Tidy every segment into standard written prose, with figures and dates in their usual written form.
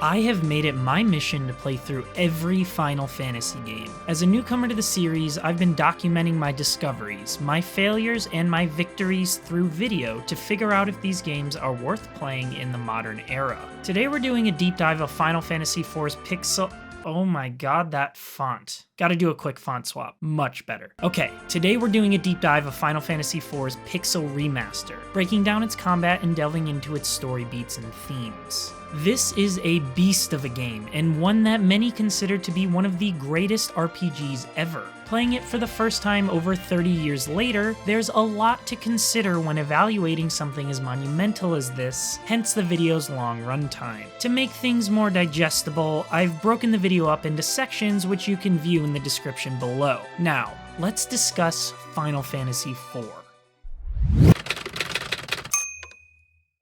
I have made it my mission to play through every Final Fantasy game. As a newcomer to the series, I've been documenting my discoveries, my failures, and my victories through video to figure out if these games are worth playing in the modern era. Today we're doing a deep dive of Final Fantasy IV's Pixel... Oh my god, that font. Gotta do a quick font swap. Much better. Okay, today we're doing a deep dive of Final Fantasy IV's Pixel Remaster, breaking down its combat and delving into its story beats and themes. This is a beast of a game, and one that many consider to be one of the greatest RPGs ever. Playing it for the first time over 30 years later, there's a lot to consider when evaluating something as monumental as this, hence the video's long runtime. To make things more digestible, I've broken the video up into sections which you can view in the description below. Now, let's discuss Final Fantasy IV.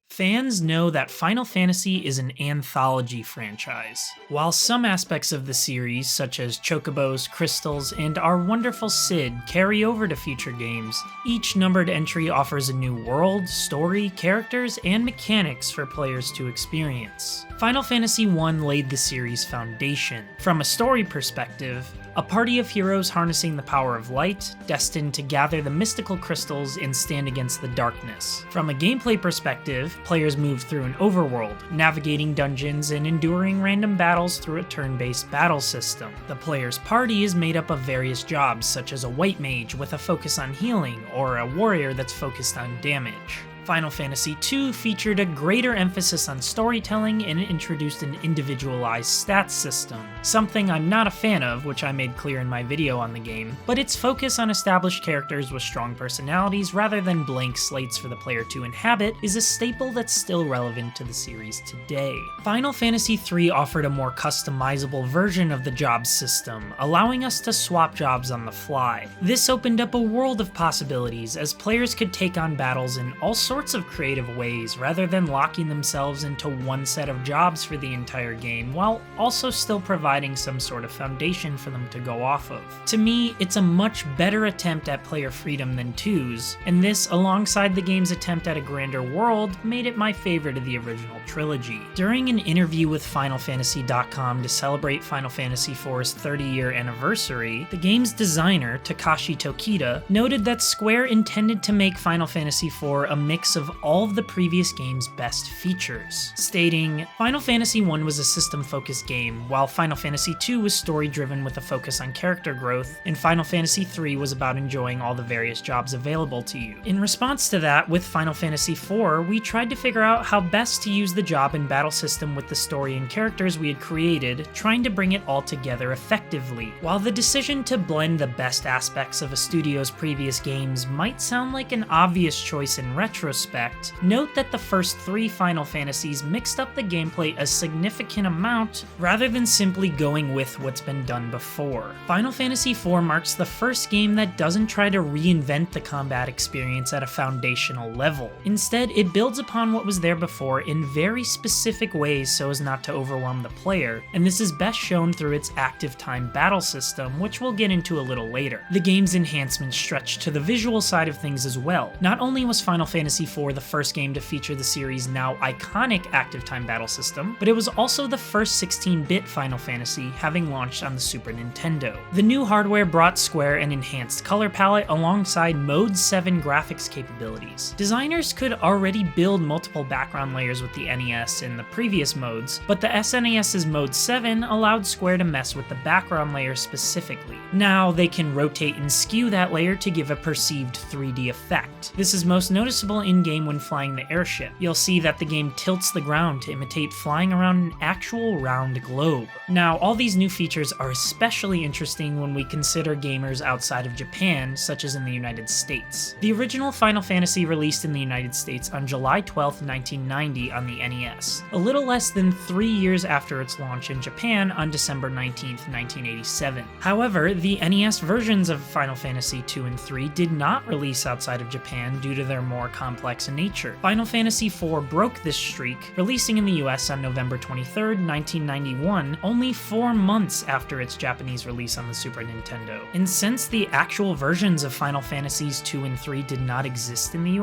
Fans know that Final Fantasy is an anthology franchise. While some aspects of the series, such as chocobos, crystals, and our wonderful Cid, carry over to future games, each numbered entry offers a new world, story, characters, and mechanics for players to experience. Final Fantasy I laid the series' foundation. From a story perspective, a party of heroes harnessing the power of light, destined to gather the mystical crystals and stand against the darkness. From a gameplay perspective, players move through an overworld, navigating dungeons and enduring random battles through a turn-based battle system. The player's party is made up of various jobs, such as a white mage with a focus on healing, or a warrior that's focused on damage. Final Fantasy II featured a greater emphasis on storytelling and introduced an individualized stats system, something I'm not a fan of, which I made clear in my video on the game, but its focus on established characters with strong personalities rather than blank slates for the player to inhabit is a staple that's still relevant to the series today. Final Fantasy III offered a more customizable version of the jobs system, allowing us to swap jobs on the fly. This opened up a world of possibilities, as players could take on battles in all sorts of creative ways rather than locking themselves into one set of jobs for the entire game, while also still providing some sort of foundation for them to go off of. To me, it's a much better attempt at player freedom than 2's, and this, alongside the game's attempt at a grander world, made it my favorite of the original trilogy. During an interview with FinalFantasy.com to celebrate Final Fantasy IV's 30-year anniversary, the game's designer, Takashi Tokita, noted that Square intended to make Final Fantasy IV a mix of all of the previous game's best features, stating, "Final Fantasy I was a system-focused game, while Final Fantasy II was story-driven with a focus on character growth, and Final Fantasy III was about enjoying all the various jobs available to you." In response to that, with Final Fantasy IV, we tried to figure out how best to use the job and battle system with the story and characters we had created, trying to bring it all together effectively. While the decision to blend the best aspects of a studio's previous games might sound like an obvious choice in retrospect, note that the first 3 Final Fantasies mixed up the gameplay a significant amount rather than simply going with what's been done before. Final Fantasy IV marks the first game that doesn't try to reinvent the combat experience at a foundational level. Instead, it builds upon what was there before in very specific ways so as not to overwhelm the player, and this is best shown through its active time battle system, which we'll get into a little later. The game's enhancements stretch to the visual side of things as well. Not only was Final Fantasy IV the first game to feature the series' now iconic active time battle system, but it was also the first 16-bit Final Fantasy, having launched on the Super Nintendo. The new hardware brought Square an enhanced color palette alongside Mode 7 graphics capabilities. Designers could already build multiple background layers with the NES in the previous modes, but the SNES's Mode 7 allowed Square to mess with the background layer specifically. Now they can rotate and skew that layer to give a perceived 3D effect. This is most noticeable in-game when flying the airship. You'll see that the game tilts the ground to imitate flying around an actual round globe. Now, all these new features are especially interesting when we consider gamers outside of Japan, such as in the United States. The original Final Fantasy released in the United States on July 12, 1990 on the NES, a little less than 3 years after its launch in Japan on December 19, 1987. However, the NES versions of Final Fantasy II and III did not release outside of Japan due to their more complex complex in nature. Final Fantasy IV broke this streak, releasing in the US on November 23, 1991, only 4 months after its Japanese release on the Super Nintendo. And since the actual versions of Final Fantasies 2 and 3 did not exist in the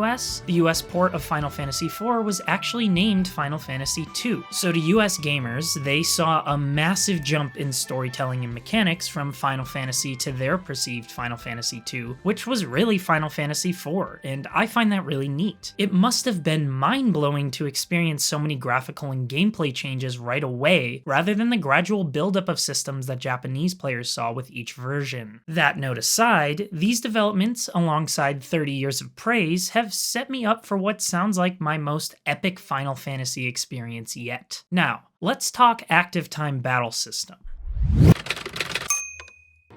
US port of Final Fantasy IV was actually named Final Fantasy II. So to US gamers, they saw a massive jump in storytelling and mechanics from Final Fantasy to their perceived Final Fantasy II, which was really Final Fantasy IV, and I find that really neat. It must have been mind-blowing to experience so many graphical and gameplay changes right away, rather than the gradual buildup of systems that Japanese players saw with each version. That note aside, these developments, alongside 30 years of praise, have set me up for what sounds like my most epic Final Fantasy experience yet. Now, let's talk active time battle system.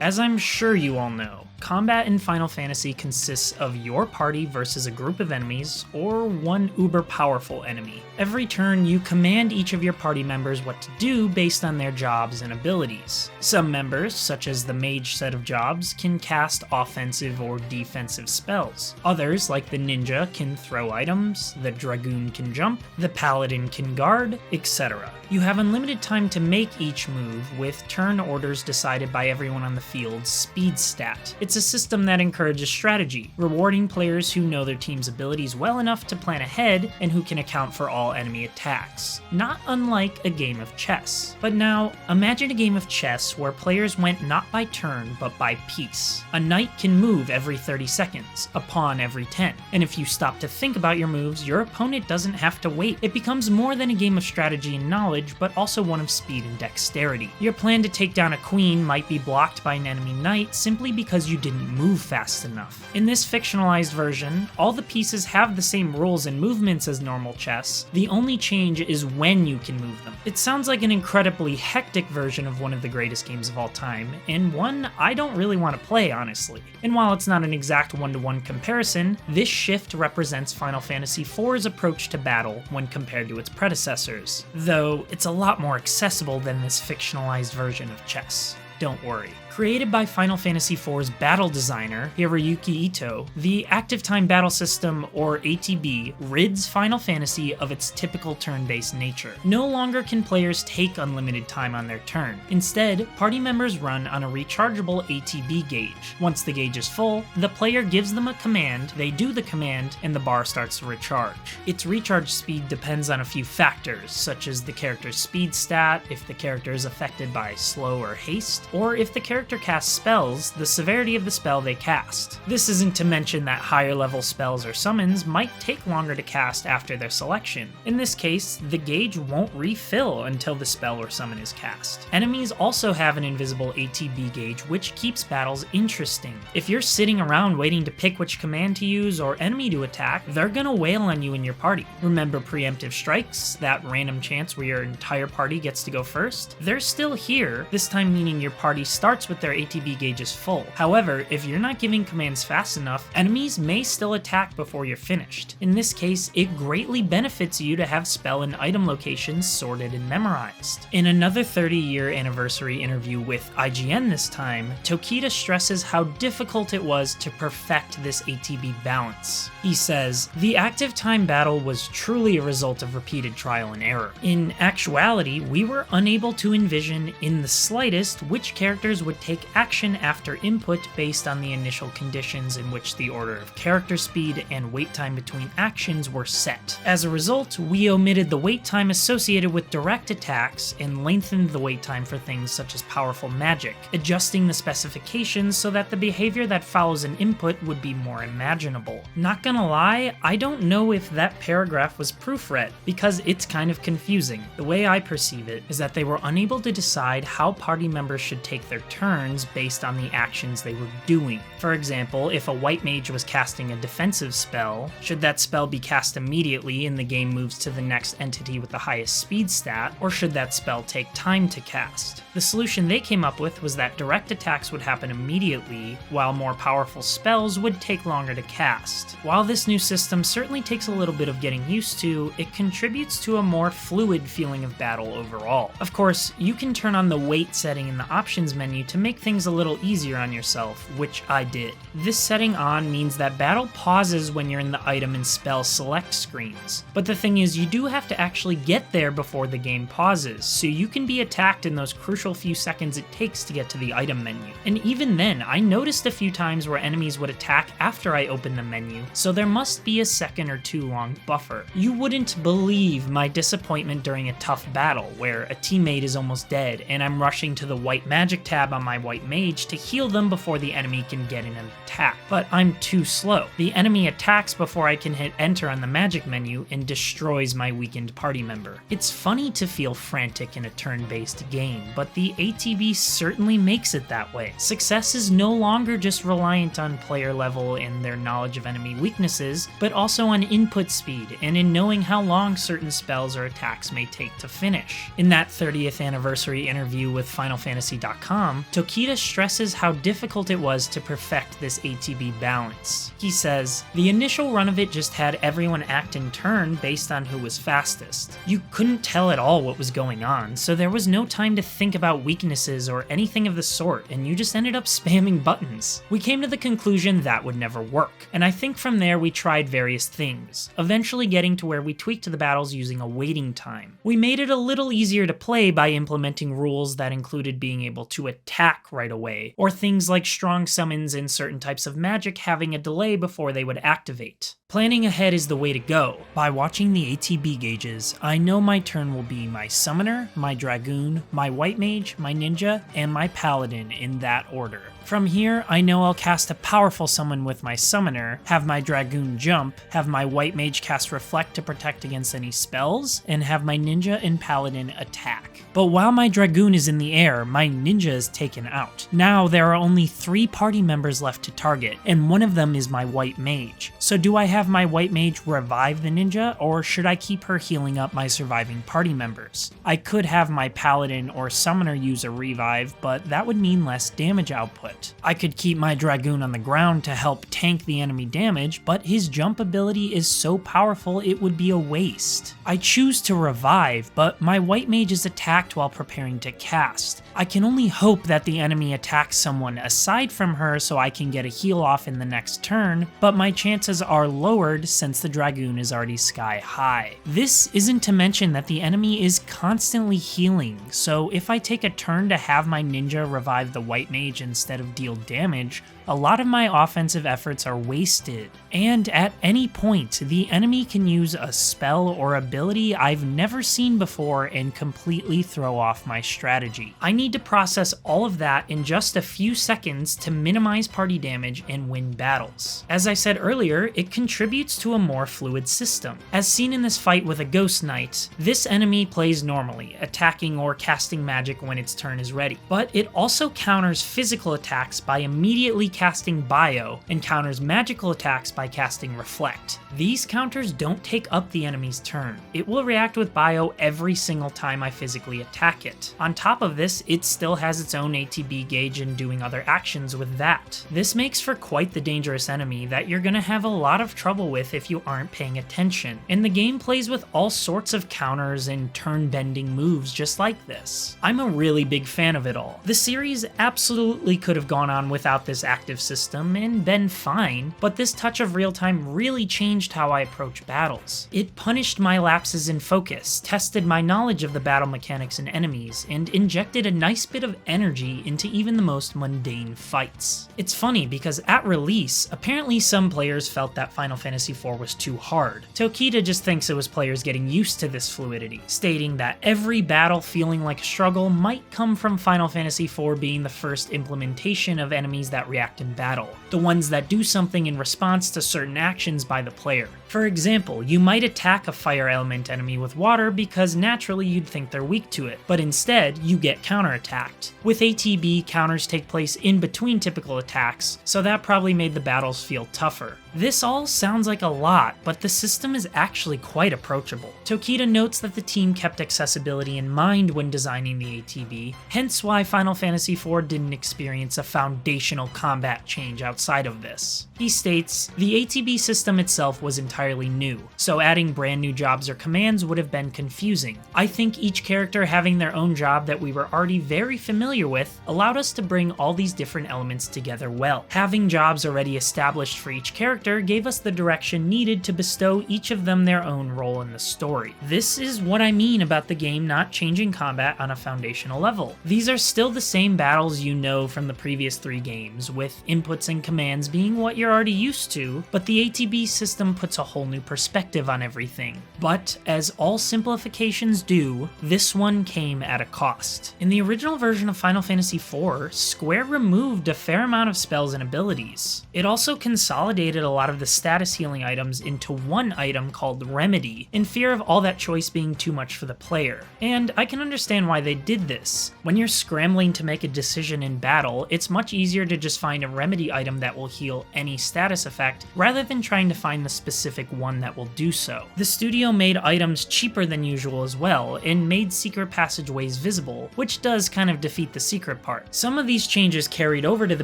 As I'm sure you all know, combat in Final Fantasy consists of your party versus a group of enemies, or one uber powerful enemy. Every turn, you command each of your party members what to do based on their jobs and abilities. Some members, such as the mage set of jobs, can cast offensive or defensive spells. Others, like the ninja, can throw items, the dragoon can jump, the paladin can guard, etc. You have unlimited time to make each move, with turn orders decided by everyone on the field's speed stat. It's a system that encourages strategy, rewarding players who know their team's abilities well enough to plan ahead and who can account for all enemy attacks. Not unlike a game of chess. But now, imagine a game of chess where players went not by turn, but by piece. A knight can move every 30 seconds, a pawn every 10, and if you stop to think about your moves, your opponent doesn't have to wait. It becomes more than a game of strategy and knowledge, but also one of speed and dexterity. Your plan to take down a queen might be blocked by an enemy knight simply because you didn't move fast enough. In this fictionalized version, all the pieces have the same rules and movements as normal chess. The only change is when you can move them. It sounds like an incredibly hectic version of one of the greatest games of all time, and one I don't really want to play, honestly. And while it's not an exact one-to-one comparison, this shift represents Final Fantasy IV's approach to battle when compared to its predecessors, though it's a lot more accessible than this fictionalized version of chess. Don't worry. Created by Final Fantasy IV's battle designer, Hiroyuki Ito, the Active Time Battle System, or ATB, rids Final Fantasy of its typical turn-based nature. No longer can players take unlimited time on their turn. Instead, party members run on a rechargeable ATB gauge. Once the gauge is full, the player gives them a command, they do the command, and the bar starts to recharge. Its recharge speed depends on a few factors, such as the character's speed stat, if the character is affected by slow or haste, or if the character casts spells, the severity of the spell they cast. This isn't to mention that higher level spells or summons might take longer to cast after their selection. In this case, the gauge won't refill until the spell or summon is cast. Enemies also have an invisible ATB gauge, which keeps battles interesting. If you're sitting around waiting to pick which command to use or enemy to attack, they're gonna wail on you and your party. Remember preemptive strikes, that random chance where your entire party gets to go first? They're still here, this time meaning your party starts with their ATB gauge is full. However, if you're not giving commands fast enough, enemies may still attack before you're finished. In this case, it greatly benefits you to have spell and item locations sorted and memorized. In another 30-year anniversary interview with IGN this time, Tokita stresses how difficult it was to perfect this ATB balance. He says, "The active time battle was truly a result of repeated trial and error. In actuality, we were unable to envision in the slightest which characters would take action after input based on the initial conditions in which the order of character speed and wait time between actions were set. As a result, we omitted the wait time associated with direct attacks and lengthened the wait time for things such as powerful magic, adjusting the specifications so that the behavior that follows an input would be more imaginable." Not gonna lie, I don't know if that paragraph was proofread, because it's kind of confusing. The way I perceive it is that they were unable to decide how party members should take their turns based on the actions they were doing. For example, if a white mage was casting a defensive spell, should that spell be cast immediately and the game moves to the next entity with the highest speed stat, or should that spell take time to cast? The solution they came up with was that direct attacks would happen immediately, while more powerful spells would take longer to cast. While this new system certainly takes a little bit of getting used to, it contributes to a more fluid feeling of battle overall. Of course, you can turn on the wait setting in the options menu to make things a little easier on yourself, which I did. This setting on means that battle pauses when you're in the item and spell select screens. But the thing is, you do have to actually get there before the game pauses, so you can be attacked in those crucial few seconds it takes to get to the item menu. And even then, I noticed a few times where enemies would attack after I opened the menu, so there must be a second or two long buffer. You wouldn't believe my disappointment during a tough battle, where a teammate is almost dead, and I'm rushing to the white magic tab on my white mage to heal them before the enemy can get in an attack. But I'm too slow. The enemy attacks before I can hit enter on the magic menu and destroys my weakened party member. It's funny to feel frantic in a turn-based game, but the ATB certainly makes it that way. Success is no longer just reliant on player level and their knowledge of enemy weaknesses, but also on input speed and in knowing how long certain spells or attacks may take to finish. In that 30th anniversary interview with FinalFantasy.com, Tokita stresses how difficult it was to perfect this ATB balance. He says, "The initial run of it just had everyone act in turn based on who was fastest. You couldn't tell at all what was going on, so there was no time to think about weaknesses or anything of the sort, and you just ended up spamming buttons. We came to the conclusion that would never work, and I think from there we tried various things, eventually getting to where we tweaked the battles using a waiting time. We made it a little easier to play by implementing rules that included being able to attack right away, or things like strong summons and certain types of magic having a delay before they would activate. Planning ahead is the way to go. By watching the ATB gauges, I know my turn will be my summoner, my dragoon, my white mage, my ninja, and my paladin in that order. From here, I know I'll cast a powerful summon with my summoner, have my dragoon jump, have my white mage cast reflect to protect against any spells, and have my ninja and paladin attack. But while my dragoon is in the air, my ninja is taken out. Now there are only 3 party members left to target, and one of them is my white mage. So do I have my white mage revive the ninja, or should I keep her healing up my surviving party members? I could have my paladin or summoner use a revive, but that would mean less damage output. I could keep my dragoon on the ground to help tank the enemy damage, but his jump ability is so powerful it would be a waste. I choose to revive, but my white mage is attacked while preparing to cast. I can only hope that the enemy attacks someone aside from her so I can get a heal off in the next turn, but my chances are lowered since the dragoon is already sky high. This isn't to mention that the enemy is constantly healing, so if I take a turn to have my ninja revive the white mage instead of deal damage, a lot of my offensive efforts are wasted. And at any point, the enemy can use a spell or ability I've never seen before and completely throw off my strategy. I need to process all of that in just a few seconds to minimize party damage and win battles. As I said earlier, it contributes to a more fluid system. As seen in this fight with a Ghost Knight, this enemy plays normally, attacking or casting magic when its turn is ready. But it also counters physical attacks by immediately casting Bio, and counters magical attacks by casting Reflect. These counters don't take up the enemy's turn. It will react with Bio every single time I physically attack it. On top of this, it still has its own ATB gauge and doing other actions with that. This makes for quite the dangerous enemy that you're gonna have a lot of trouble with if you aren't paying attention. And the game plays with all sorts of counters and turn-bending moves just like this. I'm a really big fan of it all. The series absolutely could have gone on without this active system and been fine, but this touch of real-time really changed how I approach battles. It punished my lapses in focus, tested my knowledge of the battle mechanics and enemies, and injected a nice bit of energy into even the most mundane fights. It's funny because at release, apparently some players felt that Final Fantasy IV was too hard. Tokita just thinks it was players getting used to this fluidity, stating that every battle feeling like a struggle might come from Final Fantasy IV being the first implementation of enemies that react in battle, the ones that do something in response to certain actions by the player. For example, you might attack a fire element enemy with water because naturally you'd think they're weak to it, but instead you get counterattacked. With ATB, counters take place in between typical attacks, so that probably made the battles feel tougher. This all sounds like a lot, but the system is actually quite approachable. Tokita notes that the team kept accessibility in mind when designing the ATB, hence why Final Fantasy IV didn't experience a foundational combat change outside of this. He states, "The ATB system itself was entirely entirely new, so adding brand new jobs or commands would have been confusing. I think each character having their own job that we were already very familiar with allowed us to bring all these different elements together well. Having jobs already established for each character gave us the direction needed to bestow each of them their own role in the story. This is what I mean about the game not changing combat on a foundational level. These are still the same battles you know from the previous 3 games, with inputs and commands being what you're already used to, but the ATB system puts a whole new perspective on everything. But as all simplifications do, this one came at a cost. In the original version of Final Fantasy IV, Square removed a fair amount of spells and abilities. It also consolidated a lot of the status healing items into one item called Remedy, in fear of all that choice being too much for the player. And I can understand why they did this. When you're scrambling to make a decision in battle, it's much easier to just find a remedy item that will heal any status effect, rather than trying to find the specific one that will do so. The studio made items cheaper than usual as well, and made secret passageways visible, which does kind of defeat the secret part. Some of these changes carried over to the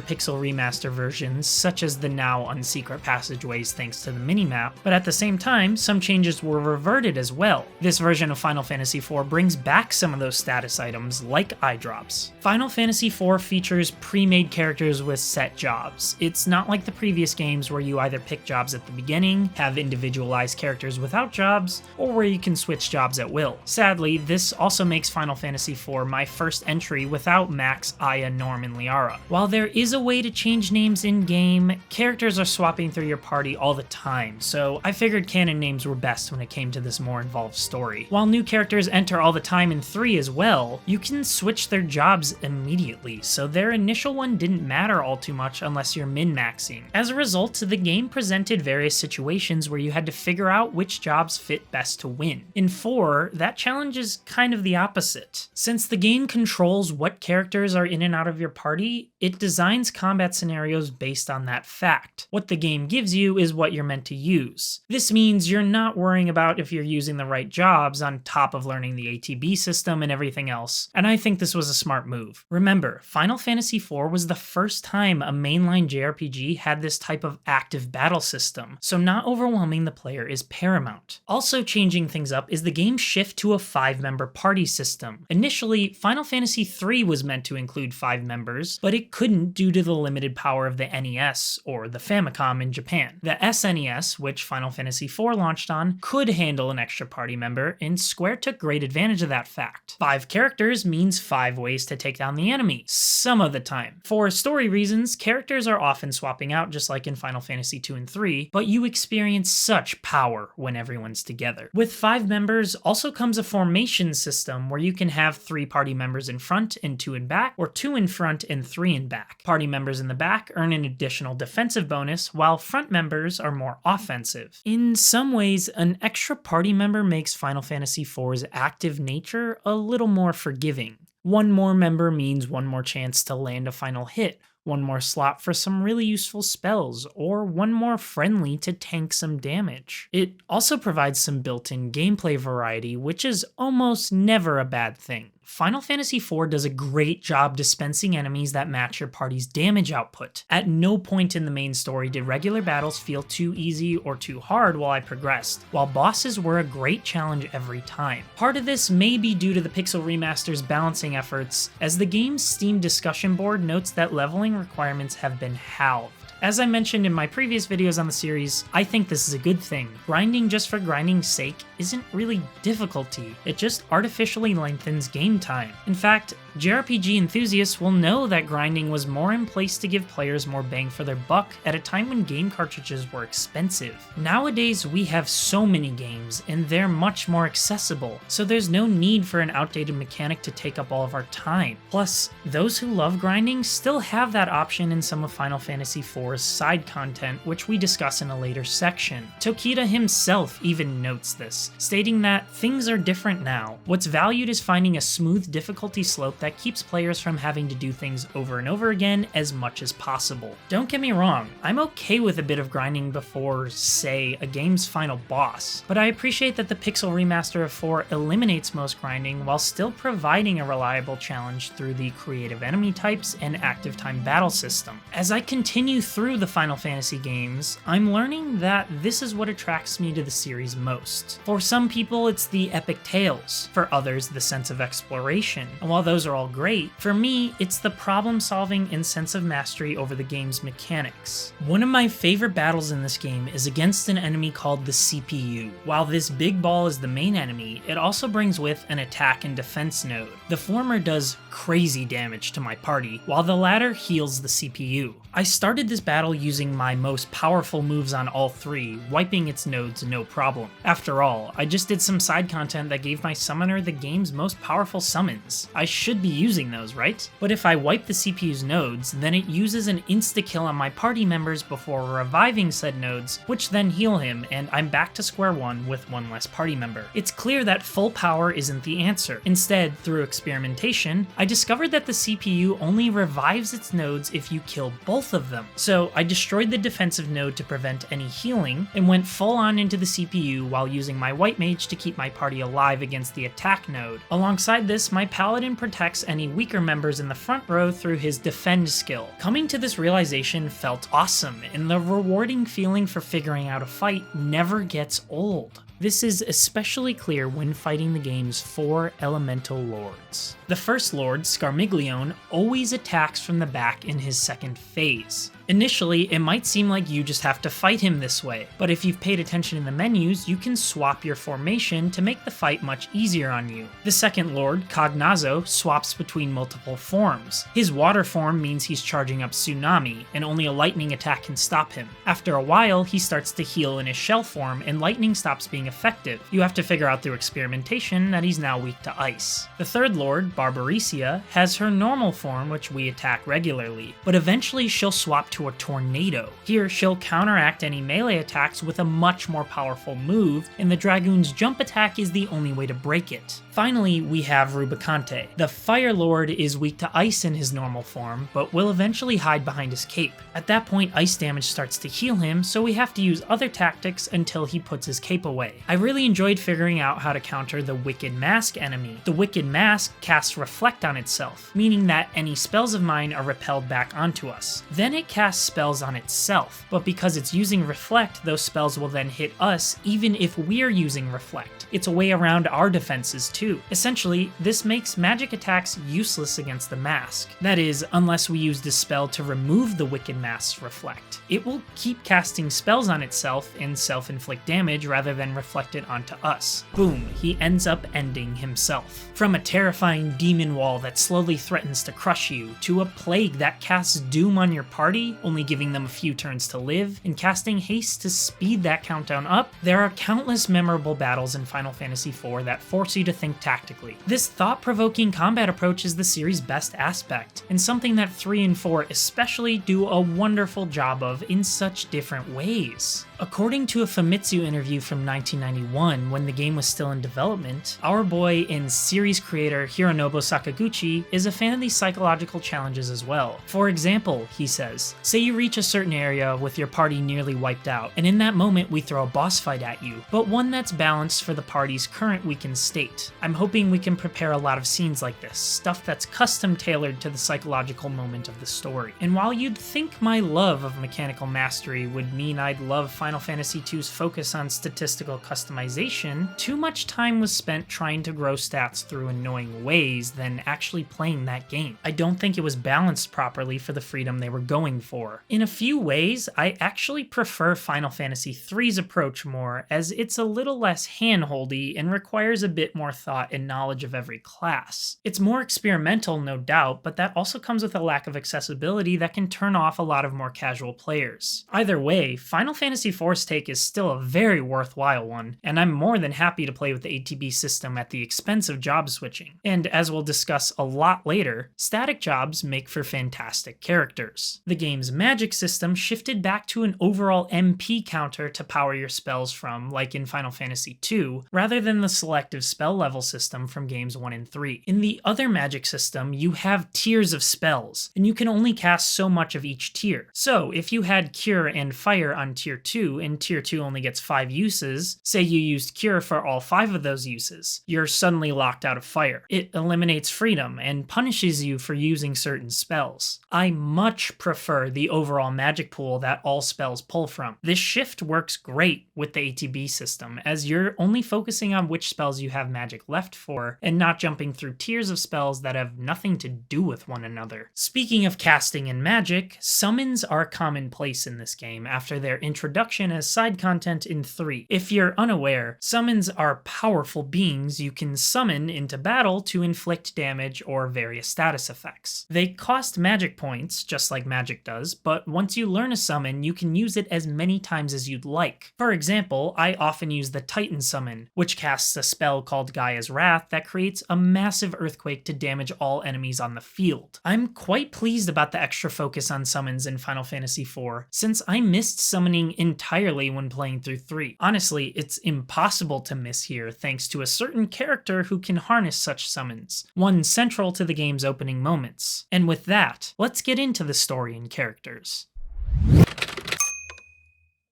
Pixel Remaster versions, such as the now unsecret passageways thanks to the minimap, but at the same time, some changes were reverted as well. This version of Final Fantasy IV brings back some of those status items, like eye drops. Final Fantasy IV features pre-made characters with set jobs. It's not like the previous games where you either pick jobs at the beginning, have individualized characters without jobs, or where you can switch jobs at will. Sadly, this also makes Final Fantasy IV my first entry without Max, Aya, Norm, and Liara. While there is a way to change names in-game, characters are swapping through your party all the time, so I figured canon names were best when it came to this more involved story. While new characters enter all the time in 3 as well, you can switch their jobs immediately, so their initial one didn't matter all too much unless you're min-maxing. As a result, the game presented various situations where you had to figure out which jobs fit best to win. In 4, that challenge is kind of the opposite. Since the game controls what characters are in and out of your party, it designs combat scenarios based on that fact. What the game gives you is what you're meant to use. This means you're not worrying about if you're using the right jobs on top of learning the ATB system and everything else, and I think this was a smart move. Remember, Final Fantasy IV was the first time a mainline JRPG had this type of active battle system, so not overwhelming the player is paramount. Also changing things up is the game's shift to a 5-member party system. Initially, Final Fantasy III was meant to include 5 members, but it couldn't due to the limited power of the NES, or the Famicom in Japan. The SNES, which Final Fantasy IV launched on, could handle an extra party member, and Square took great advantage of that fact. 5 characters means 5 ways to take down the enemy, some of the time. For story reasons, characters are often swapping out just like in Final Fantasy II and III, but you experience such power when everyone's together. With 5 members also comes a formation system where you can have 3 party members in front and 2 in back, or 2 in front and 3 in back. Party members in the back earn an additional defensive bonus, while front members are more offensive. In some ways, an extra party member makes Final Fantasy IV's active nature a little more forgiving. One more member means one more chance to land a final hit, one more slot for some really useful spells, or one more friendly to tank some damage. It also provides some built-in gameplay variety, which is almost never a bad thing. Final Fantasy IV does a great job dispensing enemies that match your party's damage output. At no point in the main story did regular battles feel too easy or too hard while I progressed, while bosses were a great challenge every time. Part of this may be due to the Pixel Remaster's balancing efforts, as the game's Steam discussion board notes that leveling requirements have been halved. As I mentioned in my previous videos on the series, I think this is a good thing. Grinding just for grinding's sake isn't really difficulty, it just artificially lengthens game time. In fact, JRPG enthusiasts will know that grinding was more in place to give players more bang for their buck at a time when game cartridges were expensive. Nowadays, we have so many games, and they're much more accessible, so there's no need for an outdated mechanic to take up all of our time. Plus, those who love grinding still have that option in some of Final Fantasy IV's side content, which we discuss in a later section. Tokita himself even notes this, stating that things are different now. What's valued is finding a smooth difficulty slope that keeps players from having to do things over and over again as much as possible. Don't get me wrong, I'm okay with a bit of grinding before, say, a game's final boss, but I appreciate that the Pixel Remaster of 4 eliminates most grinding while still providing a reliable challenge through the creative enemy types and active time battle system. As I continue through the Final Fantasy games, I'm learning that this is what attracts me to the series most. For some people, it's the epic tales, for others, the sense of exploration, and while those are all great, for me, it's the problem solving and sense of mastery over the game's mechanics. One of my favorite battles in this game is against an enemy called the CPU. While this big ball is the main enemy, it also brings with an attack and defense node. The former does crazy damage to my party, while the latter heals the CPU. I started this battle using my most powerful moves on all three, wiping its nodes no problem. After all, I just did some side content that gave my summoner the game's most powerful summons. I should be using those, right? But if I wipe the CPU's nodes, then it uses an insta-kill on my party members before reviving said nodes, which then heal him, and I'm back to square one with one less party member. It's clear that full power isn't the answer. Instead, through experimentation, I discovered that the CPU only revives its nodes if you kill both of them. So I destroyed the defensive node to prevent any healing, and went full on into the CPU while using my white mage to keep my party alive against the attack node. Alongside this, my paladin protects any weaker members in the front row through his defend skill. Coming to this realization felt awesome, and the rewarding feeling for figuring out a fight never gets old. This is especially clear when fighting the game's 4 elemental lords. The first lord, Scarmiglione, always attacks from the back in his second phase. Initially, it might seem like you just have to fight him this way, but if you've paid attention in the menus, you can swap your formation to make the fight much easier on you. The second lord, Cognazzo, swaps between multiple forms. His water form means he's charging up Tsunami, and only a lightning attack can stop him. After a while, he starts to heal in his shell form, and lightning stops being effective. You have to figure out through experimentation that he's now weak to ice. The third lord, Barbaricia, has her normal form, which we attack regularly, but eventually she'll swap to a tornado. Here, she'll counteract any melee attacks with a much more powerful move, and the Dragoon's jump attack is the only way to break it. Finally, we have Rubicante. The Fire Lord is weak to ice in his normal form, but will eventually hide behind his cape. At that point, ice damage starts to heal him, so we have to use other tactics until he puts his cape away. I really enjoyed figuring out how to counter the Wicked Mask enemy. The Wicked Mask casts Reflect on itself, meaning that any spells of mine are repelled back onto us. Then it casts spells on itself, but because it's using Reflect, those spells will then hit us even if we're using Reflect. It's a way around our defenses too. Essentially, this makes magic attacks useless against the mask. That is, unless we use this spell to remove the Wicked Mask's Reflect. It will keep casting spells on itself and self-inflict damage rather than reflect it onto us. Boom, he ends up ending himself. From a terrifying demon wall that slowly threatens to crush you, to a plague that casts doom on your party, only giving them a few turns to live, and casting haste to speed that countdown up, there are countless memorable battles in Final Fantasy IV that force you to think tactically. This thought-provoking combat approach is the series' best aspect, and something that 3 and 4 especially do a wonderful job of in such different ways. According to a Famitsu interview from 1991, when the game was still in development, our boy and series creator Hironobu Sakaguchi is a fan of these psychological challenges as well. For example, he says, say you reach a certain area with your party nearly wiped out, and in that moment we throw a boss fight at you, but one that's balanced for the party's current weakened state. I'm hoping we can prepare a lot of scenes like this, stuff that's custom tailored to the psychological moment of the story. And while you'd think my love of mechanical mastery would mean I'd love Final Fantasy II's focus on statistical customization, too much time was spent trying to grow stats through annoying ways than actually playing that game. I don't think it was balanced properly for the freedom they were going for. In a few ways, I actually prefer Final Fantasy III's approach more, as it's a little less handholdy and requires a bit more thought and knowledge of every class. It's more experimental, no doubt, but that also comes with a lack of accessibility that can turn off a lot of more casual players. Either way, Final Fantasy IV's take is still a very worthwhile one, and I'm more than happy to play with the ATB system at the expense of job switching. And as we'll discuss a lot later, static jobs make for fantastic characters. The game's magic system shifted back to an overall MP counter to power your spells from, like in Final Fantasy II, rather than the selective spell level system from games 1 and 3. In the other magic system, you have tiers of spells, and you can only cast so much of each tier. So if you had Cure and Fire on tier 2, and tier 2 only gets 5 uses, say you used Cure for all 5 of those uses, you're suddenly locked out of Fire. It eliminates freedom and punishes you for using certain spells. I much prefer or the overall magic pool that all spells pull from. This shift works great with the ATB system, as you're only focusing on which spells you have magic left for, and not jumping through tiers of spells that have nothing to do with one another. Speaking of casting and magic, summons are commonplace in this game after their introduction as side content in 3. If you're unaware, summons are powerful beings you can summon into battle to inflict damage or various status effects. They cost magic points, just like magic does, but once you learn a summon, you can use it as many times as you'd like. For example, I often use the Titan summon, which casts a spell called Gaia's Wrath that creates a massive earthquake to damage all enemies on the field. I'm quite pleased about the extra focus on summons in Final Fantasy IV, since I missed summoning entirely when playing through 3. Honestly, it's impossible to miss here thanks to a certain character who can harness such summons, one central to the game's opening moments. And with that, let's get into the story and characters.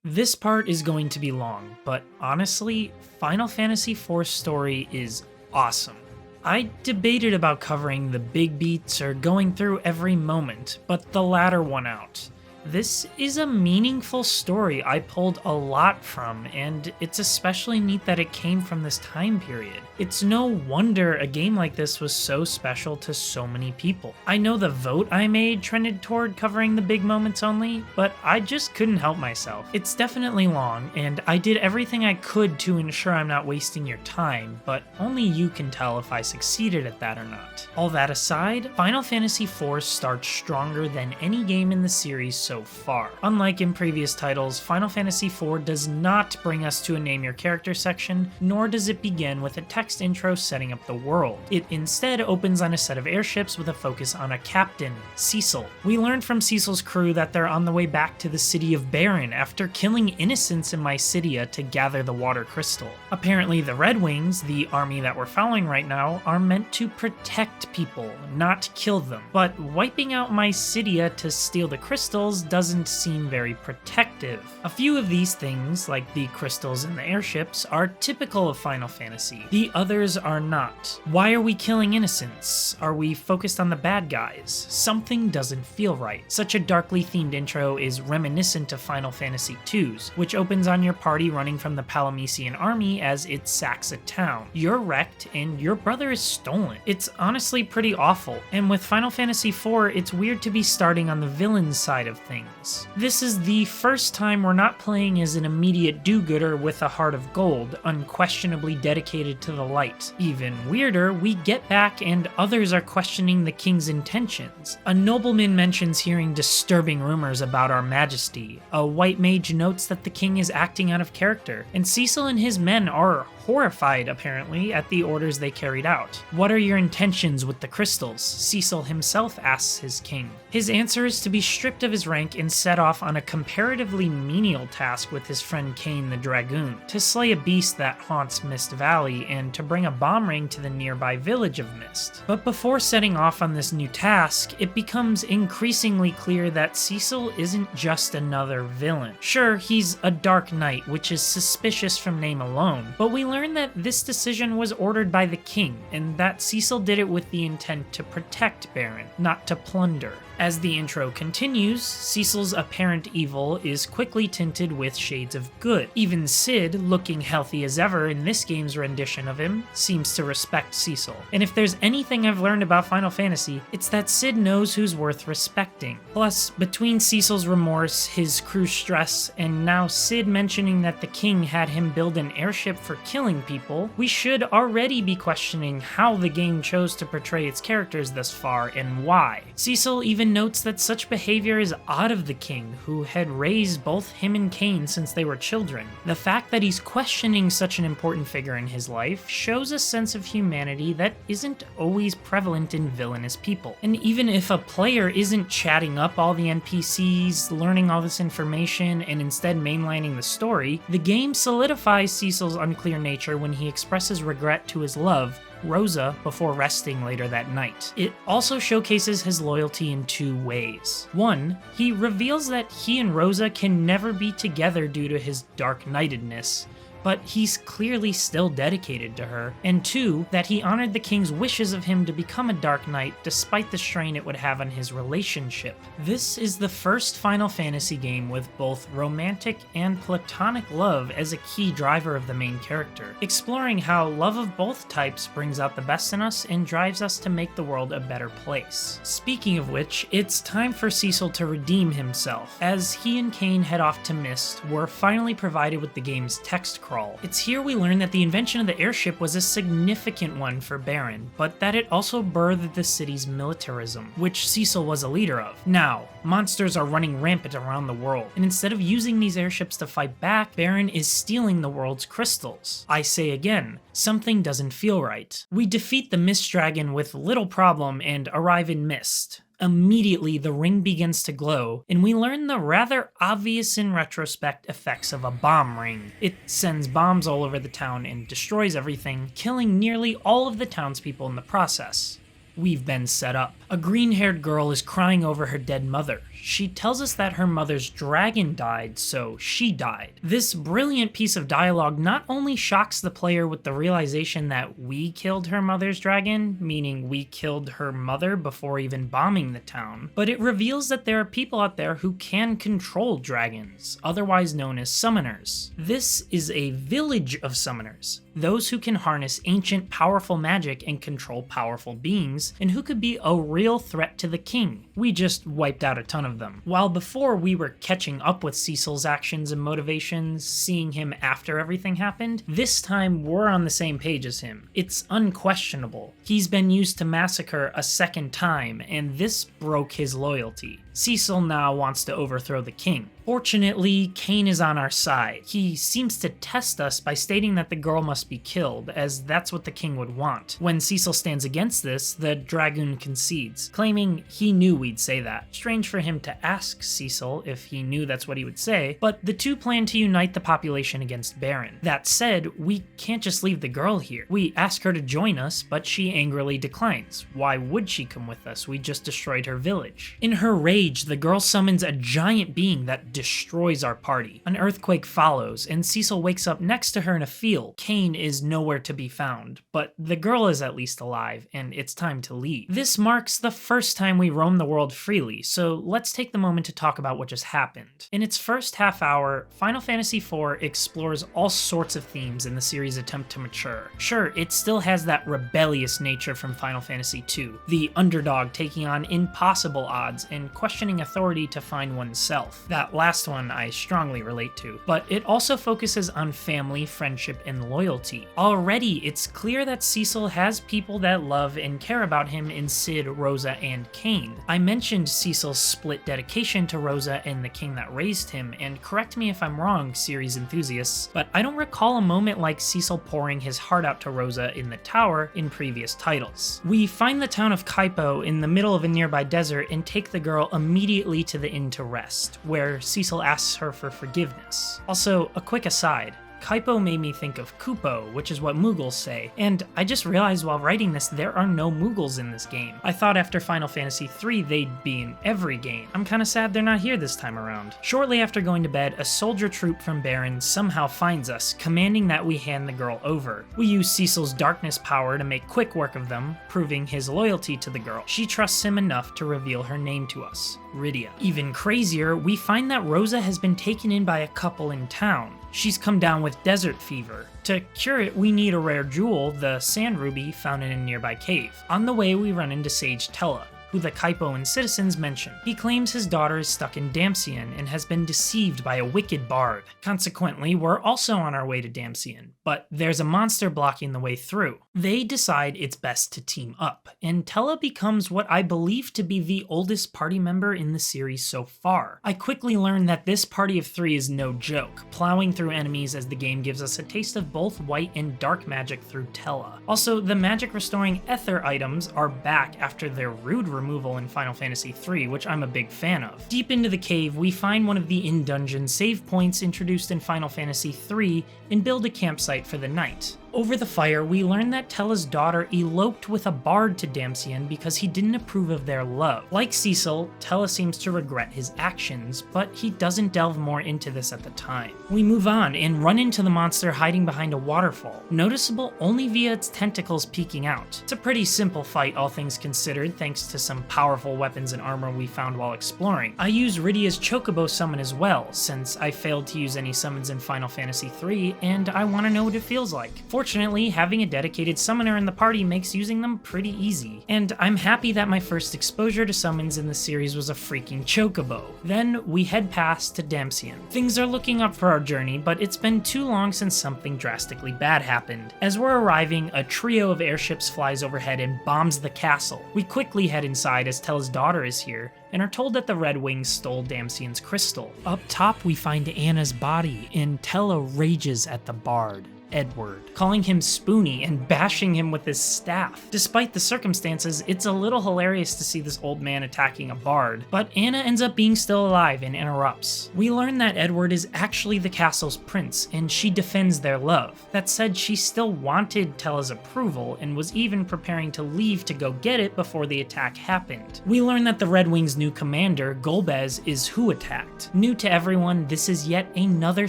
This part is going to be long, but honestly, Final Fantasy IV's story is awesome. I debated about covering the big beats or going through every moment, but the latter won out. This is a meaningful story I pulled a lot from, and it's especially neat that it came from this time period. It's no wonder a game like this was so special to so many people. I know the vote I made trended toward covering the big moments only, but I just couldn't help myself. It's definitely long, and I did everything I could to ensure I'm not wasting your time, but only you can tell if I succeeded at that or not. All that aside, Final Fantasy IV starts stronger than any game in the series so far. Unlike in previous titles, Final Fantasy IV does not bring us to a name your character section, nor does it begin with a text intro setting up the world. It instead opens on a set of airships with a focus on a captain, Cecil. We learned from Cecil's crew that they're on the way back to the city of Baron after killing innocents in Mysidia to gather the water crystal. Apparently the Red Wings, the army that we're following right now, are meant to protect people, not kill them. But wiping out Mysidia to steal the crystals doesn't seem very protective. A few of these things, like the crystals and the airships, are typical of Final Fantasy. The others are not. Why are we killing innocents? Are we focused on the bad guys? Something doesn't feel right. Such a darkly themed intro is reminiscent of Final Fantasy II's, which opens on your party running from the Palamecian army as it sacks a town. You're wrecked and your brother is stolen. It's honestly pretty awful, and with Final Fantasy IV, it's weird to be starting on the villain's side of things. This is the first time we're not playing as an immediate do-gooder with a heart of gold, unquestionably dedicated to the light. Even weirder, we get back and others are questioning the king's intentions. A nobleman mentions hearing disturbing rumors about our majesty. A white mage notes that the king is acting out of character, and Cecil and his men are horrified, apparently, at the orders they carried out. What are your intentions with the crystals? Cecil himself asks his king. His answer is to be stripped of his rank and set off on a comparatively menial task with his friend Cain the Dragoon, to slay a beast that haunts Mist Valley and to bring a bomb ring to the nearby village of Mist. But before setting off on this new task, it becomes increasingly clear that Cecil isn't just another villain. Sure, he's a Dark Knight, which is suspicious from name alone, but we learn that this decision was ordered by the king, and that Cecil did it with the intent to protect Baron, not to plunder. As the intro continues, Cecil's apparent evil is quickly tinted with shades of good. Even Cid, looking healthy as ever in this game's rendition of him, seems to respect Cecil. And if there's anything I've learned about Final Fantasy, it's that Cid knows who's worth respecting. Plus, between Cecil's remorse, his crew's stress, and now Cid mentioning that the king had him build an airship for killing people, we should already be questioning how the game chose to portray its characters thus far and why. Cecil even notes that such behavior is odd of the king, who had raised both him and Cain since they were children. The fact that he's questioning such an important figure in his life shows a sense of humanity that isn't always prevalent in villainous people. And even if a player isn't chatting up all the NPCs, learning all this information, and instead mainlining the story, the game solidifies Cecil's unclear nature when he expresses regret to his love, Rosa, before resting later that night. It also showcases his loyalty in two ways. One, he reveals that he and Rosa can never be together due to his dark knightedness. but he's clearly still dedicated to her, and 2, that he honored the king's wishes of him to become a Dark Knight despite the strain it would have on his relationship. This is the first Final Fantasy game with both romantic and platonic love as a key driver of the main character, exploring how love of both types brings out the best in us and drives us to make the world a better place. Speaking of which, it's time for Cecil to redeem himself, as he and Kain head off to Mist, were finally provided with the game's text crawl. It's here we learn that the invention of the airship was a significant one for Baron, but that it also birthed the city's militarism, which Cecil was a leader of. Now, monsters are running rampant around the world, and instead of using these airships to fight back, Baron is stealing the world's crystals. I say again, something doesn't feel right. We defeat the Mist Dragon with little problem and arrive in Mist. Immediately, the ring begins to glow, and we learn the rather obvious in retrospect effects of a bomb ring. It sends bombs all over the town and destroys everything, killing nearly all of the townspeople in the process. We've been set up. A green-haired girl is crying over her dead mother. She tells us that her mother's dragon died, so she died. This brilliant piece of dialogue not only shocks the player with the realization that we killed her mother's dragon, meaning we killed her mother before even bombing the town, but it reveals that there are people out there who can control dragons, otherwise known as summoners. This is a village of summoners, those who can harness ancient powerful magic and control powerful beings, and who could be a real threat to the king. We just wiped out a ton of them. While before we were catching up with Cecil's actions and motivations, seeing him after everything happened, this time we're on the same page as him. It's unquestionable. He's been used to massacre a second time, and this broke his loyalty. Cecil now wants to overthrow the king. Fortunately, Kain is on our side. He seems to test us by stating that the girl must be killed, as that's what the king would want. When Cecil stands against this, the dragoon concedes, claiming he knew we'd say that. Strange for him to ask Cecil if he knew that's what he would say, but the two plan to unite the population against Baron. That said, we can't just leave the girl here. We ask her to join us, but she angrily declines. Why would she come with us? We just destroyed her village. In her rage, the girl summons a giant being that destroys our party. An earthquake follows, and Cecil wakes up next to her in a field. Kain is nowhere to be found, but the girl is at least alive, and it's time to leave. This marks the first time we roam the world freely, so let's take the moment to talk about what just happened. In its first half hour, Final Fantasy IV explores all sorts of themes in the series' attempt to mature. Sure, it still has that rebellious nature from Final Fantasy II, the underdog taking on impossible odds and questioning authority to find oneself. That last one I strongly relate to, but it also focuses on family, friendship, and loyalty. Already, it's clear that Cecil has people that love and care about him in Cid, Rosa, and Kain. I mentioned Cecil's split dedication to Rosa and the king that raised him, and correct me if I'm wrong, series enthusiasts, but I don't recall a moment like Cecil pouring his heart out to Rosa in the tower in previous titles. We find the town of Kaipo in the middle of a nearby desert and take the girl immediately to the inn to rest, where Cecil asks her for forgiveness. Also, a quick aside, Kaipo made me think of Kupo, which is what Mughals say, and I just realized while writing this there are no Mughals in this game. I thought after Final Fantasy III they'd be in every game. I'm kinda sad they're not here this time around. Shortly after going to bed, a soldier troop from Baron somehow finds us, commanding that we hand the girl over. We use Cecil's darkness power to make quick work of them, proving his loyalty to the girl. She trusts him enough to reveal her name to us, Rydia. Even crazier, we find that Rosa has been taken in by a couple in town. She's come down with desert fever. To cure it, we need a rare jewel, the sand ruby, found in a nearby cave. On the way, we run into Sage Tella, who the Kaipoan citizens mention. He claims his daughter is stuck in Damcian and has been deceived by a wicked bard. Consequently, we're also on our way to Damcian, but there's a monster blocking the way through. They decide it's best to team up, and Tella becomes what I believe to be the oldest party member in the series so far. I quickly learned that this party of 3 is no joke, plowing through enemies as the game gives us a taste of both white and dark magic through Tella. Also, the magic restoring ether items are back after their rude removal in Final Fantasy III, which I'm a big fan of. Deep into the cave, we find one of the in-dungeon save points introduced in Final Fantasy III and build a campsite for the night. Over the fire, we learn that Tella's daughter eloped with a bard to Damcyan because he didn't approve of their love. Like Cecil, Tella seems to regret his actions, but he doesn't delve more into this at the time. We move on and run into the monster hiding behind a waterfall, noticeable only via its tentacles peeking out. It's a pretty simple fight, all things considered, thanks to some powerful weapons and armor we found while exploring. I use Rydia's Chocobo summon as well, since I failed to use any summons in Final Fantasy III, and I want to know what it feels like. Fortunately, having a dedicated summoner in the party makes using them pretty easy, and I'm happy that my first exposure to summons in the series was a freaking Chocobo. Then we head past to Damcyan. Things are looking up for our journey, but it's been too long since something drastically bad happened. As we're arriving, a trio of airships flies overhead and bombs the castle. We quickly head inside as Tella's daughter is here, and are told that the Red Wings stole Damcyan's crystal. Up top, we find Anna's body, and Tella rages at the bard, Edward, calling him Spoony and bashing him with his staff. Despite the circumstances, it's a little hilarious to see this old man attacking a bard, but Anna ends up being still alive and interrupts. We learn that Edward is actually the castle's prince, and she defends their love. That said, she still wanted Tella's approval and was even preparing to leave to go get it before the attack happened. We learn that the Red Wings' new commander, Golbez, is who attacked. New to everyone, this is yet another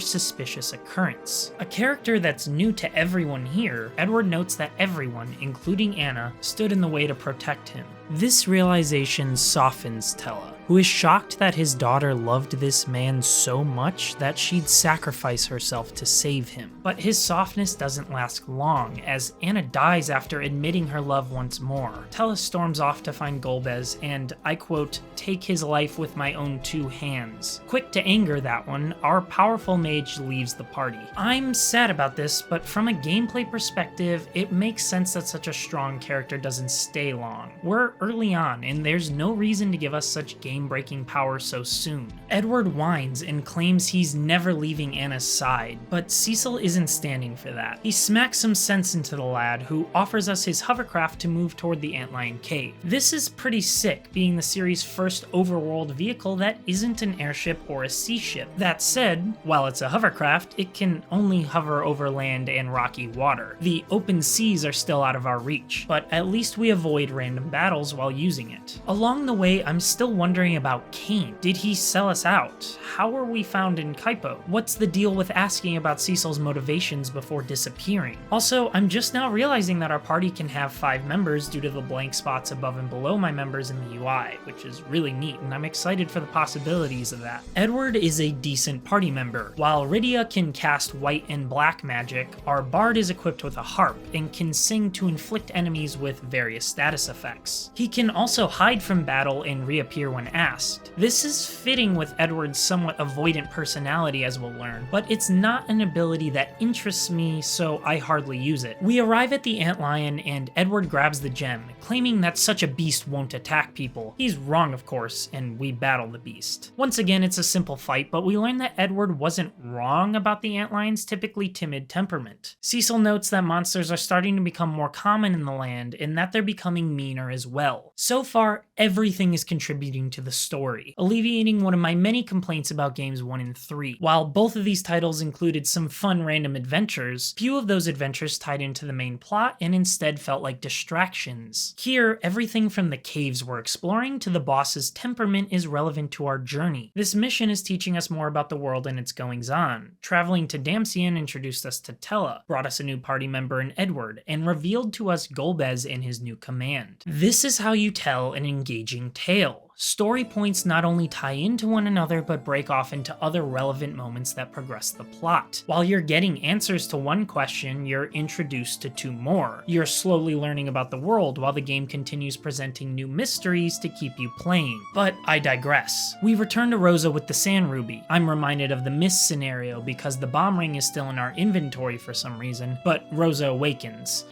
suspicious occurrence. A character that's new to everyone here, Edward notes that everyone, including Anna, stood in the way to protect him. This realization softens Tella, who is shocked that his daughter loved this man so much that she'd sacrifice herself to save him. But his softness doesn't last long, as Anna dies after admitting her love once more. Tella storms off to find Golbez and, I quote, "take his life with my own two hands." Quick to anger that one, our powerful mage leaves the party. I'm sad about this, but from a gameplay perspective, it makes sense that such a strong character doesn't stay long. We're early on, and there's no reason to give us such game-breaking power so soon. Edward whines and claims he's never leaving Anna's side, but Cecil isn't standing for that. He smacks some sense into the lad, who offers us his hovercraft to move toward the Antlion Cave. This is pretty sick, being the series' first overworld vehicle that isn't an airship or a sea ship. That said, while it's a hovercraft, it can only hover over land and rocky water. The open seas are still out of our reach, but at least we avoid random battles while using it. Along the way, I'm still wondering about Cain. Did he sell us out? How were we found in Kaipo? What's the deal with asking about Cecil's motivations before disappearing? Also, I'm just now realizing that our party can have 5 members due to the blank spots above and below my members in the UI, which is really neat, and I'm excited for the possibilities of that. Edward is a decent party member. While Rydia can cast white and black magic, our bard is equipped with a harp and can sing to inflict enemies with various status effects. He can also hide from battle and reappear when asked. This is fitting with Edward's somewhat avoidant personality, as we'll learn, but it's not an ability that interests me, so I hardly use it. We arrive at the Antlion and Edward grabs the gem, claiming that such a beast won't attack people. He's wrong, of course, and we battle the beast. Once again, it's a simple fight, but we learn that Edward wasn't wrong about the Antlion's typically timid temperament. Cecil notes that monsters are starting to become more common in the land and that they're becoming meaner as well. So far, everything is contributing to the story, alleviating one of my many complaints about games 1 and 3. While both of these titles included some fun random adventures, few of those adventures tied into the main plot and instead felt like distractions. Here, everything from the caves we're exploring to the boss's temperament is relevant to our journey. This mission is teaching us more about the world and its goings-on. Traveling to Damcyan introduced us to Tella, brought us a new party member in Edward, and revealed to us Golbez and his new command. This is how you tell an engaging tale. Story points not only tie into one another, but break off into other relevant moments that progress the plot. While you're getting answers to one question, you're introduced to 2 more. You're slowly learning about the world while the game continues presenting new mysteries to keep you playing. But I digress. We return to Rosa with the Sand Ruby. I'm reminded of the Mist scenario because the bomb ring is still in our inventory for some reason, but Rosa awakens.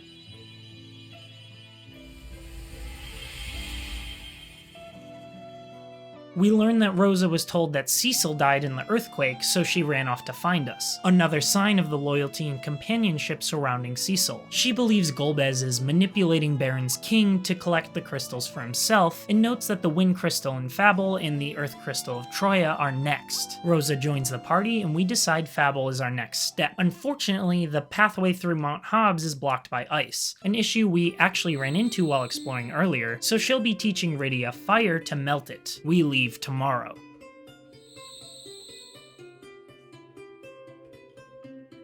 We learn that Rosa was told that Cecil died in the earthquake, so she ran off to find us. Another sign of the loyalty and companionship surrounding Cecil. She believes Golbez is manipulating Baron's king to collect the crystals for himself, and notes that the Wind Crystal in Fable and the Earth Crystal of Troya are next. Rosa joins the party, and we decide Fable is our next step. Unfortunately, the pathway through Mount Hobbs is blocked by ice, an issue we actually ran into while exploring earlier, so she'll be teaching Rydia fire to melt it. We leave tomorrow.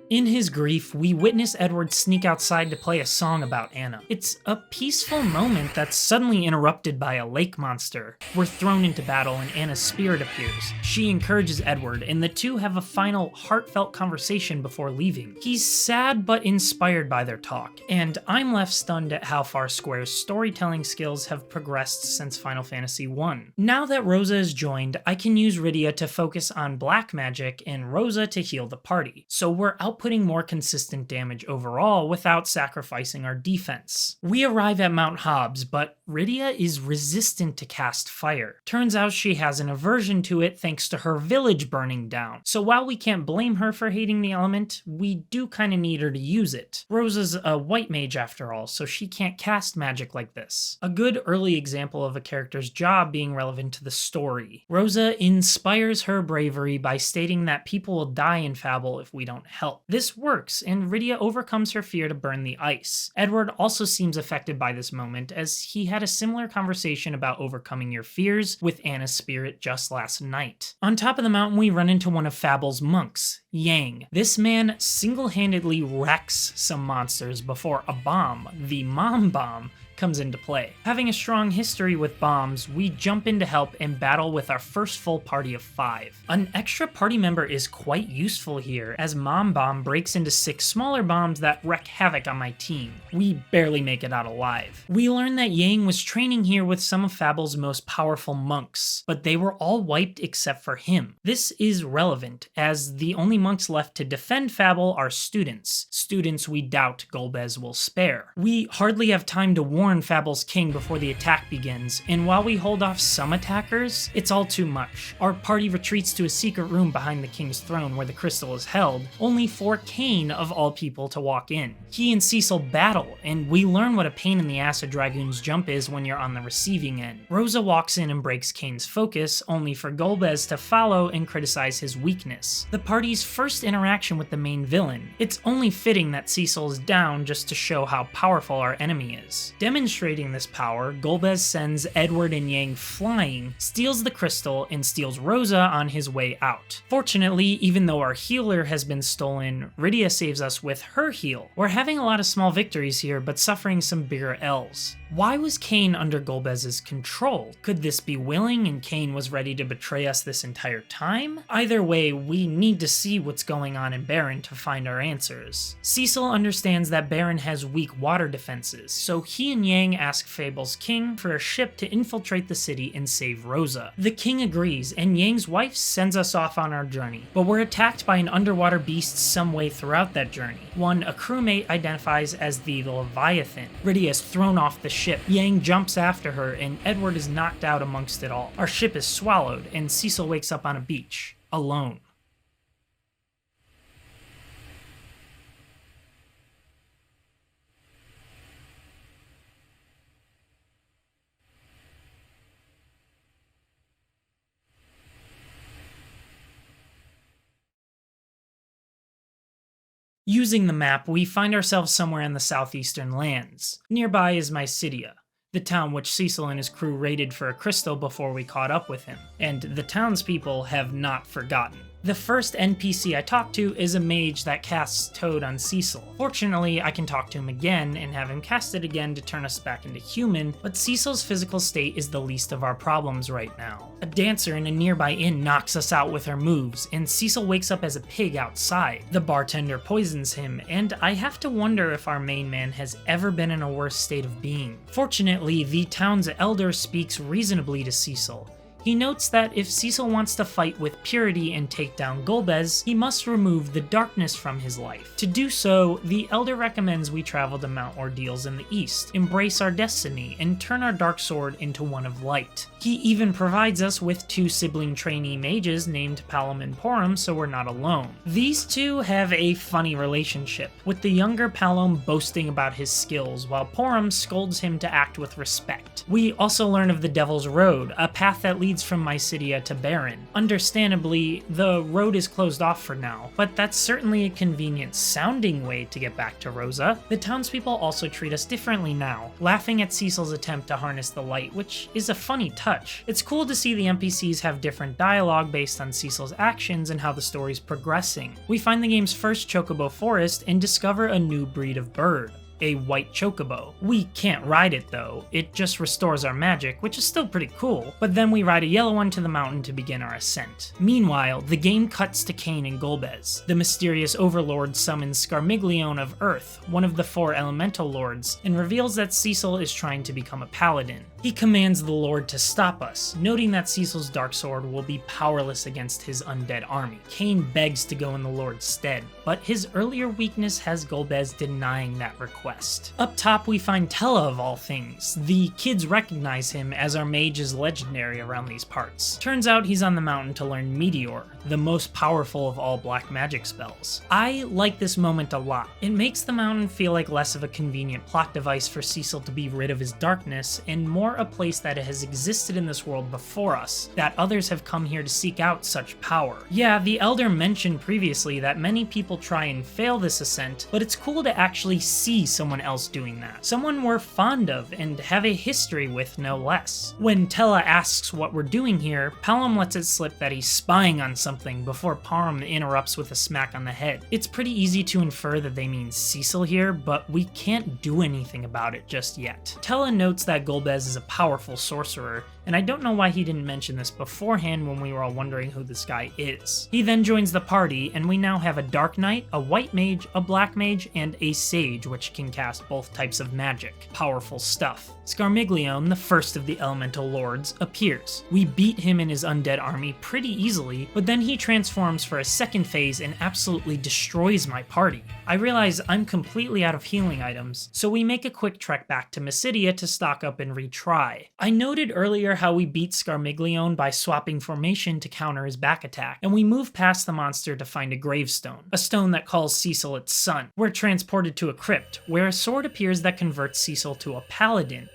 In his grief, we witness Edward sneak outside to play a song about Anna. It's a peaceful moment that's suddenly interrupted by a lake monster. We're thrown into battle and Anna's spirit appears. She encourages Edward, and the two have a final heartfelt conversation before leaving. He's sad but inspired by their talk, and I'm left stunned at how far Square's storytelling skills have progressed since Final Fantasy I. Now that Rosa is joined, I can use Rydia to focus on black magic and Rosa to heal the party, so we're outputting more consistent damage overall without sacrificing our defense. We arrive at Mount Hobbs, but Rydia is resistant to cast fire. Turns out she has an aversion to it thanks to her village burning down, so while we can't blame her for hating the element, we do kinda need her to use it. Rosa's a white mage after all, so she can't cast magic like this. A good early example of a character's job being relevant to the story. Rosa inspires her bravery by stating that people will die in Fable if we don't help. This works, and Rydia overcomes her fear to burn the ice. Edward also seems affected by this moment, as he had a similar conversation about overcoming your fears with Anna's spirit just last night. On top of the mountain, we run into one of Fable's monks, Yang. This man single-handedly wrecks some monsters before a bomb, the Mom Bomb, comes into play. Having a strong history with bombs, we jump in to help and battle with our first full party of 5. An extra party member is quite useful here, as Mom Bomb breaks into 6 smaller bombs that wreak havoc on my team. We barely make it out alive. We learn that Yang was training here with some of Fable's most powerful monks, but they were all wiped except for him. This is relevant, as the only monks left to defend Fable are students we doubt Golbez will spare. We hardly have time to warn Fable's king before the attack begins, and while we hold off some attackers, it's all too much. Our party retreats to a secret room behind the king's throne where the crystal is held, only for Kain of all people to walk in. He and Cecil battle, and we learn what a pain in the ass a dragoon's jump is when you're on the receiving end. Rosa walks in and breaks Kain's focus, only for Golbez to follow and criticize his weakness. The party's first interaction with the main villain. It's only fitting that Cecil is down just to show how powerful our enemy is. Demonstrating this power, Golbez sends Edward and Yang flying, steals the crystal, and steals Rosa on his way out. Fortunately, even though our healer has been stolen, Rydia saves us with her heal. We're having a lot of small victories here, but suffering some bigger L's. Why was Kain under Golbez's control? Could this be willing and Kain was ready to betray us this entire time? Either way, we need to see what's going on in Baron to find our answers. Cecil understands that Baron has weak water defenses, so he and Yang ask Fable's king for a ship to infiltrate the city and save Rosa. The king agrees, and Yang's wife sends us off on our journey, but we're attacked by an underwater beast some way throughout that journey. One a crewmate identifies as the Leviathan. Rydia is thrown off the ship. Yang jumps after her, and Edward is knocked out amongst it all. Our ship is swallowed, and Cecil wakes up on a beach, alone. Using the map, we find ourselves somewhere in the southeastern lands. Nearby is Mysidia, the town which Cecil and his crew raided for a crystal before we caught up with him, and the townspeople have not forgotten. The first NPC I talk to is a mage that casts Toad on Cecil. Fortunately, I can talk to him again and have him cast it again to turn us back into human, but Cecil's physical state is the least of our problems right now. A dancer in a nearby inn knocks us out with her moves, and Cecil wakes up as a pig outside. The bartender poisons him, and I have to wonder if our main man has ever been in a worse state of being. Fortunately, the town's elder speaks reasonably to Cecil. He notes that if Cecil wants to fight with purity and take down Golbez, he must remove the darkness from his life. To do so, the Elder recommends we travel to Mount Ordeals in the east, embrace our destiny, and turn our dark sword into one of light. He even provides us with 2 sibling trainee mages named Palom and Porum, so we're not alone. These two have a funny relationship, with the younger Palom boasting about his skills, while Porum scolds him to act with respect. We also learn of the Devil's Road, a path that leads from Mysidia to Baron. Understandably, the road is closed off for now, but that's certainly a convenient sounding way to get back to Rosa. The townspeople also treat us differently now, laughing at Cecil's attempt to harness the light, which is a funny touch. It's cool to see the NPCs have different dialogue based on Cecil's actions and how the story's progressing. We find the game's first chocobo forest and discover a new breed of bird, a white chocobo. We can't ride it though, it just restores our magic, which is still pretty cool, but then we ride a yellow one to the mountain to begin our ascent. Meanwhile, the game cuts to Cain and Golbez. The mysterious overlord summons Scarmiglione of Earth, one of the 4 elemental lords, and reveals that Cecil is trying to become a paladin. He commands the lord to stop us, noting that Cecil's dark sword will be powerless against his undead army. Cain begs to go in the lord's stead, but his earlier weakness has Golbez denying that request. Up top we find Tella of all things. The kids recognize him as our mage is legendary around these parts. Turns out he's on the mountain to learn Meteor, the most powerful of all black magic spells. I like this moment a lot. It makes the mountain feel like less of a convenient plot device for Cecil to be rid of his darkness, and more a place that has existed in this world before us, that others have come here to seek out such power. Yeah, the Elder mentioned previously that many people try and fail this ascent, but it's cool to actually see someone else doing that. Someone we're fond of and have a history with, no less. When Tella asks what we're doing here, Palom lets it slip that he's spying on something before Porum interrupts with a smack on the head. It's pretty easy to infer that they mean Cecil here, but we can't do anything about it just yet. Tella notes that Golbez is a powerful sorcerer, and I don't know why he didn't mention this beforehand when we were all wondering who this guy is. He then joins the party, and we now have a Dark Knight, a White Mage, a Black Mage, and a Sage, which can cast both types of magic. Powerful stuff. Scarmiglione, the first of the Elemental Lords, appears. We beat him and his undead army pretty easily, but then he transforms for a second phase and absolutely destroys my party. I realize I'm completely out of healing items, so we make a quick trek back to Mysidia to stock up and retry. I noted earlier how we beat Scarmiglione by swapping formation to counter his back attack, and we move past the monster to find a gravestone, a stone that calls Cecil its son. We're transported to a crypt, where a sword appears that converts Cecil to a paladin.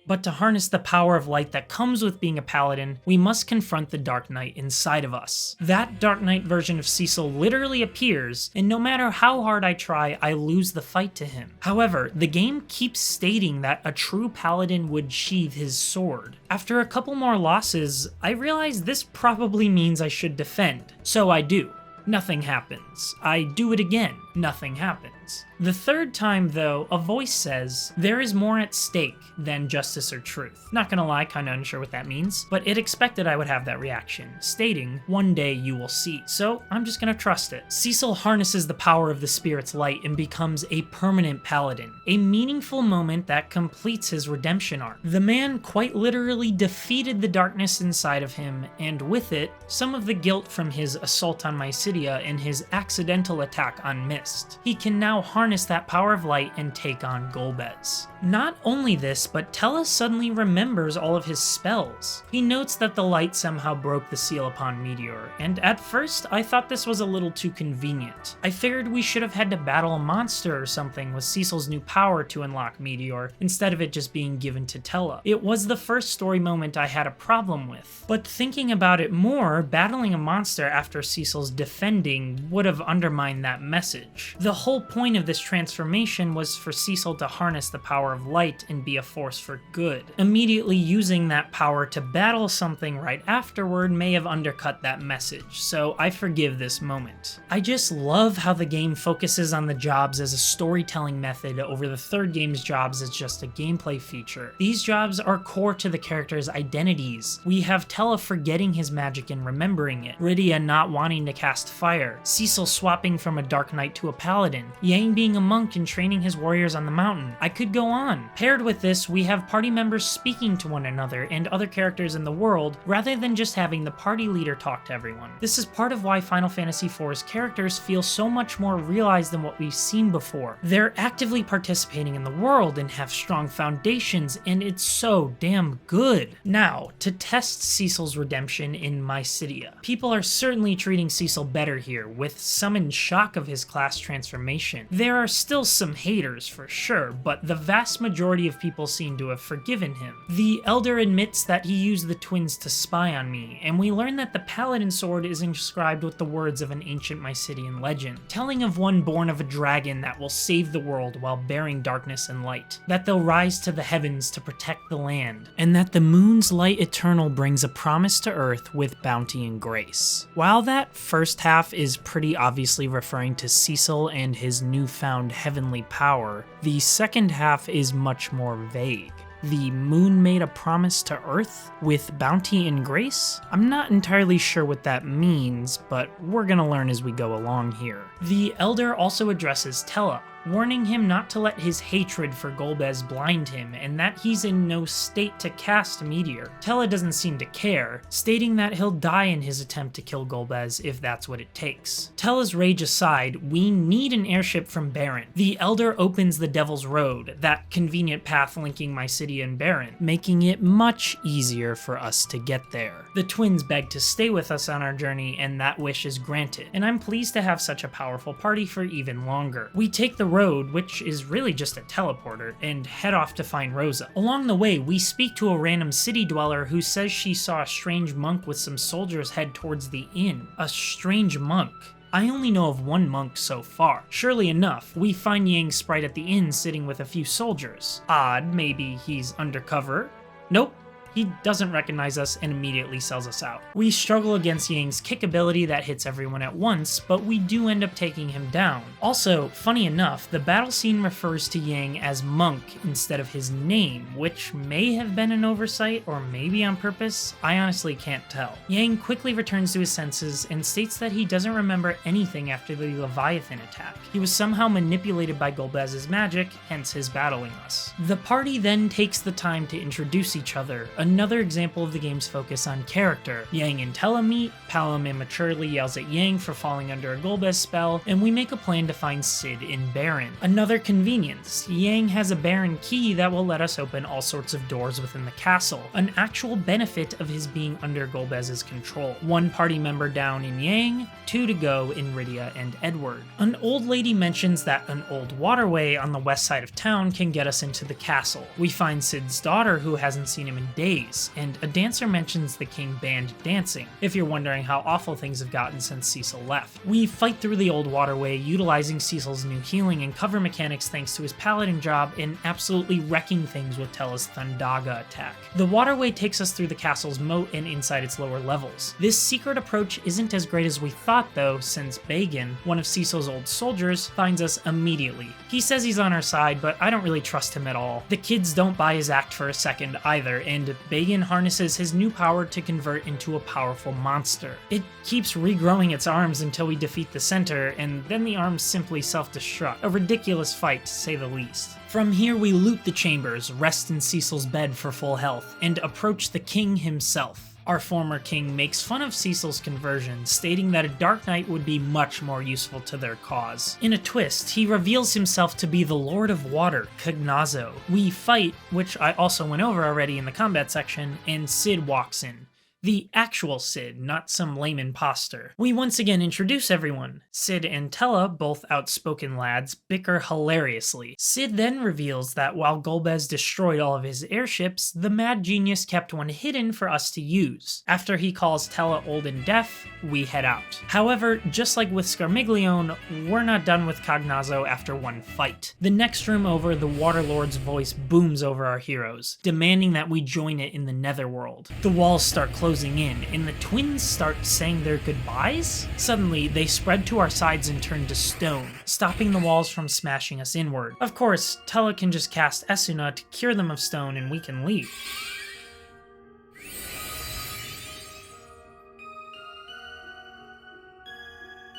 But to harness the power of light that comes with being a paladin, we must confront the Dark Knight inside of us. That Dark Knight version of Cecil literally appears, and no matter how hard I try, I lose the fight to him. However, the game keeps stating that a true paladin would sheathe his sword. After a couple more losses, I realize this probably means I should defend, so I do. Nothing happens. I do it again. Nothing happens. The third time, though, a voice says, "There is more at stake than justice or truth." Not gonna lie, kinda unsure what that means, but it expected I would have that reaction, stating, "One day you will see." So I'm just gonna trust it. Cecil harnesses the power of the spirit's light and becomes a permanent paladin, a meaningful moment that completes his redemption arc. The man quite literally defeated the darkness inside of him, and with it, some of the guilt from his assault on Mysidia and his accidental attack on Mist. He can now harness that power of light and take on Golbez. Not only this, but Tella suddenly remembers all of his spells. He notes that the light somehow broke the seal upon Meteor, and at first I thought this was a little too convenient. I figured we should have had to battle a monster or something with Cecil's new power to unlock Meteor, instead of it just being given to Tella. It was the first story moment I had a problem with. But thinking about it more, battling a monster after Cecil's defending would have undermined that message. The whole point point of this transformation was for Cecil to harness the power of light and be a force for good. Immediately using that power to battle something right afterward may have undercut that message, so I forgive this moment. I just love how the game focuses on the jobs as a storytelling method over the third game's jobs as just a gameplay feature. These jobs are core to the characters' identities. We have Tella forgetting his magic and remembering it, Rydia not wanting to cast fire, Cecil swapping from a Dark Knight to a Paladin, Yang being a monk and training his warriors on the mountain. I could go on. Paired with this, we have party members speaking to one another and other characters in the world, rather than just having the party leader talk to everyone. This is part of why Final Fantasy IV's characters feel so much more realized than what we've seen before. They're actively participating in the world and have strong foundations, and it's so damn good. Now, to test Cecil's redemption in Mysidia. People are certainly treating Cecil better here, with some in shock of his class transformation. There are still some haters for sure, but the vast majority of people seem to have forgiven him. The Elder admits that he used the twins to spy on me, and we learn that the Paladin sword is inscribed with the words of an ancient Mysidian legend, telling of one born of a dragon that will save the world while bearing darkness and light, that they'll rise to the heavens to protect the land, and that the moon's light eternal brings a promise to earth with bounty and grace. While that first half is pretty obviously referring to Cecil and his newfound heavenly power, the second half is much more vague. The moon made a promise to Earth with bounty and grace? I'm not entirely sure what that means, but we're gonna learn as we go along here. The Elder also addresses Tella, warning him not to let his hatred for Golbez blind him and that he's in no state to cast Meteor. Tella doesn't seem to care, stating that he'll die in his attempt to kill Golbez if that's what it takes. Tella's rage aside, we need an airship from Baron. The Elder opens the Devil's Road, that convenient path linking Mysidia and Baron, making it much easier for us to get there. The twins beg to stay with us on our journey, and that wish is granted, and I'm pleased to have such a powerful party for even longer. We take the road, which is really just a teleporter, and head off to find Rosa. Along the way, we speak to a random city dweller who says she saw a strange monk with some soldiers head towards the inn. A strange monk. I only know of one monk so far. Surely enough, we find Yang's sprite at the inn sitting with a few soldiers. Odd, maybe he's undercover? Nope. He doesn't recognize us and immediately sells us out. We struggle against Yang's kick ability that hits everyone at once, but we do end up taking him down. Also, funny enough, the battle scene refers to Yang as Monk instead of his name, which may have been an oversight or maybe on purpose. I honestly can't tell. Yang quickly returns to his senses and states that he doesn't remember anything after the Leviathan attack. He was somehow manipulated by Golbez's magic, hence his battling us. The party then takes the time to introduce each other, another example of the game's focus on character. Yang and Tella meet, Palom immaturely yells at Yang for falling under a Golbez spell, and we make a plan to find Cid in Baron. Another convenience, Yang has a Baron key that will let us open all sorts of doors within the castle, an actual benefit of his being under Golbez's control. One party member down in Yang, 2 to go in Rydia and Edward. An old lady mentions that an old waterway on the west side of town can get us into the castle. We find Cid's daughter, who hasn't seen him in days, and a dancer mentions the king banned dancing, if you're wondering how awful things have gotten since Cecil left. We fight through the old waterway, utilizing Cecil's new healing and cover mechanics thanks to his paladin job, and absolutely wrecking things with Tella's Thundaga attack. The waterway takes us through the castle's moat and inside its lower levels. This secret approach isn't as great as we thought though, since Bagan, one of Cecil's old soldiers, finds us immediately. He says he's on our side, but I don't really trust him at all. The kids don't buy his act for a second either, and Bagan harnesses his new power to convert into a powerful monster. It keeps regrowing its arms until we defeat the center, and then the arms simply self-destruct. A ridiculous fight, to say the least. From here we loot the chambers, rest in Cecil's bed for full health, and approach the king himself. Our former king makes fun of Cecil's conversion, stating that a Dark Knight would be much more useful to their cause. In a twist, he reveals himself to be the Lord of Water, Cognazo. We fight, which I also went over already in the combat section, and Cid walks in. The actual Sid, not some lame imposter. We once again introduce everyone. Sid and Tella, both outspoken lads, bicker hilariously. Sid then reveals that while Golbez destroyed all of his airships, the mad genius kept one hidden for us to use. After he calls Tella old and deaf, we head out. However, just like with Scarmiglione, we're not done with Cognazzo after one fight. The next room over, the Waterlord's voice booms over our heroes, demanding that we join it in the Netherworld. The walls start closing in, and the twins start saying their goodbyes? Suddenly, they spread to our sides and turn to stone, stopping the walls from smashing us inward. Of course, Tella can just cast Esuna to cure them of stone and we can leave.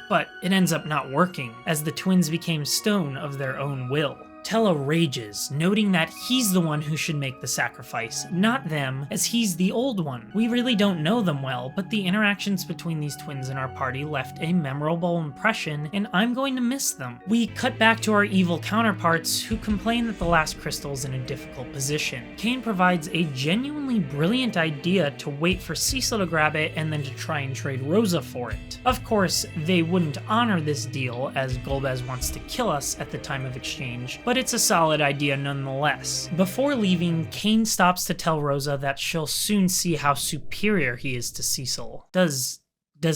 But it ends up not working, as the twins became stone of their own will. Tella rages, noting that he's the one who should make the sacrifice, not them, as he's the old one. We really don't know them well, but the interactions between these twins in our party left a memorable impression, and I'm going to miss them. We cut back to our evil counterparts, who complain that the last crystal's in a difficult position. Kane provides a genuinely brilliant idea to wait for Cecil to grab it and then to try and trade Rosa for it. Of course, they wouldn't honor this deal, as Golbez wants to kill us at the time of exchange, but it's a solid idea nonetheless. Before leaving, Kane stops to tell Rosa that she'll soon see how superior he is to Cecil. Does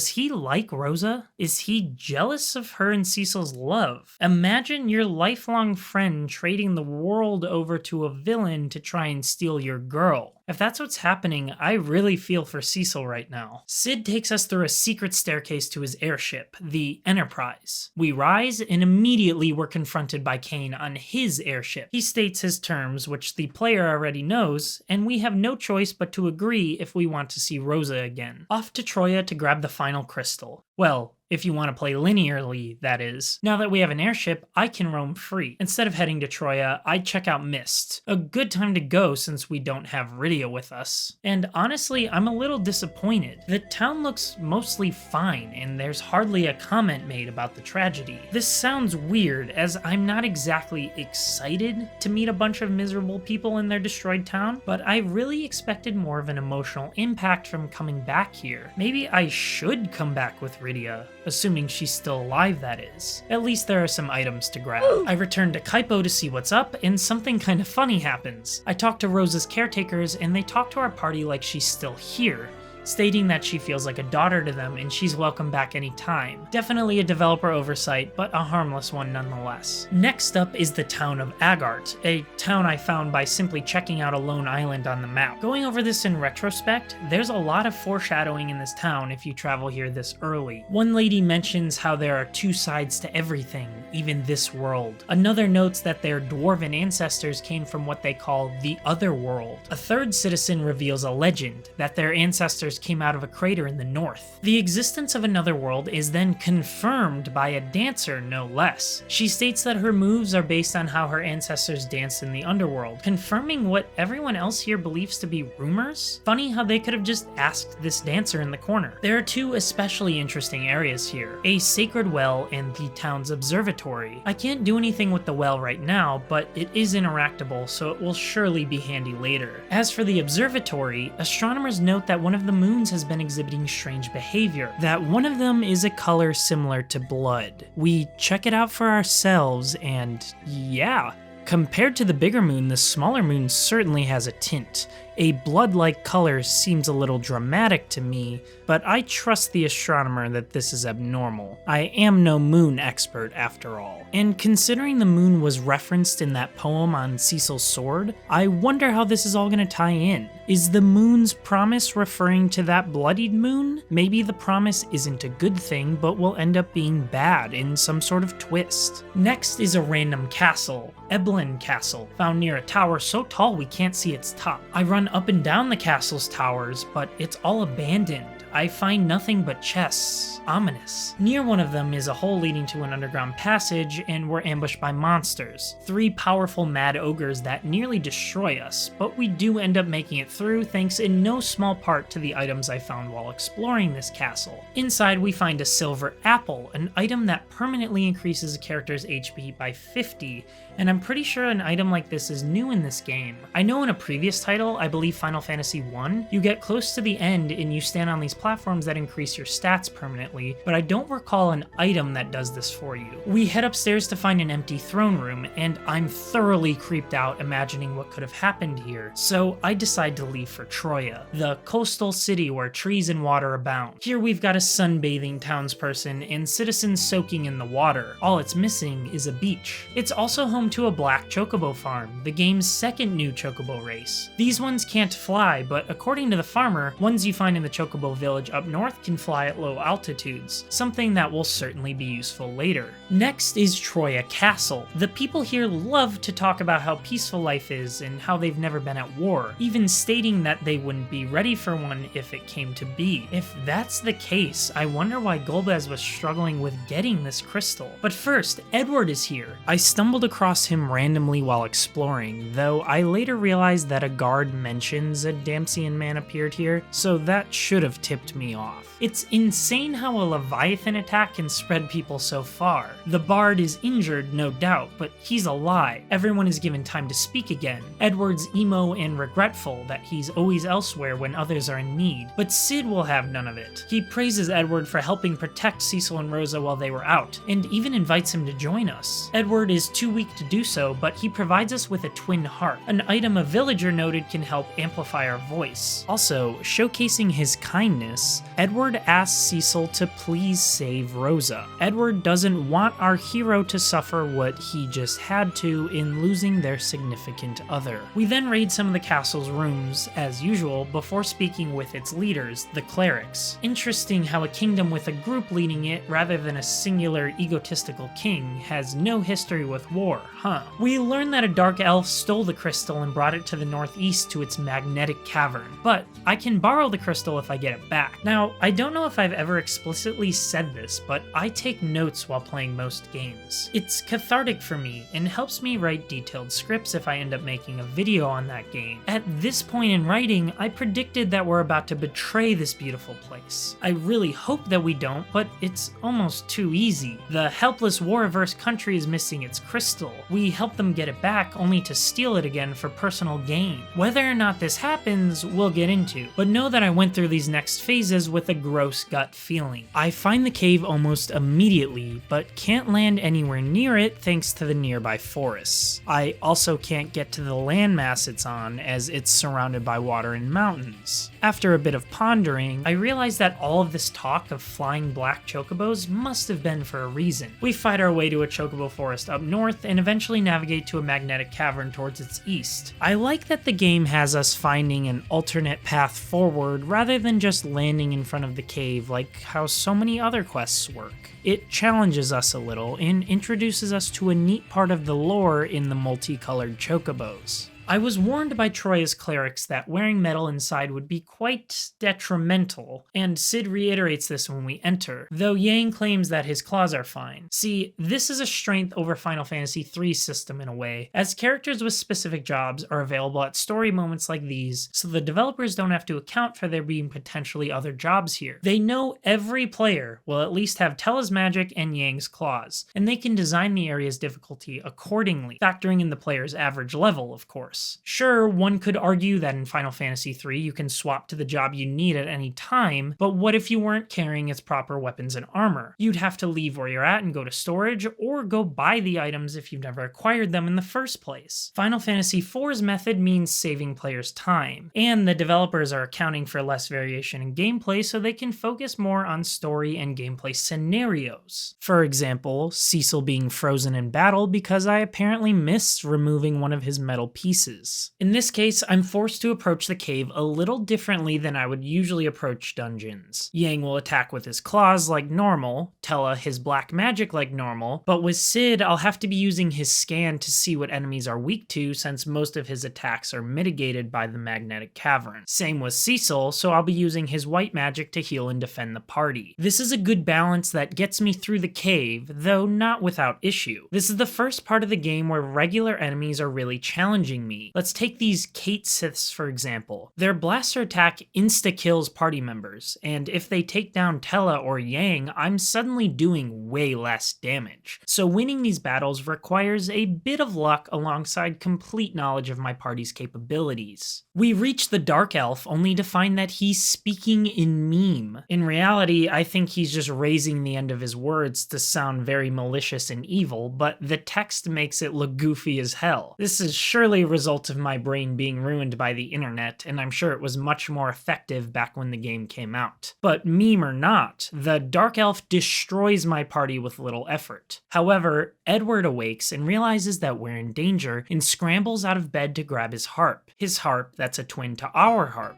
he like Rosa? Is he jealous of her and Cecil's love? Imagine your lifelong friend trading the world over to a villain to try and steal your girl. If that's what's happening, I really feel for Cecil right now. Sid takes us through a secret staircase to his airship, the Enterprise. We rise, and immediately we're confronted by Kane on his airship. He states his terms, which the player already knows, and we have no choice but to agree if we want to see Rosa again. Off to Troya to grab the final crystal. Well, if you want to play linearly, that is. Now that we have an airship, I can roam free. Instead of heading to Troya, I'd check out Mist. A good time to go since we don't have Rydia with us. And honestly, I'm a little disappointed. The town looks mostly fine, and there's hardly a comment made about the tragedy. This sounds weird, as I'm not exactly excited to meet a bunch of miserable people in their destroyed town, but I really expected more of an emotional impact from coming back here. Maybe I should come back with Rydia, assuming she's still alive, that is. At least there are some items to grab. I return to Kaipo to see what's up, and something kind of funny happens. I talk to Rosa's caretakers, and they talk to our party like she's still here, stating that she feels like a daughter to them and she's welcome back anytime. Definitely a developer oversight, but a harmless one nonetheless. Next up is the town of Agart, a town I found by simply checking out a lone island on the map. Going over this in retrospect, there's a lot of foreshadowing in this town if you travel here this early. One lady mentions how there are two sides to everything, even this world. Another notes that their dwarven ancestors came from what they call the other world. A third citizen reveals a legend that their ancestors came out of a crater in the north. The existence of another world is then confirmed by a dancer, no less. She states that her moves are based on how her ancestors danced in the underworld, confirming what everyone else here believes to be rumors. Funny how they could have just asked this dancer in the corner. There are two especially interesting areas here, a sacred well and the town's observatory. I can't do anything with the well right now, but it is interactable, so it will surely be handy later. As for the observatory, astronomers note that one of the moons has been exhibiting strange behavior, that one of them is a color similar to blood. We check it out for ourselves, and yeah. Compared to the bigger moon, the smaller moon certainly has a tint. A blood-like color seems a little dramatic to me, but I trust the astronomer that this is abnormal. I am no moon expert after all. And considering the moon was referenced in that poem on Cecil's sword, I wonder how this is all gonna tie in. Is the moon's promise referring to that bloodied moon? Maybe the promise isn't a good thing, but will end up being bad in some sort of twist. Next is a random castle, Eblin Castle, found near a tower so tall we can't see its top. I run up and down the castle's towers, but it's all abandoned. I find nothing but chests. Ominous. Near one of them is a hole leading to an underground passage, and we're ambushed by monsters. 3 powerful mad ogres that nearly destroy us, but we do end up making it through thanks in no small part to the items I found while exploring this castle. Inside we find a silver apple, an item that permanently increases a character's HP by 50, and I'm pretty sure an item like this is new in this game. I know in a previous title, I believe Final Fantasy 1, you get close to the end and you stand on these platforms that increase your stats permanently, but I don't recall an item that does this for you. We head upstairs to find an empty throne room, and I'm thoroughly creeped out imagining what could have happened here, so I decide to leave for Troya, the coastal city where trees and water abound. Here we've got a sunbathing townsperson and citizens soaking in the water. All it's missing is a beach. It's also home to a black chocobo farm, the game's second new chocobo race. These ones can't fly, but according to the farmer, ones you find in the chocobo village up north can fly at low altitudes, something that will certainly be useful later. Next is Troya Castle. The people here love to talk about how peaceful life is and how they've never been at war, even stating that they wouldn't be ready for one if it came to be. If that's the case, I wonder why Golbez was struggling with getting this crystal. But first, Edward is here. I stumbled across him randomly while exploring, though I later realized that a guard mentions a Damsian man appeared here, so that should have tipped me off. It's insane how a Leviathan attack can spread people so far. The bard is injured, no doubt, but he's alive. Everyone is given time to speak again. Edward's emo and regretful that he's always elsewhere when others are in need, but Cid will have none of it. He praises Edward for helping protect Cecil and Rosa while they were out, and even invites him to join us. Edward is too weak to do so, but he provides us with a twin harp, an item a villager noted can help amplify our voice. Also, showcasing his kindness, Edward asks Cecil to please save Rosa. Edward doesn't want our hero to suffer what he just had to in losing their significant other. We then raid some of the castle's rooms, as usual, before speaking with its leaders, the clerics. Interesting how a kingdom with a group leading it, rather than a singular egotistical king, has no history with war, huh? We learn that a dark elf stole the crystal and brought it to the northeast to its magnetic cavern, but I can borrow the crystal if I get it back. Now, I don't know if I've ever explicitly said this, but I take notes while playing most games. It's cathartic for me and helps me write detailed scripts if I end up making a video on that game. At this point in writing, I predicted that we're about to betray this beautiful place. I really hope that we don't, but it's almost too easy. The helpless war-averse country is missing its crystal. We help them get it back only to steal it again for personal gain. Whether or not this happens, we'll get into, but know that I went through these next phases with a gross gut feeling. I find the cave almost immediately, but can't land anywhere near it thanks to the nearby forests. I also can't get to the landmass it's on as it's surrounded by water and mountains. After a bit of pondering, I realized that all of this talk of flying black chocobos must have been for a reason. We fight our way to a chocobo forest up north and eventually navigate to a magnetic cavern towards its east. I like that the game has us finding an alternate path forward rather than just landing in front of the cave like how so many other quests work. It challenges us a little and introduces us to a neat part of the lore in the multicolored chocobos. I was warned by Troya's clerics that wearing metal inside would be quite detrimental, and Cid reiterates this when we enter, though Yang claims that his claws are fine. See, this is a strength over Final Fantasy III's system in a way, as characters with specific jobs are available at story moments like these, so the developers don't have to account for there being potentially other jobs here. They know every player will at least have Tella's magic and Yang's claws, and they can design the area's difficulty accordingly, factoring in the player's average level, of course. Sure, one could argue that in Final Fantasy III you can swap to the job you need at any time, but what if you weren't carrying its proper weapons and armor? You'd have to leave where you're at and go to storage, or go buy the items if you've never acquired them in the first place. Final Fantasy IV's method means saving players time, and the developers are accounting for less variation in gameplay so they can focus more on story and gameplay scenarios. For example, Cecil being frozen in battle because I apparently missed removing one of his metal pieces choices. In this case, I'm forced to approach the cave a little differently than I would usually approach dungeons. Yang will attack with his claws like normal, Tella his black magic like normal, but with Sid I'll have to be using his scan to see what enemies are weak to since most of his attacks are mitigated by the magnetic cavern. Same with Cecil, so I'll be using his white magic to heal and defend the party. This is a good balance that gets me through the cave, though not without issue. This is the first part of the game where regular enemies are really challenging me. Let's take these Kate Siths for example. Their blaster attack insta-kills party members, and if they take down Tella or Yang, I'm suddenly doing way less damage. So winning these battles requires a bit of luck alongside complete knowledge of my party's capabilities. We reach the Dark Elf only to find that he's speaking in meme. In reality, I think he's just raising the end of his words to sound very malicious and evil, but the text makes it look goofy as hell. This is surely a result of my brain being ruined by the internet, and I'm sure it was much more effective back when the game came out. But meme or not, the Dark Elf destroys my party with little effort. However, Edward awakes and realizes that we're in danger and scrambles out of bed to grab his harp. His harp that's a twin to our harp.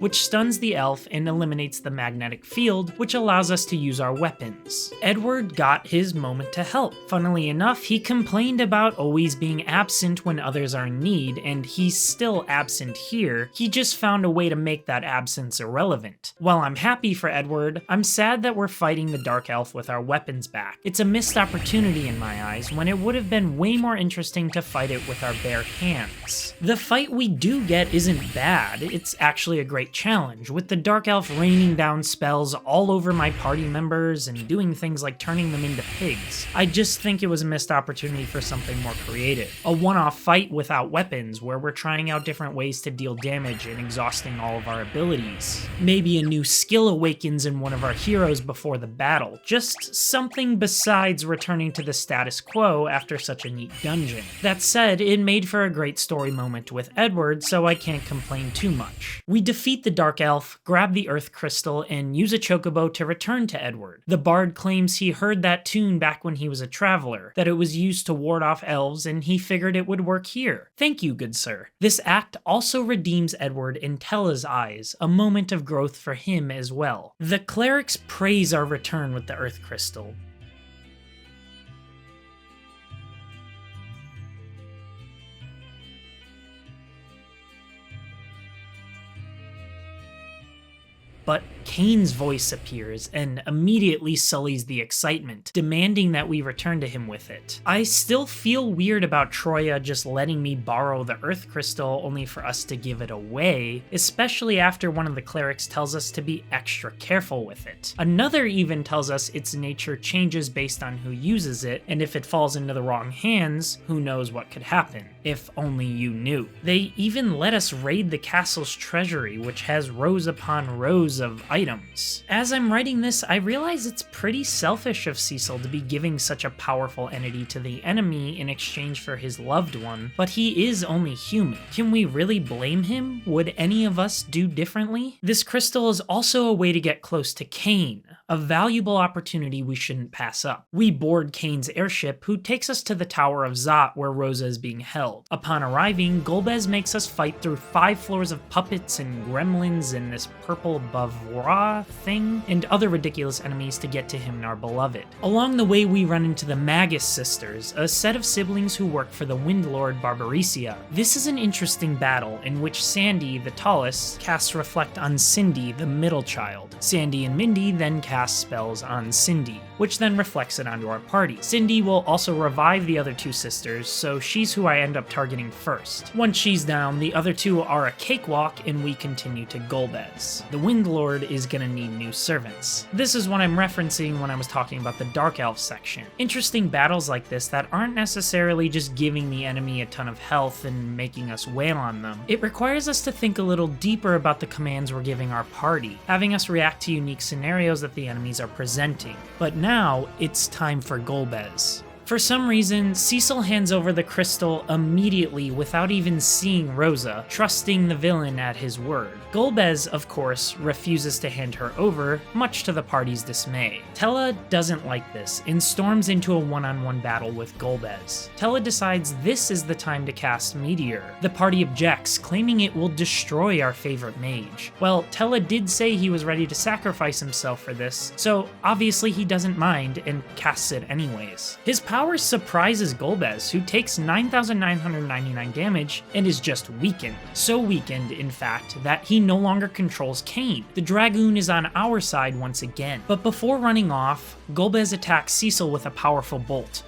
Which stuns the elf and eliminates the magnetic field, which allows us to use our weapons. Edward got his moment to help. Funnily enough, he complained about always being absent when others are in need, and he's still absent here. He just found a way to make that absence irrelevant. While I'm happy for Edward, I'm sad that we're fighting the Dark Elf with our weapons back. It's a missed opportunity in my eyes, when it would have been way more interesting to fight it with our bare hands. The fight we do get isn't bad, it's actually a great challenge, with the Dark Elf raining down spells all over my party members and doing things like turning them into pigs. I just think it was a missed opportunity for something more creative. A one-off fight without weapons, where we're trying out different ways to deal damage and exhausting all of our abilities. Maybe a new skill awakens in one of our heroes before the battle, just something besides returning to the status quo after such a neat dungeon. That said, it made for a great story moment with Edward, so I can't complain too much. We defeat the Dark Elf, grab the Earth Crystal, and use a chocobo to return to Edward. The bard claims he heard that tune back when he was a traveler, that it was used to ward off elves, and he figured it would work here. Thank you, good sir. This act also redeems Edward in Tella's eyes, a moment of growth for him as well. The clerics praise our return with the Earth Crystal. But Kane's voice appears and immediately sullies the excitement, demanding that we return to him with it. I still feel weird about Troya just letting me borrow the Earth Crystal only for us to give it away, especially after one of the clerics tells us to be extra careful with it. Another even tells us its nature changes based on who uses it, and if it falls into the wrong hands, who knows what could happen. If only you knew. They even let us raid the castle's treasury, which has rows upon rows of items. As I'm writing this, I realize it's pretty selfish of Cecil to be giving such a powerful entity to the enemy in exchange for his loved one, but he is only human. Can we really blame him? Would any of us do differently? This crystal is also a way to get close to Kane, a valuable opportunity we shouldn't pass up. We board Kane's airship, who takes us to the Tower of Zot where Rosa is being held. Upon arriving, Golbez makes us fight through 5 floors of puppets and gremlins and this purple Bavra thing, and other ridiculous enemies to get to him and our beloved. Along the way, we run into the Magus sisters, a set of siblings who work for the Windlord Barbarecia. This is an interesting battle in which Sandy, the tallest, casts Reflect on Cindy, the middle child. Sandy and Mindy then cast spells on Cindy, which then reflects it onto our party. Cindy will also revive the other 2 sisters, so she's who I end up targeting first. Once she's down, the other 2 are a cakewalk and we continue to Golbez. The Windlord is gonna need new servants. This is what I'm referencing when I was talking about the Dark Elf section. Interesting battles like this that aren't necessarily just giving the enemy a ton of health and making us wail on them. It requires us to think a little deeper about the commands we're giving our party, having us react to unique scenarios that the the enemies are presenting. But now, it's time for Golbez. For some reason, Cecil hands over the crystal immediately without even seeing Rosa, trusting the villain at his word. Golbez, of course, refuses to hand her over, much to the party's dismay. Tella doesn't like this and storms into a one-on-one battle with Golbez. Tella decides this is the time to cast Meteor. The party objects, claiming it will destroy our favorite mage. Well, Tella did say he was ready to sacrifice himself for this, so obviously he doesn't mind and casts it anyways. His power surprises Golbez, who takes 9,999 damage and is just weakened. So weakened, in fact, that he no longer controls Kain. The Dragoon is on our side once again. But before running off, Golbez attacks Cecil with a powerful bolt.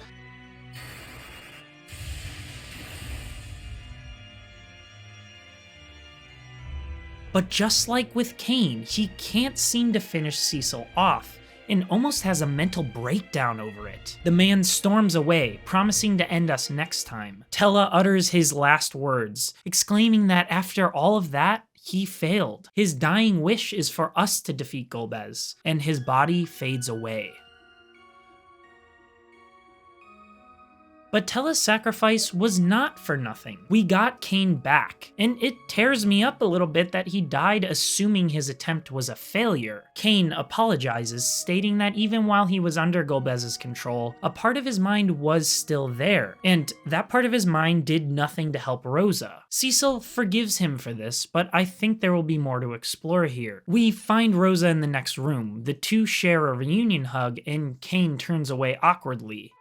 But just like with Kain, he can't seem to finish Cecil off, and almost has a mental breakdown over it. The man storms away, promising to end us next time. Tella utters his last words, exclaiming that after all of that, he failed. His dying wish is for us to defeat Golbez, and his body fades away. But Tella's sacrifice was not for nothing. We got Kain back, and it tears me up a little bit that he died assuming his attempt was a failure. Kain apologizes, stating that even while he was under Golbez's control, a part of his mind was still there, and that part of his mind did nothing to help Rosa. Cecil forgives him for this, but I think there will be more to explore here. We find Rosa in the next room, the two share a reunion hug, and Kain turns away awkwardly.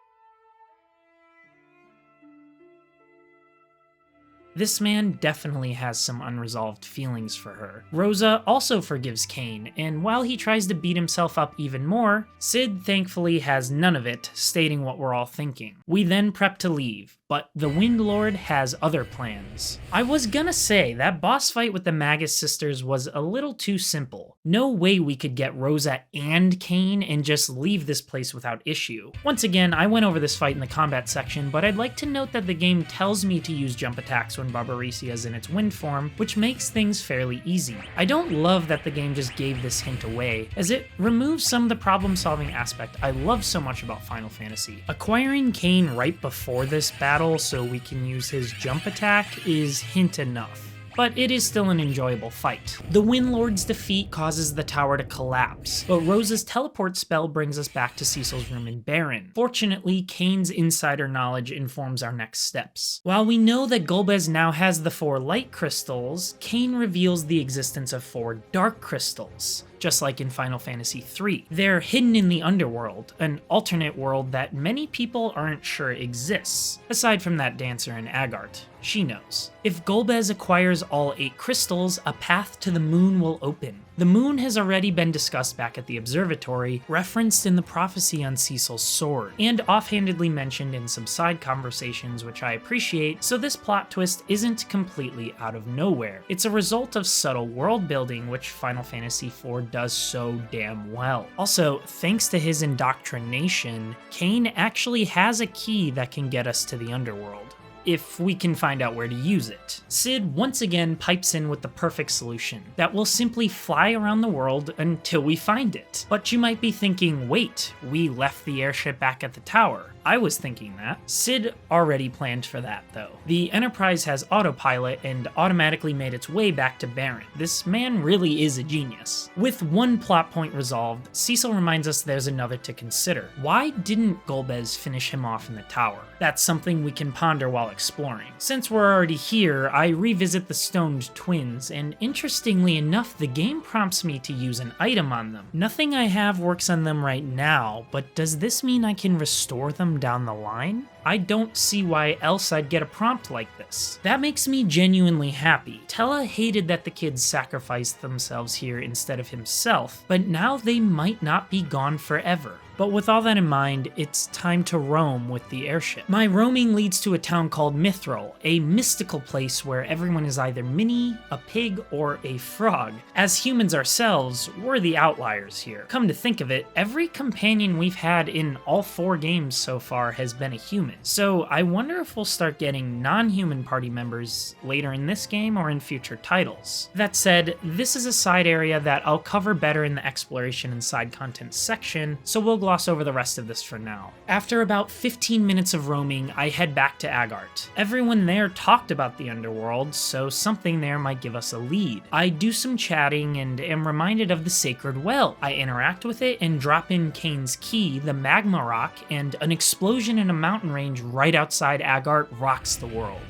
This man definitely has some unresolved feelings for her. Rosa also forgives Kain, and while he tries to beat himself up even more, Cid thankfully has none of it, stating what we're all thinking. We then prep to leave, but the Wind Lord has other plans. I was gonna say, that boss fight with the Magus sisters was a little too simple. No way we could get Rosa and Kain and just leave this place without issue. Once again, I went over this fight in the combat section, but I'd like to note that the game tells me to use jump attacks when Barbarisia is in its wind form, which makes things fairly easy. I don't love that the game just gave this hint away, as it removes some of the problem-solving aspect I love so much about Final Fantasy. Acquiring Kain right before this battle so we can use his jump attack is hint enough, but it is still an enjoyable fight. The Wind Lord's defeat causes the tower to collapse, but Rosa's teleport spell brings us back to Cecil's room in Baron. Fortunately, Kain's insider knowledge informs our next steps. While we know that Golbez now has the 4 light crystals, Kain reveals the existence of 4 dark crystals. Just like in Final Fantasy III. They're hidden in the underworld, an alternate world that many people aren't sure exists, aside from that dancer in Agart. She knows. If Golbez acquires all 8 crystals, a path to the moon will open. The moon has already been discussed back at the observatory, referenced in the prophecy on Cecil's sword, and offhandedly mentioned in some side conversations, which I appreciate, so this plot twist isn't completely out of nowhere. It's a result of subtle world building, which Final Fantasy IV does so damn well. Also, thanks to his indoctrination, Kain actually has a key that can get us to the underworld, if we can find out where to use it. Cid once again pipes in with the perfect solution, that we'll simply fly around the world until we find it. But you might be thinking, wait, we left the airship back at the tower. I was thinking that. Cid already planned for that, though. The Enterprise has autopilot and automatically made its way back to Baron. This man really is a genius. With one plot point resolved, Cecil reminds us there's another to consider. Why didn't Golbez finish him off in the tower? That's something we can ponder while exploring. Since we're already here, I revisit the stoned twins, and interestingly enough, the game prompts me to use an item on them. Nothing I have works on them right now, but does this mean I can restore them down the line? I don't see why else I'd get a prompt like this. That makes me genuinely happy. Tella hated that the kids sacrificed themselves here instead of himself, but now they might not be gone forever. But with all that in mind, it's time to roam with the airship. My roaming leads to a town called Mithril, a mystical place where everyone is either Minnie, a pig, or a frog. As humans ourselves, we're the outliers here. Come to think of it, every companion we've had in all 4 games so far has been a human. So I wonder if we'll start getting non-human party members later in this game or in future titles. That said, this is a side area that I'll cover better in the exploration and side content section, so we'll gloss over the rest of this for now. After about 15 minutes of roaming, I head back to Agart. Everyone there talked about the underworld, so something there might give us a lead. I do some chatting and am reminded of the Sacred Well. I interact with it and drop in Kane's Key, the magma rock, and an explosion in a mountain range right outside Agart rocks the world.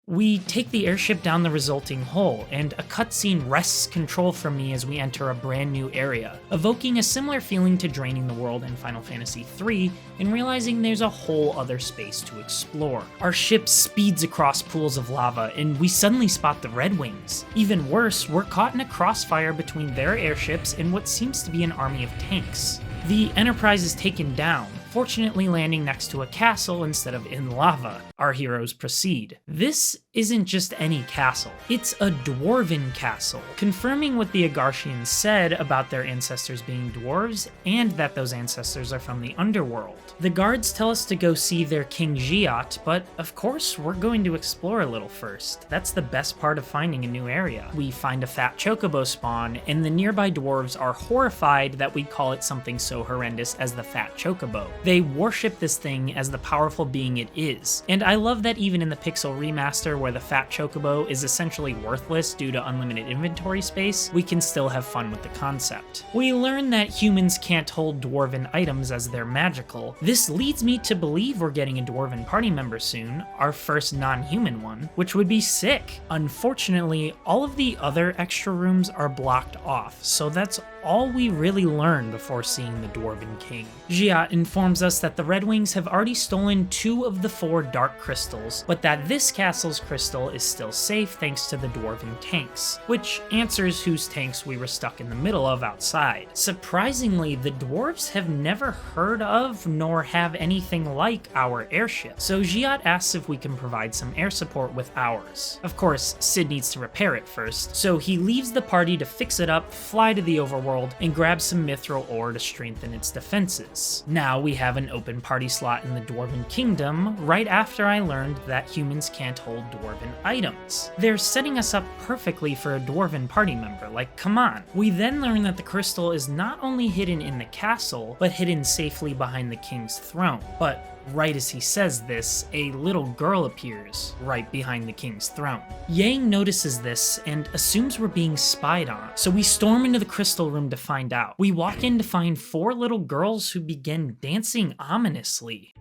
We take the airship down the resulting hole, and a cutscene wrests control from me as we enter a brand new area, evoking a similar feeling to draining the world in Final Fantasy III and realizing there's a whole other space to explore. Our ship speeds across pools of lava, and we suddenly spot the Red Wings. Even worse, we're caught in a crossfire between their airships and what seems to be an army of tanks. The Enterprise is taken down, fortunately landing next to a castle instead of in lava. Our heroes proceed. This isn't just any castle, it's a dwarven castle, confirming what the Agarthians said about their ancestors being dwarves and that those ancestors are from the underworld. The guards tell us to go see their King Giat, but of course we're going to explore a little first. That's the best part of finding a new area. We find a fat chocobo spawn, and the nearby dwarves are horrified that we call it something so horrendous as the fat chocobo. They worship this thing as the powerful being it is, and I love that even in the Pixel remaster where the fat chocobo is essentially worthless due to unlimited inventory space, we can still have fun with the concept. We learn that humans can't hold dwarven items as they're magical. This leads me to believe we're getting a dwarven party member soon, our first non-human one, which would be sick. Unfortunately, all of the other extra rooms are blocked off, so that's all we really learn before seeing the Dwarven King. Giat informs us that the Red Wings have already stolen 2 of the 4 dark crystals, but that this castle's crystal is still safe thanks to the Dwarven tanks, which answers whose tanks we were stuck in the middle of outside. Surprisingly, the dwarves have never heard of nor have anything like our airship, so Giat asks if we can provide some air support with ours. Of course, Sid needs to repair it first, so he leaves the party to fix it up, fly to the overworld, and grab some mithril ore to strengthen its defenses. Now we have an open party slot in the Dwarven Kingdom, right after I learned that humans can't hold dwarven items. They're setting us up perfectly for a dwarven party member, like come on. We then learn that the crystal is not only hidden in the castle, but hidden safely behind the king's throne. But right as he says this, a little girl appears right behind the king's throne. Yang notices this and assumes we're being spied on, so we storm into the crystal room to find out. We walk in to find 4 little girls who begin dancing ominously.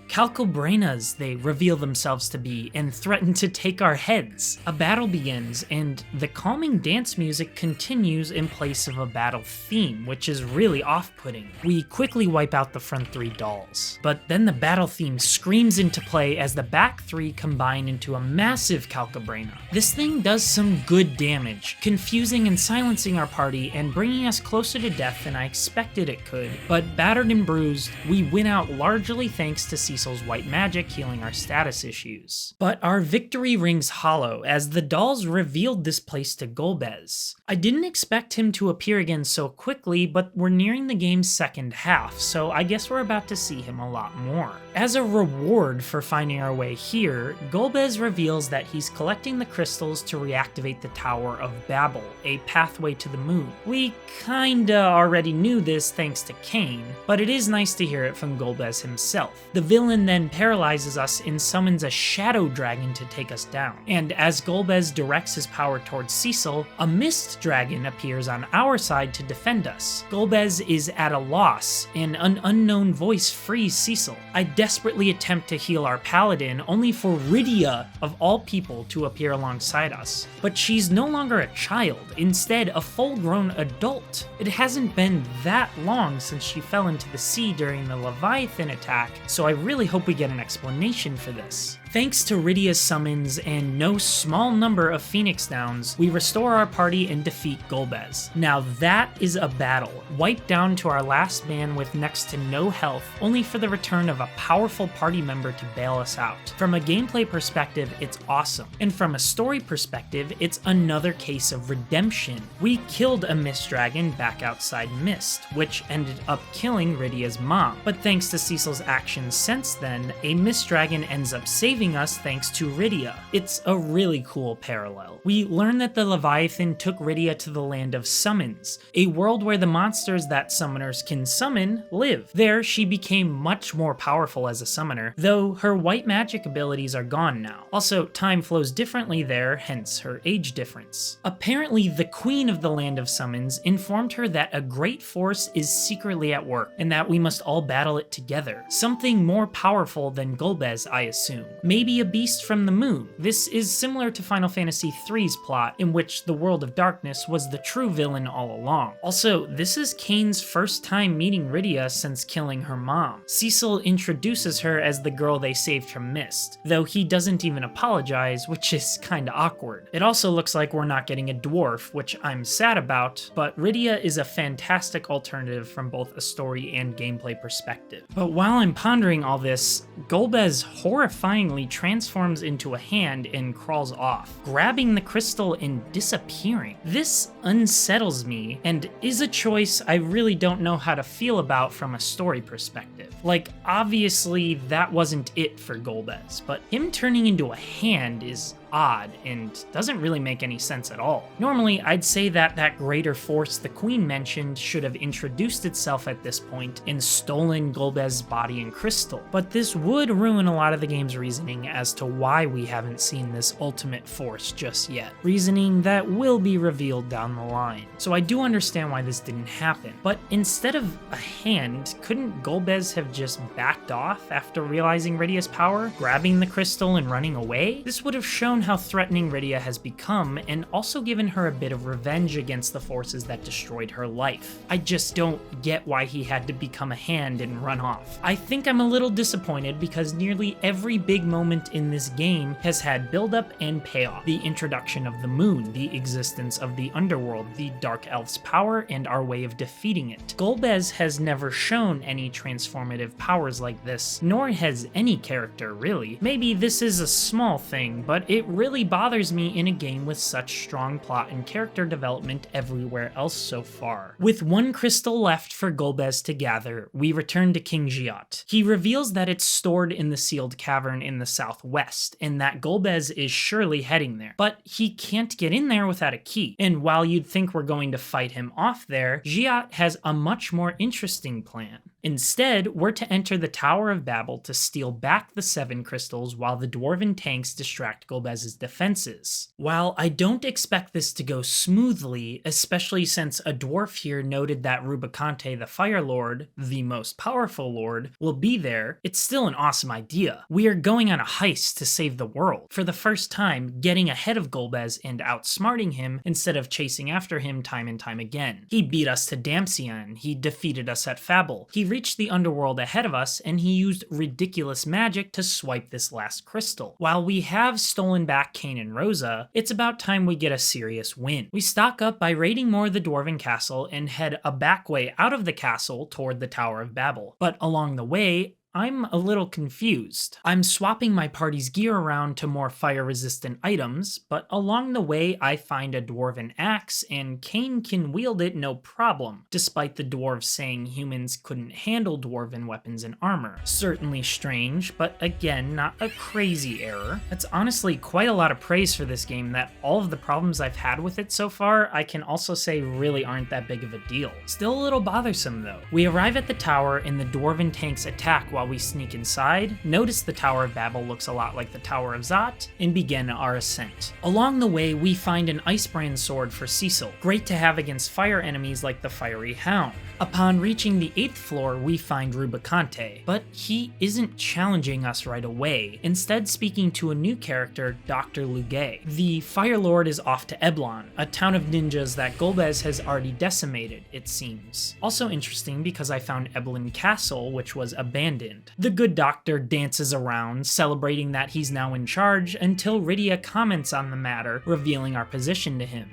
Calcobrenas, they reveal themselves to be, and threaten to take our heads. A battle begins, and the calming dance music continues in place of a battle theme, which is really off-putting. We quickly wipe out the front 3 dolls, but then the battle theme screams into play as the back 3 combine into a massive Calcobrena. This thing does some good damage, confusing and silencing our party and bringing us closer to death than I expected it could, but battered and bruised, we win out largely thanks to Cecil's white magic healing our status issues. But our victory rings hollow as the dolls revealed this place to Golbez. I didn't expect him to appear again so quickly, but we're nearing the game's second half, so I guess we're about to see him a lot more. As a reward for finding our way here, Golbez reveals that he's collecting the crystals to reactivate the Tower of Babel, a pathway to the moon. We kinda already knew this thanks to Kane, but it is nice to hear it from Golbez himself. The villain Stolen then paralyzes us and summons a shadow dragon to take us down. And as Golbez directs his power towards Cecil, a mist dragon appears on our side to defend us. Golbez is at a loss, and an unknown voice frees Cecil. I desperately attempt to heal our paladin, only for Rydia, of all people, to appear alongside us. But she's no longer a child, instead a full-grown adult. It hasn't been that long since she fell into the sea during the Leviathan attack, so I really hope we get an explanation for this. Thanks to Rydia's summons and no small number of Phoenix Downs, we restore our party and defeat Golbez. Now that is a battle, wiped down to our last man with next to no health, only for the return of a powerful party member to bail us out. From a gameplay perspective, it's awesome, and from a story perspective, it's another case of redemption. We killed a Mist Dragon back outside Mist, which ended up killing Rydia's mom, but thanks to Cecil's actions since then, a Mist Dragon ends up saving us thanks to Rydia. It's a really cool parallel. We learn that the Leviathan took Rydia to the land of summons, a world where the monsters that summoners can summon live. There, she became much more powerful as a summoner, though her white magic abilities are gone now. Also, time flows differently there, hence her age difference. Apparently, the queen of the land of summons informed her that a great force is secretly at work, and that we must all battle it together. Something more powerful than Golbez, I assume. Maybe a beast from the moon. This is similar to Final Fantasy III's plot, in which the World of Darkness was the true villain all along. Also, this is Kane's first time meeting Rydia since killing her mom. Cecil introduces her as the girl they saved from Mist, though he doesn't even apologize, which is kinda awkward. It also looks like we're not getting a dwarf, which I'm sad about, but Rydia is a fantastic alternative from both a story and gameplay perspective. But while I'm pondering all this, Golbez horrifyingly transforms into a hand and crawls off, grabbing the crystal and disappearing. This unsettles me, and is a choice I really don't know how to feel about from a story perspective. Like, obviously that wasn't it for Golbez, but him turning into a hand is odd and doesn't really make any sense at all. Normally, I'd say that greater force the Queen mentioned should have introduced itself at this point and stolen Golbez's body and crystal, but this would ruin a lot of the game's reasoning as to why we haven't seen this ultimate force just yet, reasoning that will be revealed down the line. So I do understand why this didn't happen, but instead of a hand, couldn't Golbez have just backed off after realizing Rydia's power, grabbing the crystal and running away? This would have shown how threatening Rydia has become, and also given her a bit of revenge against the forces that destroyed her life. I just don't get why he had to become a hand and run off. I think I'm a little disappointed because nearly every big moment in this game has had build-up and payoff. The introduction of the moon, the existence of the underworld, the Dark Elf's power, and our way of defeating it. Golbez has never shown any transformative powers like this, nor has any character really. Maybe this is a small thing, but it really bothers me in a game with such strong plot and character development everywhere else so far. With one crystal left for Golbez to gather, we return to King Giot. He reveals that it's stored in the sealed cavern in the southwest, and that Golbez is surely heading there. But he can't get in there without a key, and while you'd think we're going to fight him off there, Giot has a much more interesting plan. Instead, we're to enter the Tower of Babel to steal back the 7 crystals while the dwarven tanks distract Golbez's defenses. While I don't expect this to go smoothly, especially since a dwarf here noted that Rubicante the Fire Lord, the most powerful lord, will be there, it's still an awesome idea. We are going on a heist to save the world, for the first time getting ahead of Golbez and outsmarting him instead of chasing after him time and time again. He beat us to Damcian, he defeated us at Fabel, he reached the underworld ahead of us, and he used ridiculous magic to swipe this last crystal. While we have stolen back Kane and Rosa, it's about time we get a serious win. We stock up by raiding more of the dwarven castle and head a back way out of the castle toward the Tower of Babel. But along the way, I'm a little confused. I'm swapping my party's gear around to more fire-resistant items, but along the way I find a dwarven axe, and Kane can wield it no problem, despite the dwarves saying humans couldn't handle dwarven weapons and armor. Certainly strange, but again, not a crazy error. That's honestly quite a lot of praise for this game that all of the problems I've had with it so far, I can also say really aren't that big of a deal. Still a little bothersome though. We arrive at the tower and the dwarven tanks attack while while we sneak inside, notice the Tower of Babel looks a lot like the Tower of Zot, and begin our ascent. Along the way, we find an Icebrand sword for Cecil, great to have against fire enemies like the Fiery Hound. Upon reaching the 8th floor, we find Rubicante, but he isn't challenging us right away, instead speaking to a new character, Dr. Lugay. The Fire Lord is off to Eblon, a town of ninjas that Golbez has already decimated, it seems. Also interesting because I found Eblin Castle, which was abandoned. The good doctor dances around, celebrating that he's now in charge, until Rydia comments on the matter, revealing our position to him.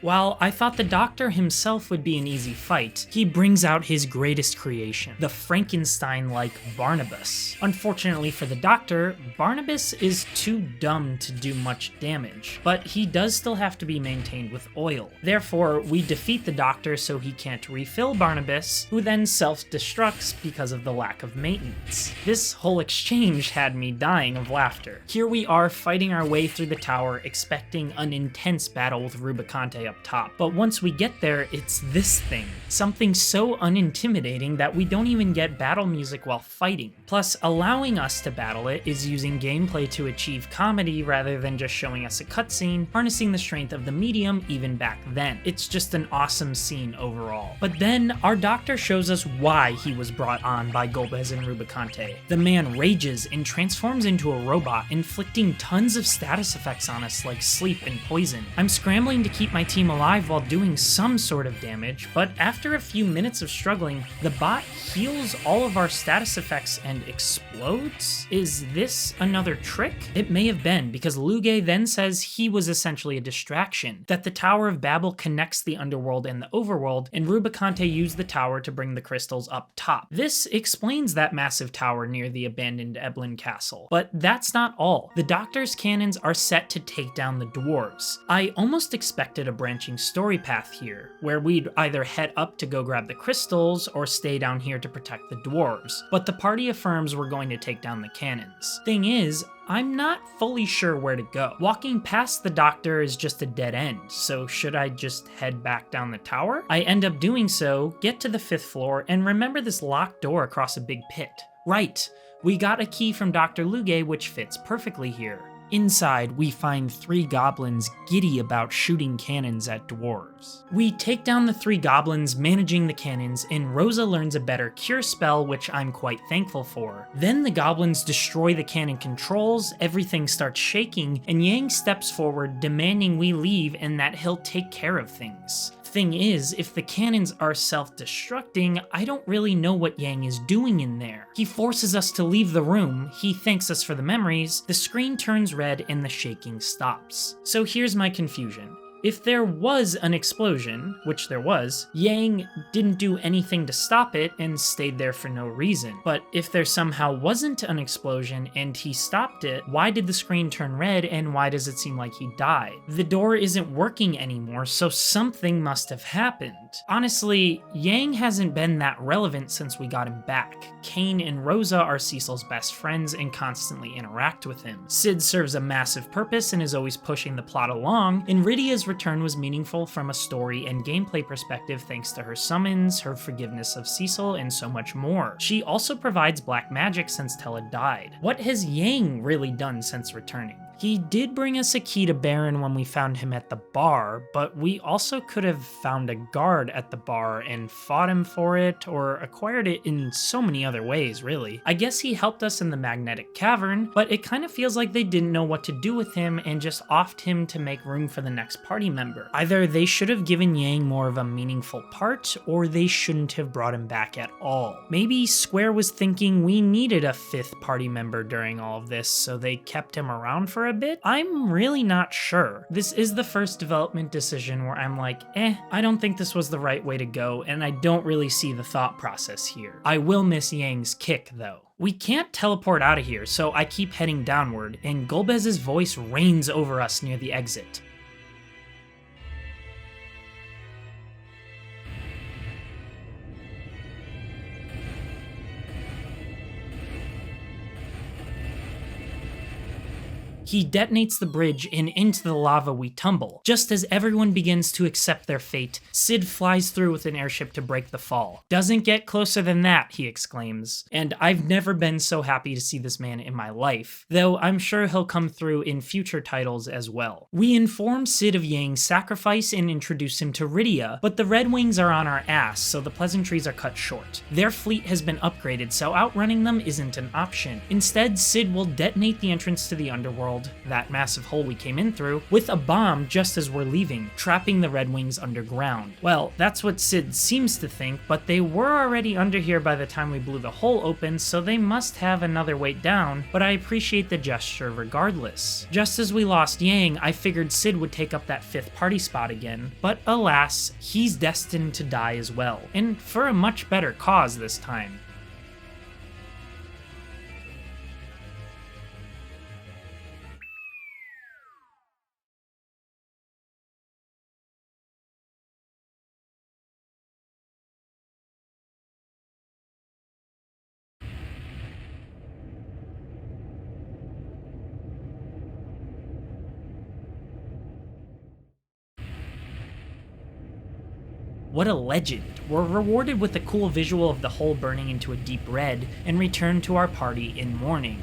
While I thought the Doctor himself would be an easy fight, he brings out his greatest creation, the Frankenstein-like Barnabas. Unfortunately for the Doctor, Barnabas is too dumb to do much damage, but he does still have to be maintained with oil. Therefore, we defeat the Doctor so he can't refill Barnabas, who then self-destructs because of the lack of maintenance. This whole exchange had me dying of laughter. Here we are fighting our way through the tower, expecting an intense battle with Rubicante up top. But once we get there, it's this thing. Something so unintimidating that we don't even get battle music while fighting. Plus, allowing us to battle it is using gameplay to achieve comedy rather than just showing us a cutscene, harnessing the strength of the medium even back then. It's just an awesome scene overall. But then, our Doctor shows us why he was brought on by Golbez and Rubicante. The man rages and transforms into a robot, inflicting tons of status effects on us like sleep and poison. I'm scrambling to keep my team alive while doing some sort of damage, but after a few minutes of struggling, the bot heals all of our status effects and explodes? Is this another trick? It may have been, because Lugay then says he was essentially a distraction, that the Tower of Babel connects the underworld and the overworld, and Rubicante used the tower to bring the crystals up top. This explains that massive tower near the abandoned Eblin Castle. But that's not all. The Doctor's cannons are set to take down the dwarves. I almost expected a branching story path here, where we'd either head up to go grab the crystals or stay down here to protect the dwarves, but the party affirms we're going to take down the cannons. Thing is, I'm not fully sure where to go. Walking past the Doctor is just a dead end, so should I just head back down the tower? I end up doing so, get to the 5th floor, and remember this locked door across a big pit. Right, we got a key from Dr. Lugay which fits perfectly here. Inside, we find 3 goblins giddy about shooting cannons at dwarves. We take down the 3 goblins managing the cannons, and Rosa learns a better cure spell, which I'm quite thankful for. Then the goblins destroy the cannon controls, everything starts shaking, and Yang steps forward demanding we leave and that he'll take care of things. Thing is, if the cannons are self-destructing, I don't really know what Yang is doing in there. He forces us to leave the room, he thanks us for the memories, the screen turns red and the shaking stops. So here's my confusion. If there was an explosion, which there was, Yang didn't do anything to stop it and stayed there for no reason. But if there somehow wasn't an explosion and he stopped it, why did the screen turn red and why does it seem like he died? The door isn't working anymore, so something must have happened. Honestly, Yang hasn't been that relevant since we got him back. Kane and Rosa are Cecil's best friends and constantly interact with him. Sid serves a massive purpose and is always pushing the plot along, and Rydia's return was meaningful from a story and gameplay perspective thanks to her summons, her forgiveness of Cecil, and so much more. She also provides black magic since Tella died. What has Yang really done since returning? He did bring us a key to Baron when we found him at the bar, but we also could have found a guard at the bar and fought him for it, or acquired it in so many other ways, really. I guess he helped us in the magnetic cavern, but it kind of feels like they didn't know what to do with him and just offed him to make room for the next party member. Either they should have given Yang more of a meaningful part, or they shouldn't have brought him back at all. Maybe Square was thinking we needed a 5th party member during all of this, so they kept him around for a bit? I'm really not sure. This is the first development decision where I'm like, I don't think this was the right way to go, and I don't really see the thought process here. I will miss Yang's kick, though. We can't teleport out of here, so I keep heading downward, and Golbez's voice reigns over us near the exit. He detonates the bridge and into the lava we tumble. Just as everyone begins to accept their fate, Sid flies through with an airship to break the fall. "Doesn't get closer than that," he exclaims. And I've never been so happy to see this man in my life, though I'm sure he'll come through in future titles as well. We inform Sid of Yang's sacrifice and introduce him to Rydia, but the Red Wings are on our ass, so the pleasantries are cut short. Their fleet has been upgraded, so outrunning them isn't an option. Instead, Sid will detonate the entrance to the underworld, that massive hole we came in through, with a bomb just as we're leaving, trapping the Red Wings underground. Well, that's what Sid seems to think, but they were already under here by the time we blew the hole open, so they must have another way down, but I appreciate the gesture regardless. Just as we lost Yang, I figured Sid would take up that 5th party spot again, but alas, he's destined to die as well, and for a much better cause this time. What a legend! We're rewarded with a cool visual of the hole burning into a deep red, and return to our party in mourning.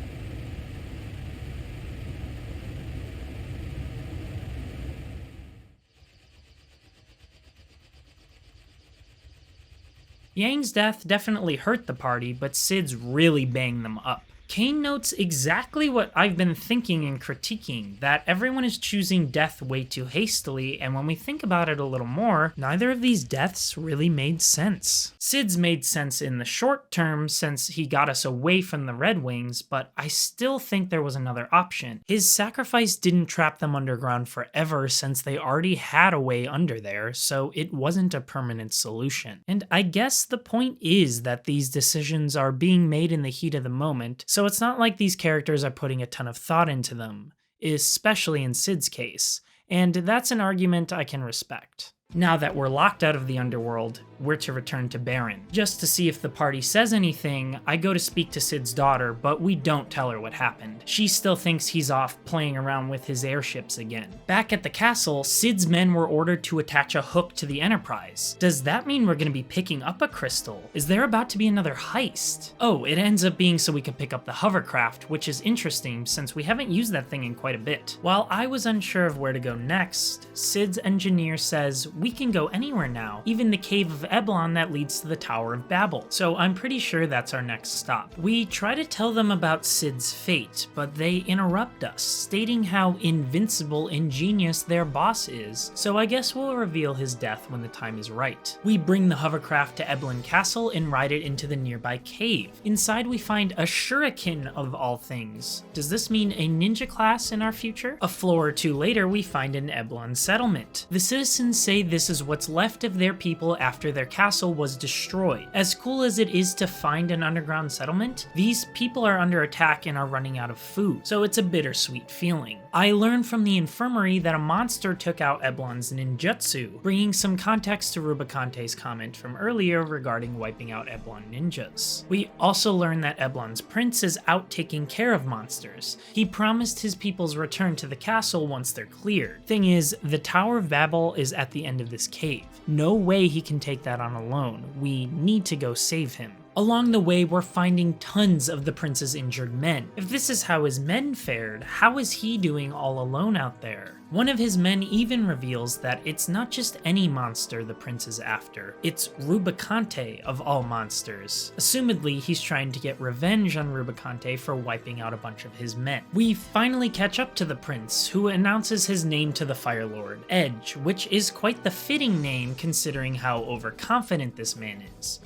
Yang's death definitely hurt the party, but Sid's really banged them up. Kane notes exactly what I've been thinking and critiquing, that everyone is choosing death way too hastily, and when we think about it a little more, neither of these deaths really made sense. Sid's made sense in the short term since he got us away from the Red Wings, but I still think there was another option. His sacrifice didn't trap them underground forever since they already had a way under there, so it wasn't a permanent solution. And I guess the point is that these decisions are being made in the heat of the moment, so it's not like these characters are putting a ton of thought into them, especially in Sid's case, and that's an argument I can respect. Now that we're locked out of the underworld, we're to return to Baron. Just to see if the party says anything, I go to speak to Sid's daughter, but we don't tell her what happened. She still thinks he's off playing around with his airships again. Back at the castle, Sid's men were ordered to attach a hook to the Enterprise. Does that mean we're gonna be picking up a crystal? Is there about to be another heist? Oh, it ends up being so we can pick up the hovercraft, which is interesting since we haven't used that thing in quite a bit. While I was unsure of where to go next, Sid's engineer says we can go anywhere now, even the cave of Eblon that leads to the Tower of Babel, so I'm pretty sure that's our next stop. We try to tell them about Sid's fate, but they interrupt us, stating how invincible and genius their boss is, so I guess we'll reveal his death when the time is right. We bring the hovercraft to Eblon Castle and ride it into the nearby cave. Inside we find a shuriken of all things. Does this mean a ninja class in our future? A floor or two later we find an Eblon settlement. The citizens say this is what's left of their people after their castle was destroyed. As cool as it is to find an underground settlement, these people are under attack and are running out of food, so it's a bittersweet feeling. I learned from the infirmary that a monster took out Eblon's ninjutsu, bringing some context to Rubicante's comment from earlier regarding wiping out Eblon ninjas. We also learn that Eblon's prince is out taking care of monsters. He promised his people's return to the castle once they're cleared. Thing is, the Tower of Babel is at the end of this cave. No way he can take that on alone. We need to go save him. Along the way, we're finding tons of the prince's injured men. If this is how his men fared, how is he doing all alone out there? One of his men even reveals that it's not just any monster the prince is after, it's Rubicante of all monsters. Assumedly, he's trying to get revenge on Rubicante for wiping out a bunch of his men. We finally catch up to the prince, who announces his name to the Fire Lord, Edge, which is quite the fitting name considering how overconfident this man is.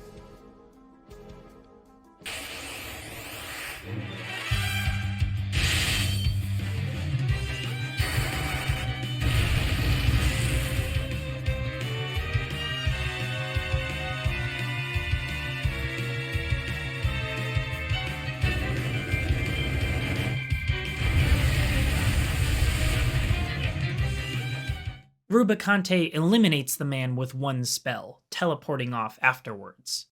Rubicante eliminates the man with one spell, teleporting off afterwards.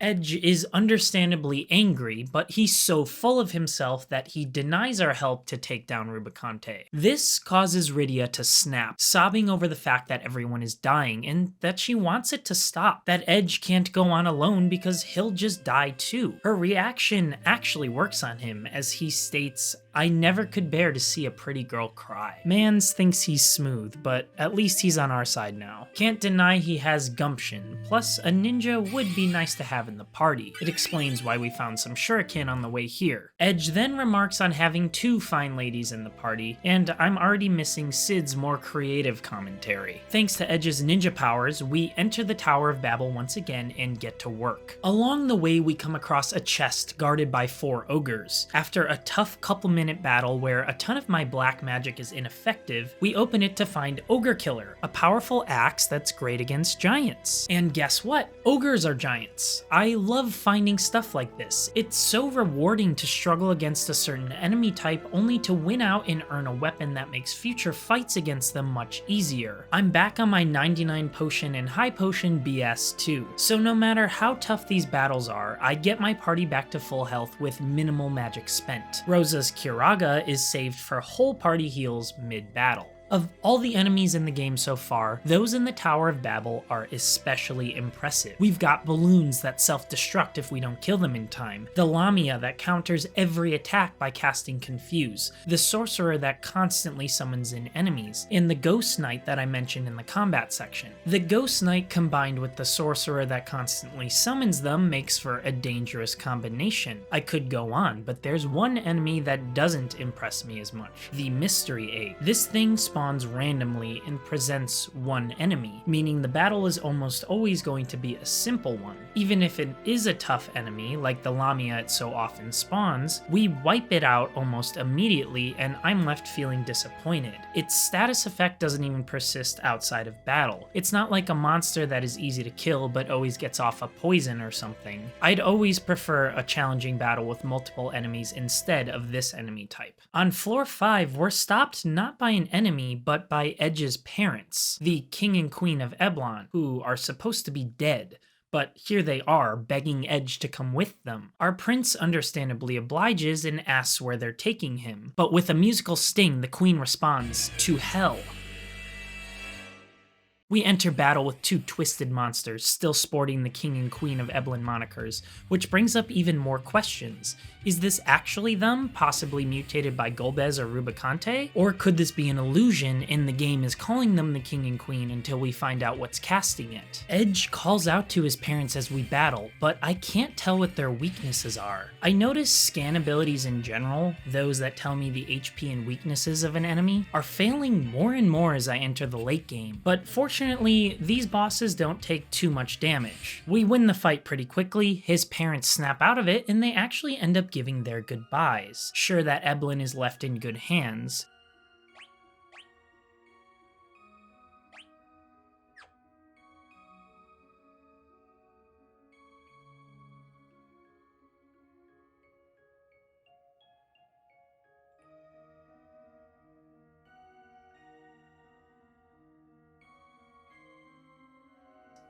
Edge is understandably angry, but he's so full of himself that he denies our help to take down Rubicante. This causes Rydia to snap, sobbing over the fact that everyone is dying and that she wants it to stop, that Edge can't go on alone because he'll just die too. Her reaction actually works on him as he states, "I never could bear to see a pretty girl cry." Mans thinks he's smooth, but at least he's on our side now. Can't deny he has gumption, plus a ninja would be nice to have in the party. It explains why we found some shuriken on the way here. Edge then remarks on having 2 fine ladies in the party, and I'm already missing Cid's more creative commentary. Thanks to Edge's ninja powers, we enter the Tower of Babel once again and get to work. Along the way, we come across a chest guarded by 4 ogres. After a tough couple-minute battle where a ton of my black magic is ineffective, we open it to find Ogre Killer, a powerful axe that's great against giants. And guess what? Ogres are giants. I love finding stuff like this. It's so rewarding to struggle against a certain enemy type only to win out and earn a weapon that makes future fights against them much easier. I'm back on my 99 potion and high potion BS too, so no matter how tough these battles are, I get my party back to full health with minimal magic spent. Rosa's Kiraga is saved for whole party heals mid-battle. Of all the enemies in the game so far, those in the Tower of Babel are especially impressive. We've got balloons that self-destruct if we don't kill them in time, the Lamia that counters every attack by casting Confuse, the Sorcerer that constantly summons in enemies, and the Ghost Knight that I mentioned in the combat section. The Ghost Knight combined with the Sorcerer that constantly summons them makes for a dangerous combination. I could go on, but there's one enemy that doesn't impress me as much, the Mystery Egg. This thing spawns randomly and presents one enemy, meaning the battle is almost always going to be a simple one. Even if it is a tough enemy, like the Lamia it so often spawns, we wipe it out almost immediately and I'm left feeling disappointed. Its status effect doesn't even persist outside of battle. It's not like a monster that is easy to kill but always gets off a poison or something. I'd always prefer a challenging battle with multiple enemies instead of this enemy type. On floor 5, we're stopped not by an enemy but by Edge's parents, the King and Queen of Eblon, who are supposed to be dead. But here they are, begging Edge to come with them. Our prince understandably obliges and asks where they're taking him, but with a musical sting, the queen responds, "To hell." We enter battle with 2 twisted monsters, still sporting the King and Queen of Eblon monikers, which brings up even more questions. Is this actually them, possibly mutated by Golbez or Rubicante? Or could this be an illusion and the game is calling them the King and Queen until we find out what's casting it? Edge calls out to his parents as we battle, but I can't tell what their weaknesses are. I notice scan abilities in general, those that tell me the HP and weaknesses of an enemy, are failing more and more as I enter the late game, but fortunately, these bosses don't take too much damage. We win the fight pretty quickly, his parents snap out of it, and they actually end up giving their goodbyes. Sure that Eblon is left in good hands.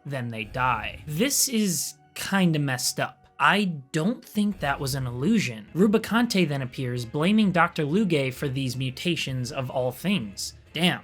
Then they die. This is kinda messed up. I don't think that was an illusion. Rubicante then appears, blaming Dr. Luge for these mutations of all things. Damn.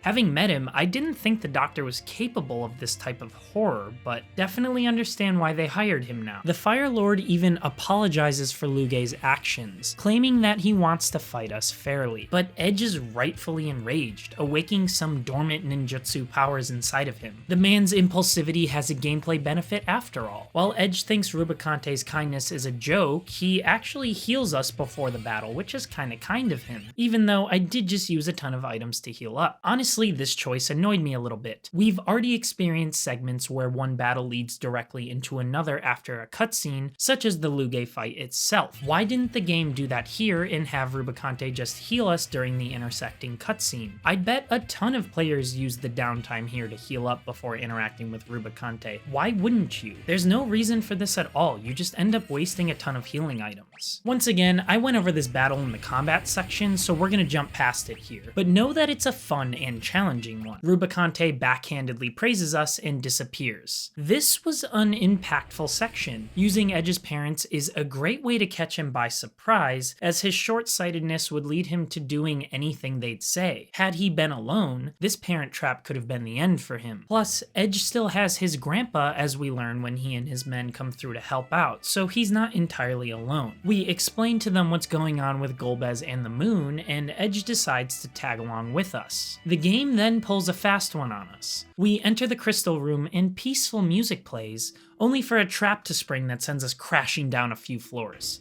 Having met him, I didn't think the doctor was capable of this type of horror, but definitely understand why they hired him now. The Fire Lord even apologizes for Luge's actions, claiming that he wants to fight us fairly. But Edge is rightfully enraged, awaking some dormant ninjutsu powers inside of him. The man's impulsivity has a gameplay benefit after all. While Edge thinks Rubicante's kindness is a joke, he actually heals us before the battle, which is kinda kind of him, even though I did just use a ton of items to heal up. Honestly, this choice annoyed me a little bit. We've already experienced segments where one battle leads directly into another after a cutscene, such as the Luge fight itself. Why didn't the game do that here and have Rubicante just heal us during the intersecting cutscene? I'd bet a ton of players use the downtime here to heal up before interacting with Rubicante. Why wouldn't you? There's no reason for this at all, you just end up wasting a ton of healing items. Once again, I went over this battle in the combat section, so we're gonna jump past it here, but know that it's a fun and challenging one. Rubicante backhandedly praises us and disappears. This was an impactful section. Using Edge's parents is a great way to catch him by surprise, as his short-sightedness would lead him to doing anything they'd say. Had he been alone, this parent trap could have been the end for him. Plus, Edge still has his grandpa, as we learn when he and his men come through to help out, so he's not entirely alone. We explain to them what's going on with Golbez and the moon, and Edge decides to tag along with us. The game then pulls a fast one on us. We enter the crystal room and peaceful music plays, only for a trap to spring that sends us crashing down a few floors.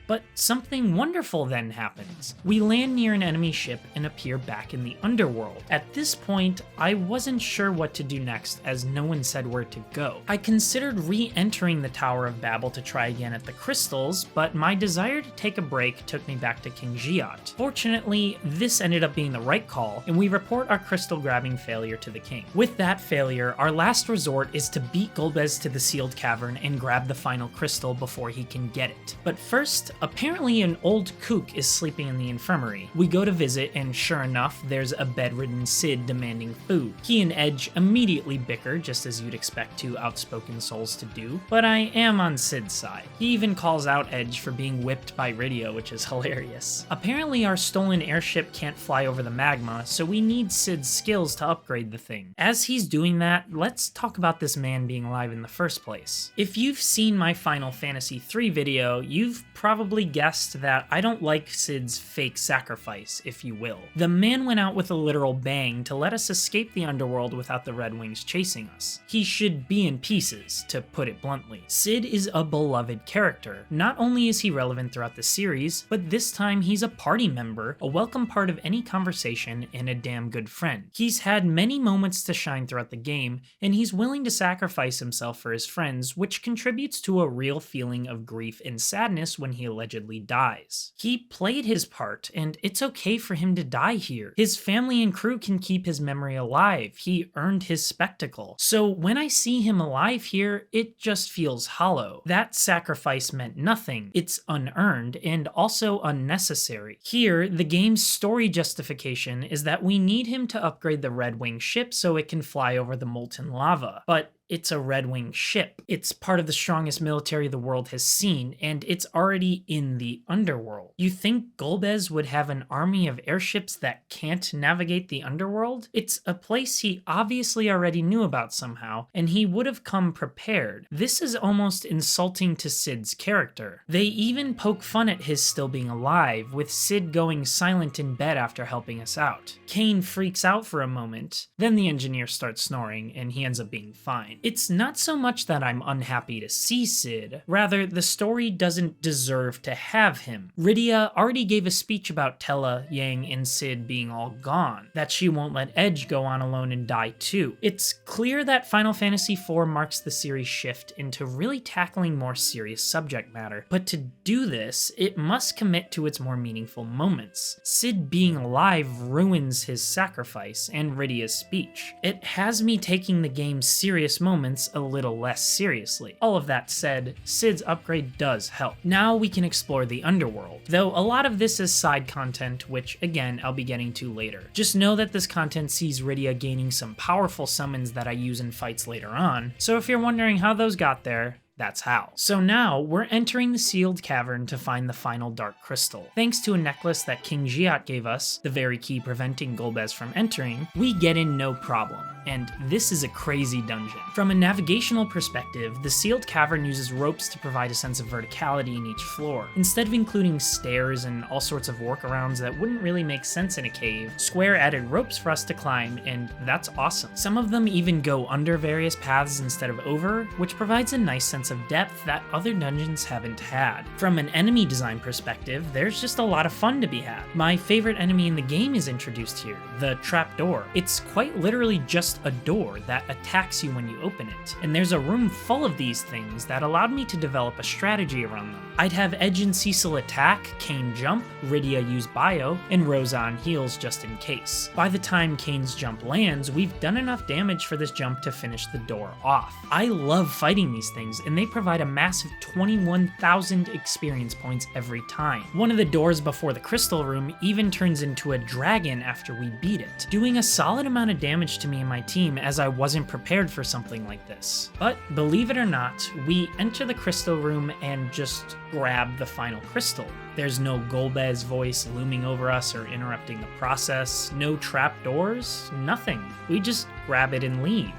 But something wonderful then happens. We land near an enemy ship and appear back in the underworld. At this point, I wasn't sure what to do next, as no one said where to go. I considered re-entering the Tower of Babel to try again at the crystals, but my desire to take a break took me back to King Giat. Fortunately, this ended up being the right call, and we report our crystal grabbing failure to the king. With that failure, our last resort is to beat Golbez to the sealed cavern and grab the final crystal before he can get it. But first, apparently an old kook is sleeping in the infirmary. We go to visit, and sure enough, there's a bedridden Sid demanding food. He and Edge immediately bicker, just as you'd expect two outspoken souls to do, but I am on Sid's side. He even calls out Edge for being whipped by Rydia, which is hilarious. Apparently our stolen airship can't fly over the magma, so we need Sid's skills to upgrade the thing. As he's doing that, let's talk about this man being alive in the first place. If you've seen my Final Fantasy III video, you've probably guessed that I don't like Sid's fake sacrifice, if you will. The man went out with a literal bang to let us escape the underworld without the Red Wings chasing us. He should be in pieces, to put it bluntly. Sid is a beloved character. Not only is he relevant throughout the series, but this time he's a party member, a welcome part of any conversation, and a damn good friend. He's had many moments to shine throughout the game, and he's willing to sacrifice himself for his friends, which contributes to a real feeling of grief and sadness when he allegedly dies. He played his part, and it's okay for him to die here. His family and crew can keep his memory alive. He earned his spectacle. So when I see him alive here, it just feels hollow. That sacrifice meant nothing. It's unearned and also unnecessary. Here, the game's story justification is that we need him to upgrade the Red Wing ship so it can fly over the molten lava. But it's a Red Wing ship. It's part of the strongest military the world has seen, and it's already in the underworld. You think Golbez would have an army of airships that can't navigate the underworld? It's a place he obviously already knew about somehow, and he would have come prepared. This is almost insulting to Sid's character. They even poke fun at his still being alive, with Sid going silent in bed after helping us out. Kane freaks out for a moment, then the engineer starts snoring, and he ends up being fine. It's not so much that I'm unhappy to see Sid, rather the story doesn't deserve to have him. Rydia already gave a speech about Tella, Yang, and Sid being all gone, that she won't let Edge go on alone and die too. It's clear that Final Fantasy IV marks the series' shift into really tackling more serious subject matter, but to do this, it must commit to its more meaningful moments. Sid being alive ruins his sacrifice and Rydia's speech. It has me taking the game's serious moments a little less seriously. All of that said, Sid's upgrade does help. Now we can explore the underworld, though a lot of this is side content, which again I'll be getting to later. Just know that this content sees Rydia gaining some powerful summons that I use in fights later on, so if you're wondering how those got there, that's how. So now, we're entering the sealed cavern to find the final dark crystal. Thanks to a necklace that King Giat gave us, the very key preventing Golbez from entering, we get in no problem. And this is a crazy dungeon. From a navigational perspective, the sealed cavern uses ropes to provide a sense of verticality in each floor. Instead of including stairs and all sorts of workarounds that wouldn't really make sense in a cave, Square added ropes for us to climb, and that's awesome. Some of them even go under various paths instead of over, which provides a nice sense sense of depth that other dungeons haven't had. From an enemy design perspective, there's just a lot of fun to be had. My favorite enemy in the game is introduced here, the trapdoor. It's quite literally just a door that attacks you when you open it, and there's a room full of these things that allowed me to develop a strategy around them. I'd have Edge and Cecil attack, Kain jump, Rydia use bio, and Rosa on heals just in case. By the time Kain's jump lands, we've done enough damage for this jump to finish the door off. I love fighting these things, and they provide a massive 21,000 experience points every time. One of the doors before the crystal room even turns into a dragon after we beat it, doing a solid amount of damage to me and my team as I wasn't prepared for something like this. But believe it or not, we enter the crystal room and just grab the final crystal. There's no Golbez voice looming over us or interrupting the process, no trapdoors, nothing. We just grab it and leave.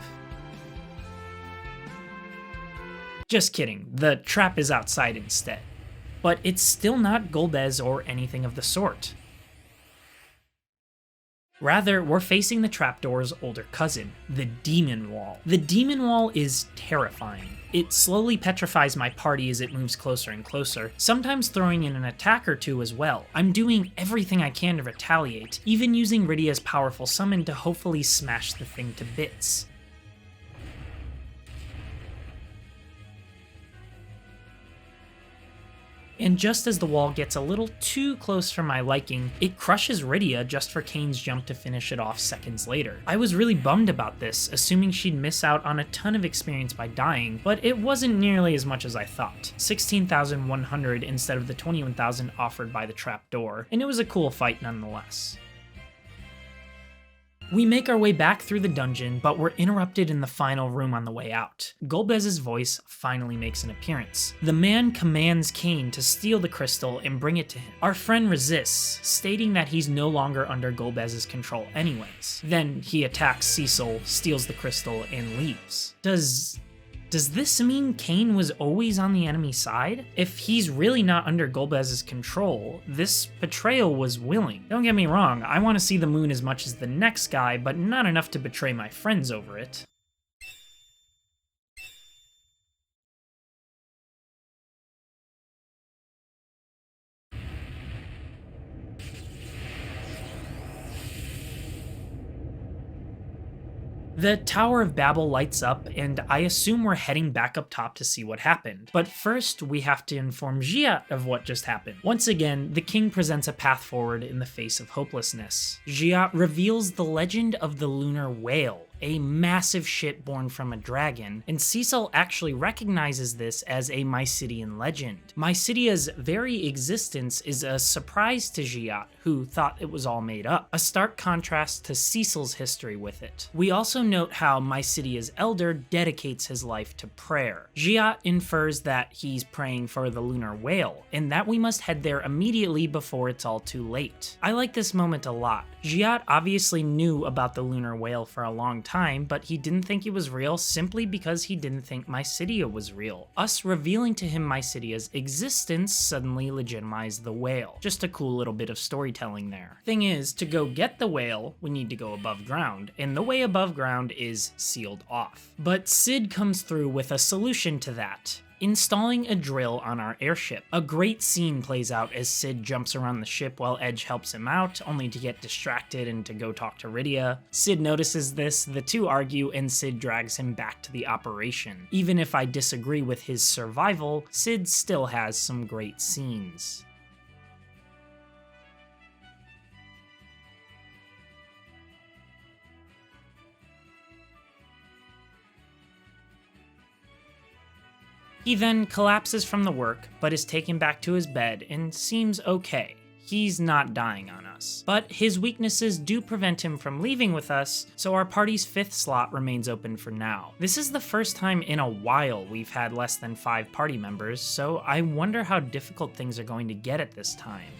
Just kidding, the trap is outside instead. But it's still not Golbez or anything of the sort. Rather, we're facing the trapdoor's older cousin, the Demon Wall. The Demon Wall is terrifying. It slowly petrifies my party as it moves closer and closer, sometimes throwing in an attack or two as well. I'm doing everything I can to retaliate, even using Rydia's powerful summon to hopefully smash the thing to bits. And just as the wall gets a little too close for my liking, it crushes Rydia just for Kain's jump to finish it off seconds later. I was really bummed about this, assuming she'd miss out on a ton of experience by dying, but it wasn't nearly as much as I thought. 16,100 instead of the 21,000 offered by the trapdoor, and it was a cool fight nonetheless. We make our way back through the dungeon, but we're interrupted in the final room on the way out. Golbez's voice finally makes an appearance. The man commands Kain to steal the crystal and bring it to him. Our friend resists, stating that he's no longer under Golbez's control anyways. Then he attacks Cecil, steals the crystal, and leaves. Does this mean Kain was always on the enemy side? If he's really not under Golbez's control, this betrayal was willing. Don't get me wrong, I want to see the moon as much as the next guy, but not enough to betray my friends over it. The Tower of Babel lights up, and I assume we're heading back up top to see what happened. But first, we have to inform Giat of what just happened. Once again, the king presents a path forward in the face of hopelessness. Giat reveals the legend of the lunar whale, a massive ship born from a dragon, and Cecil actually recognizes this as a Mysidian legend. Mysidia's very existence is a surprise to Giat, who thought it was all made up, a stark contrast to Cecil's history with it. We also note how Mysidia's elder dedicates his life to prayer. Giat infers that he's praying for the lunar whale, and that we must head there immediately before it's all too late. I like this moment a lot. Giat obviously knew about the lunar whale for a long time, but he didn't think it was real simply because he didn't think Mysidia was real. Us revealing to him Mysidia's existence suddenly legitimized the whale. Just a cool little bit of storytelling there. Thing is, to go get the whale, we need to go above ground, and the way above ground is sealed off. But Cid comes through with a solution to that: installing a drill on our airship. A great scene plays out as Cid jumps around the ship while Edge helps him out, only to get distracted and to go talk to Rydia. Cid notices this, the two argue, and Cid drags him back to the operation. Even if I disagree with his survival, Cid still has some great scenes. He then collapses from the work, but is taken back to his bed and seems okay. He's not dying on us. But his weaknesses do prevent him from leaving with us, so our party's 5th slot remains open for now. This is the first time in a while we've had less than 5 party members, so I wonder how difficult things are going to get at this time.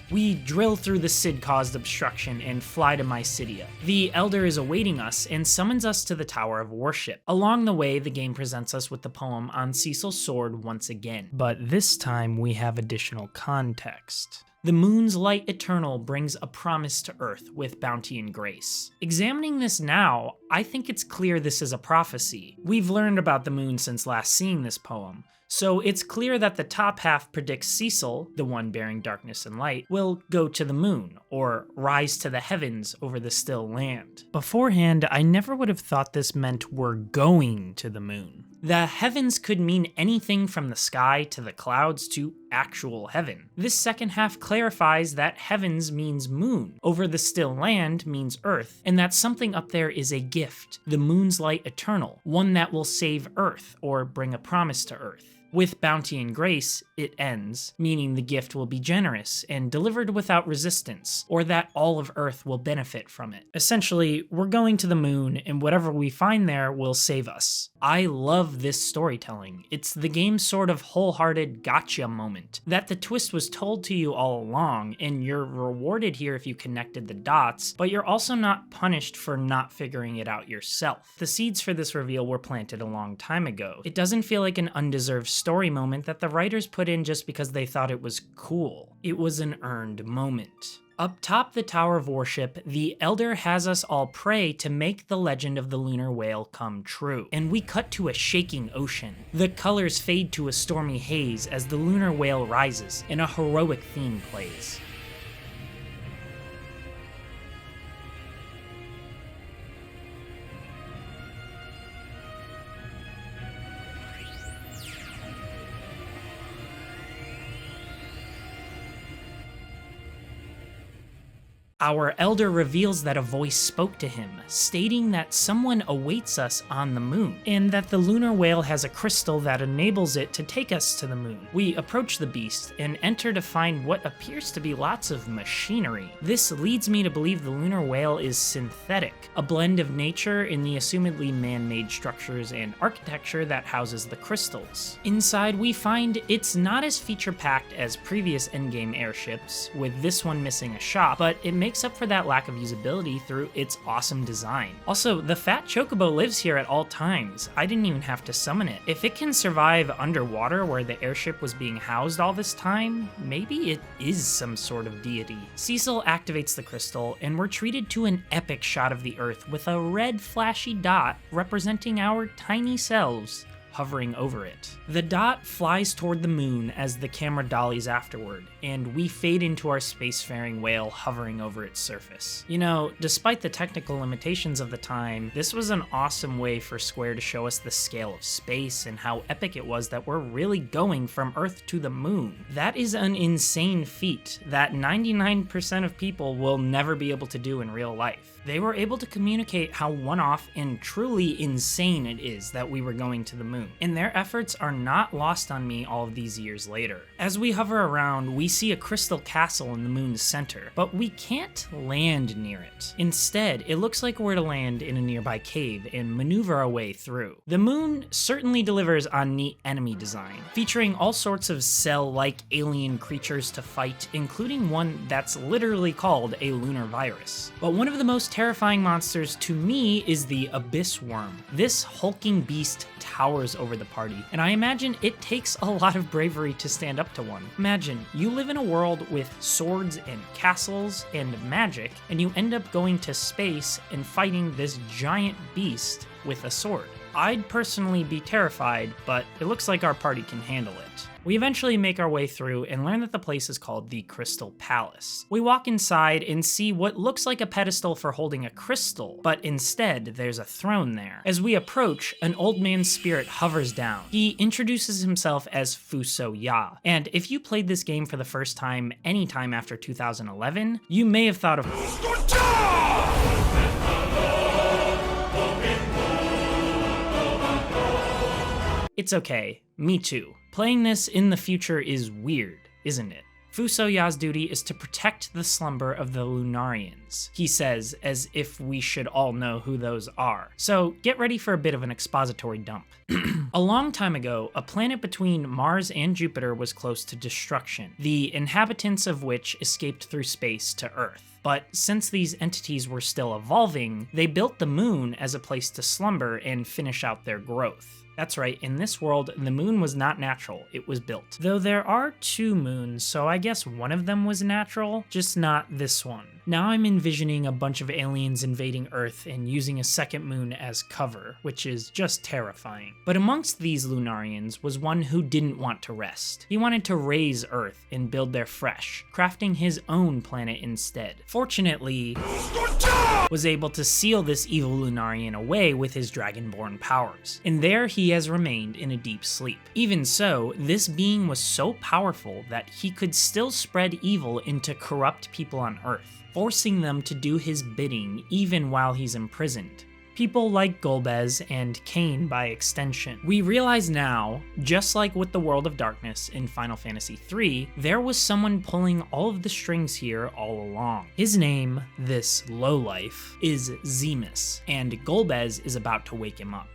We drill through the Cid-caused obstruction and fly to Mysidia. The Elder is awaiting us and summons us to the Tower of Worship. Along the way, the game presents us with the poem on Cecil's sword once again, but this time we have additional context. The moon's light eternal brings a promise to Earth with bounty and grace. Examining this now, I think it's clear this is a prophecy. We've learned about the moon since last seeing this poem, so it's clear that the top half predicts Cecil, the one bearing darkness and light, will go to the moon, or rise to the heavens over the still land. Beforehand, I never would have thought this meant we're going to the moon. The heavens could mean anything from the sky to the clouds to actual heaven. This second half clarifies that heavens means moon, over the still land means earth, and that something up there is a gift, the moon's light eternal, one that will save Earth or bring a promise to Earth. With bounty and grace, it ends, meaning the gift will be generous and delivered without resistance, or that all of Earth will benefit from it. Essentially, we're going to the moon, and whatever we find there will save us. I love this storytelling. It's the game's sort of wholehearted gotcha moment, that the twist was told to you all along, and you're rewarded here if you connected the dots, but you're also not punished for not figuring it out yourself. The seeds for this reveal were planted a long time ago. It doesn't feel like an undeserved story moment that the writers put in just because they thought it was cool. It was an earned moment. Up top the Tower of Worship, the Elder has us all pray to make the legend of the lunar whale come true. And we cut to a shaking ocean. The colors fade to a stormy haze as the lunar whale rises and a heroic theme plays. Our elder reveals that a voice spoke to him, stating that someone awaits us on the moon, and that the lunar whale has a crystal that enables it to take us to the moon. We approach the beast and enter to find what appears to be lots of machinery. This leads me to believe the lunar whale is synthetic, a blend of nature in the assumedly man-made structures and architecture that houses the crystals. Inside, we find it's not as feature-packed as previous endgame airships, with this one missing a shop, but it makes up for that lack of usability through its awesome design. Also, the fat chocobo lives here at all times. I didn't even have to summon it. If it can survive underwater where the airship was being housed all this time, maybe it is some sort of deity. Cecil activates the crystal, and we're treated to an epic shot of the Earth with a red flashy dot representing our tiny selves hovering over it. The dot flies toward the moon as the camera dollies afterward, and we fade into our spacefaring whale hovering over its surface. You know, despite the technical limitations of the time, this was an awesome way for Square to show us the scale of space and how epic it was that we're really going from Earth to the moon. That is an insane feat that 99% of people will never be able to do in real life. They were able to communicate how one-off and truly insane it is that we were going to the moon, and their efforts are not lost on me all of these years later. As we hover around, we see a crystal castle in the moon's center, but we can't land near it. Instead, it looks like we're to land in a nearby cave and maneuver our way through. The moon certainly delivers on neat enemy design, featuring all sorts of cell-like alien creatures to fight, including one that's literally called a lunar virus. But one of the most terrifying monsters to me is the Abyss Worm. This hulking beast towers over the party, and I imagine it takes a lot of bravery to stand up to one. Imagine, you live in a world with swords and castles and magic, and you end up going to space and fighting this giant beast with a sword. I'd personally be terrified, but it looks like our party can handle it. We eventually make our way through and learn that the place is called the Crystal Palace. We walk inside and see what looks like a pedestal for holding a crystal, but instead there's a throne there. As we approach, an old man's spirit hovers down. He introduces himself as Fuso Ya, and if you played this game for the first time anytime after 2011, you may have thought of It's okay, me too. Playing this in the future is weird, isn't it? Fuso Ya's duty is to protect the slumber of the Lunarians. Lunarians, he says, as if we should all know who those are. So get ready for a bit of an expository dump. A long time ago, a planet between Mars and Jupiter was close to destruction, the inhabitants of which escaped through space to Earth. But since these entities were still evolving, they built the moon as a place to slumber and finish out their growth. That's right, in this world, the moon was not natural, it was built. Though there are 2 moons, so I guess one of them was natural, just not this one. Now I'm envisioning a bunch of aliens invading Earth and using a second moon as cover, which is just terrifying. But amongst these Lunarians was one who didn't want to rest. He wanted to raise Earth and build there fresh, crafting his own planet instead. Fortunately, was able to seal this evil Lunarian away with his dragonborn powers, and there he has remained in a deep sleep. Even so, this being was so powerful that he could still spread evil into corrupt people on Earth, forcing them to do his bidding even while he's imprisoned. People like Golbez and Cain by extension. We realize now, just like with the World of Darkness in Final Fantasy III, there was someone pulling all of the strings here all along. His name, this lowlife, is Zemus, and Golbez is about to wake him up.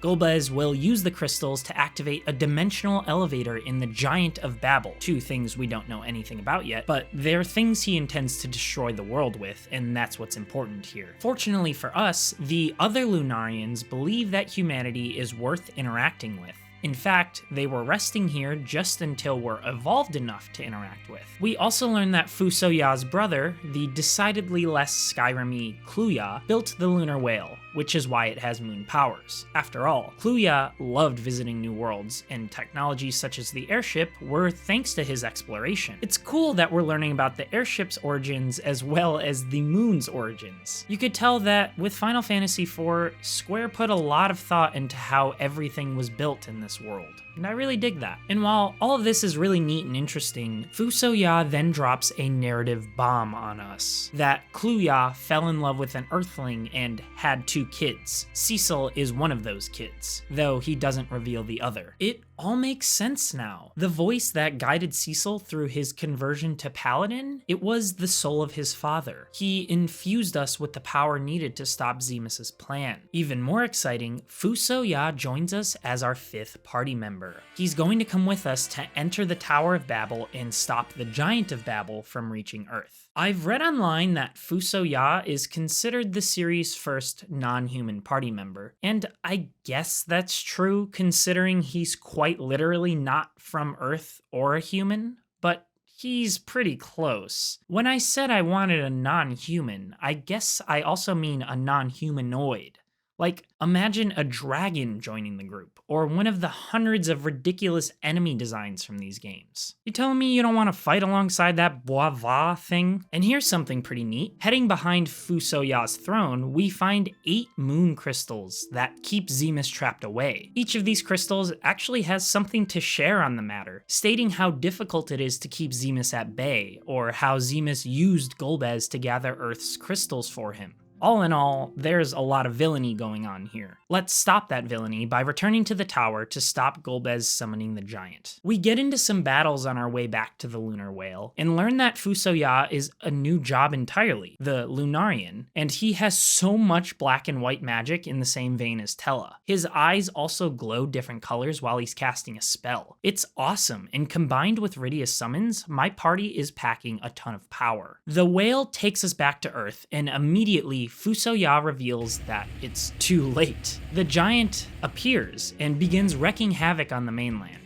Golbez will use the crystals to activate a dimensional elevator in the Giant of Babel, 2 things we don't know anything about yet, but they're things he intends to destroy the world with, and that's what's important here. Fortunately for us, the other Lunarians believe that humanity is worth interacting with. In fact, they were resting here just until we're evolved enough to interact with. We also learn that Fusoya's brother, the decidedly less Skyrim-y Kluya, built the lunar whale, which is why it has moon powers. After all, Kluya loved visiting new worlds, and technologies such as the airship were thanks to his exploration. It's cool that we're learning about the airship's origins as well as the moon's origins. You could tell that with Final Fantasy IV, Square put a lot of thought into how everything was built in this world, and I really dig that. And while all of this is really neat and interesting, Fusoya then drops a narrative bomb on us, that Kluya fell in love with an Earthling and had 2 kids. Cecil is one of those kids, though he doesn't reveal the other. It all makes sense now. The voice that guided Cecil through his conversion to Paladin, it was the soul of his father. He infused us with the power needed to stop Zemus's plan. Even more exciting, Fusoya joins us as our 5th party member. He's going to come with us to enter the Tower of Babel and stop the Giant of Babel from reaching Earth. I've read online that Fusoya is considered the series' first non-human party member, and I guess that's true considering he's quite literally not from Earth or a human, but he's pretty close. When I said I wanted a non-human, I guess I also mean a non-humanoid. Like, imagine a dragon joining the group, or one of the hundreds of ridiculous enemy designs from these games. You telling me you don't want to fight alongside that Bois thing? And here's something pretty neat. Heading behind Fusoya's throne, we find 8 moon crystals that keep Zemus trapped away. Each of these crystals actually has something to share on the matter, stating how difficult it is to keep Zemus at bay, or how Zemus used Golbez to gather Earth's crystals for him. All in all, there's a lot of villainy going on here. Let's stop that villainy by returning to the tower to stop Golbez summoning the giant. We get into some battles on our way back to the lunar whale, and learn that Fusoya is a new job entirely, the Lunarian, and he has so much black and white magic in the same vein as Tella. His eyes also glow different colors while he's casting a spell. It's awesome, and combined with Rydia's summons, my party is packing a ton of power. The whale takes us back to Earth, and immediately Fusoya reveals that it's too late. The giant appears and begins wreaking havoc on the mainland.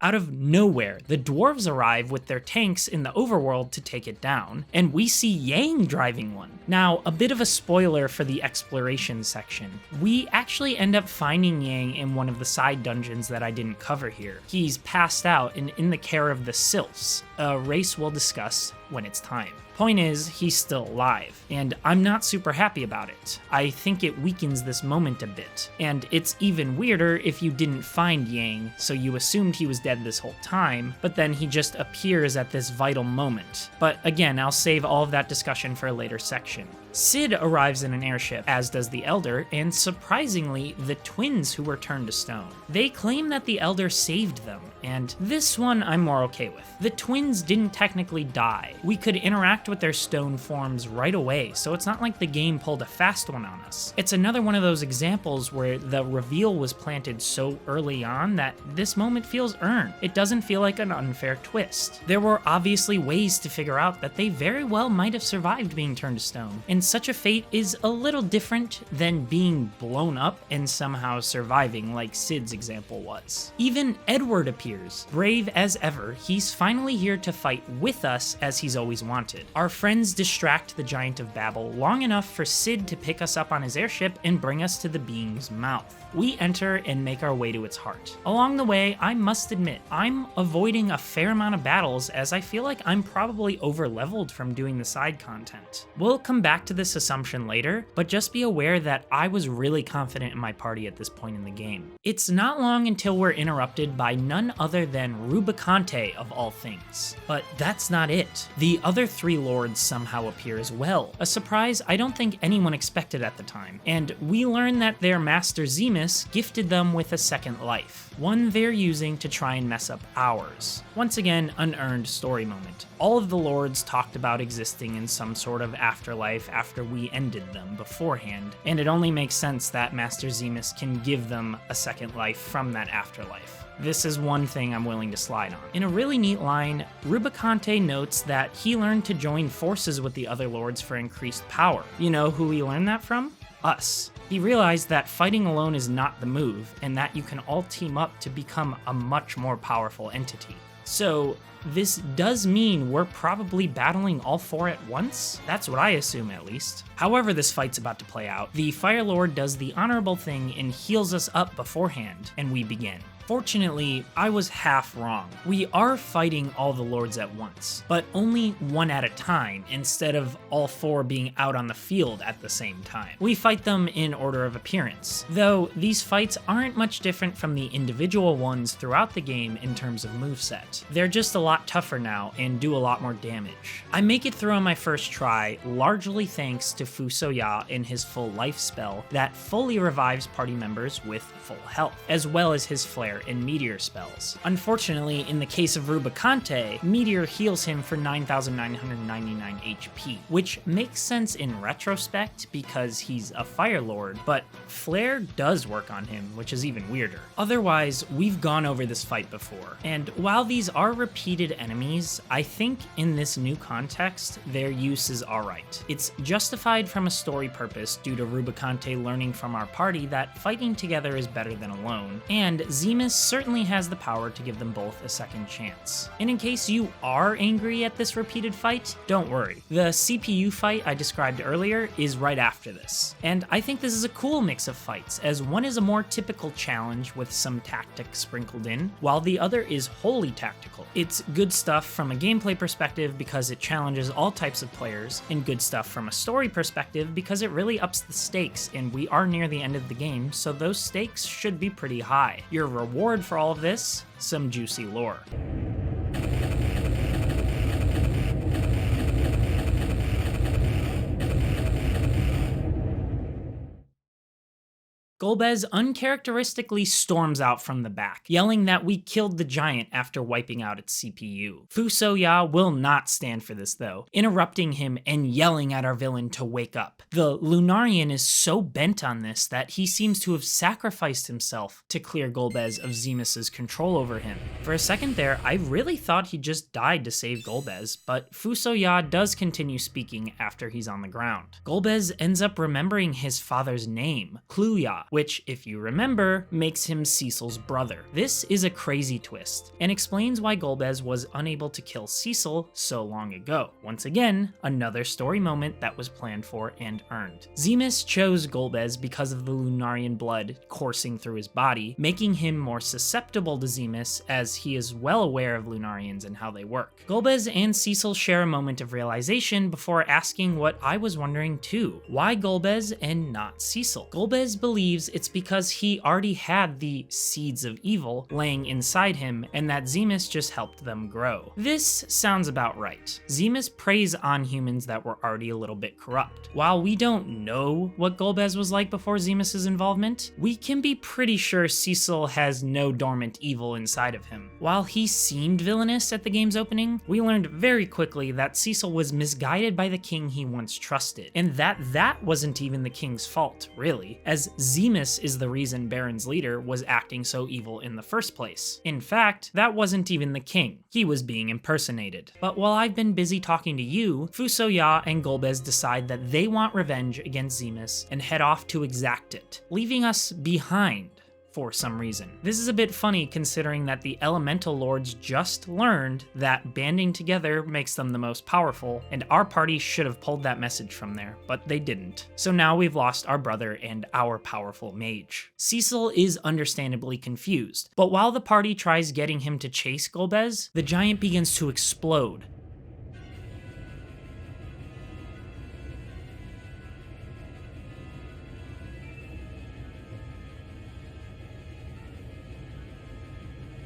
Out of nowhere, the dwarves arrive with their tanks in the overworld to take it down, and we see Yang driving one. Now, a bit of a spoiler for the exploration section. We actually end up finding Yang in one of the side dungeons that I didn't cover here. He's passed out and in the care of the Sylphs, a race we'll discuss when it's time. Point is, he's still alive, and I'm not super happy about it. I think it weakens this moment a bit, and it's even weirder if you didn't find Yang, so you assumed he was dead this whole time, but then he just appears at this vital moment. But again, I'll save all of that discussion for a later section. Sid arrives in an airship, as does the Elder, and surprisingly, the twins who were turned to stone. They claim that the Elder saved them, and this one I'm more okay with. The twins didn't technically die. We could interact with their stone forms right away, so it's not like the game pulled a fast one on us. It's another one of those examples where the reveal was planted so early on that this moment feels earned. It doesn't feel like an unfair twist. There were obviously ways to figure out that they very well might have survived being turned to stone, and such a fate is a little different than being blown up and somehow surviving like Sid's example was. Even Edward appears. Brave as ever, he's finally here to fight with us as he's always wanted. Our friends distract the Giant of Babel long enough for Sid to pick us up on his airship and bring us to the being's mouth. We enter and make our way to its heart. Along the way, I must admit, I'm avoiding a fair amount of battles as I feel like I'm probably over-leveled from doing the side content. We'll come back to this assumption later, but just be aware that I was really confident in my party at this point in the game. It's not long until we're interrupted by none other than Rubicante of all things. But that's not it. The other three lords somehow appear as well, a surprise I don't think anyone expected at the time, and we learn that their master Zemus gifted them with a second life, one they're using to try and mess up ours. Once again, an earned story moment. All of the lords talked about existing in some sort of afterlife after we ended them beforehand, and it only makes sense that Master Zemus can give them a second life from that afterlife. This is one thing I'm willing to slide on. In a really neat line, Rubicante notes that he learned to join forces with the other lords for increased power. You know who he learned that from? Us. He realized that fighting alone is not the move, and that you can all team up to become a much more powerful entity. So, this does mean we're probably battling all four at once? That's what I assume, at least. However this fight's about to play out, the Fire Lord does the honorable thing and heals us up beforehand, and we begin. Fortunately, I was half wrong. We are fighting all the lords at once, but only one at a time instead of all four being out on the field at the same time. We fight them in order of appearance, though these fights aren't much different from the individual ones throughout the game in terms of moveset. They're just a lot tougher now and do a lot more damage. I make it through on my first try, largely thanks to Fusoya and his full life spell that fully revives party members with full health, as well as his flare and meteor spells. Unfortunately, in the case of Rubicante, meteor heals him for 9,999 HP, which makes sense in retrospect because he's a fire lord, but flare does work on him, which is even weirder. Otherwise, we've gone over this fight before, and while these are repeated enemies, I think in this new context, their use is alright. It's justified from a story purpose due to Rubicante learning from our party that fighting together is better than alone, and Zemus certainly has the power to give them both a second chance. And in case you are angry at this repeated fight, don't worry. The CPU fight I described earlier is right after this, and I think this is a cool mix of fights, as one is a more typical challenge with some tactics sprinkled in, while the other is wholly tactical. It's good stuff from a gameplay perspective because it challenges all types of players, and good stuff from a story perspective because it really ups the stakes, and we are near the end of the game, so those stakes should be pretty high. Your reward for all of this? Some juicy lore. Golbez uncharacteristically storms out from the back, yelling that we killed the giant after wiping out its CPU. Fusoya will not stand for this though, interrupting him and yelling at our villain to wake up. The Lunarian is so bent on this that he seems to have sacrificed himself to clear Golbez of Zemus's control over him. For a second there, I really thought he just died to save Golbez, but Fusoya does continue speaking after he's on the ground. Golbez ends up remembering his father's name, Kluya, which, if you remember, makes him Cecil's brother. This is a crazy twist, and explains why Golbez was unable to kill Cecil so long ago. Once again, another story moment that was planned for and earned. Zemus chose Golbez because of the Lunarian blood coursing through his body, making him more susceptible to Zemus as he is well aware of Lunarians and how they work. Golbez and Cecil share a moment of realization before asking what I was wondering too. Why Golbez and not Cecil? Golbez believes believes it's because he already had the seeds of evil laying inside him and that Zemus just helped them grow. This sounds about right. Zemus preys on humans that were already a little bit corrupt. While we don't know what Golbez was like before Zemus's involvement, we can be pretty sure Cecil has no dormant evil inside of him. While he seemed villainous at the game's opening, we learned very quickly that Cecil was misguided by the king he once trusted, and that wasn't even the king's fault, really, as Zemus is the reason Baron's leader was acting so evil in the first place. In fact, that wasn't even the king. He was being impersonated. But while I've been busy talking to you, Fusoya and Golbez decide that they want revenge against Zemus and head off to exact it, leaving us behind for some reason. This is a bit funny considering that the Elemental Lords just learned that banding together makes them the most powerful, and our party should have pulled that message from there, but they didn't. So now we've lost our brother and our powerful mage. Cecil is understandably confused, but while the party tries getting him to chase Golbez, the giant begins to explode.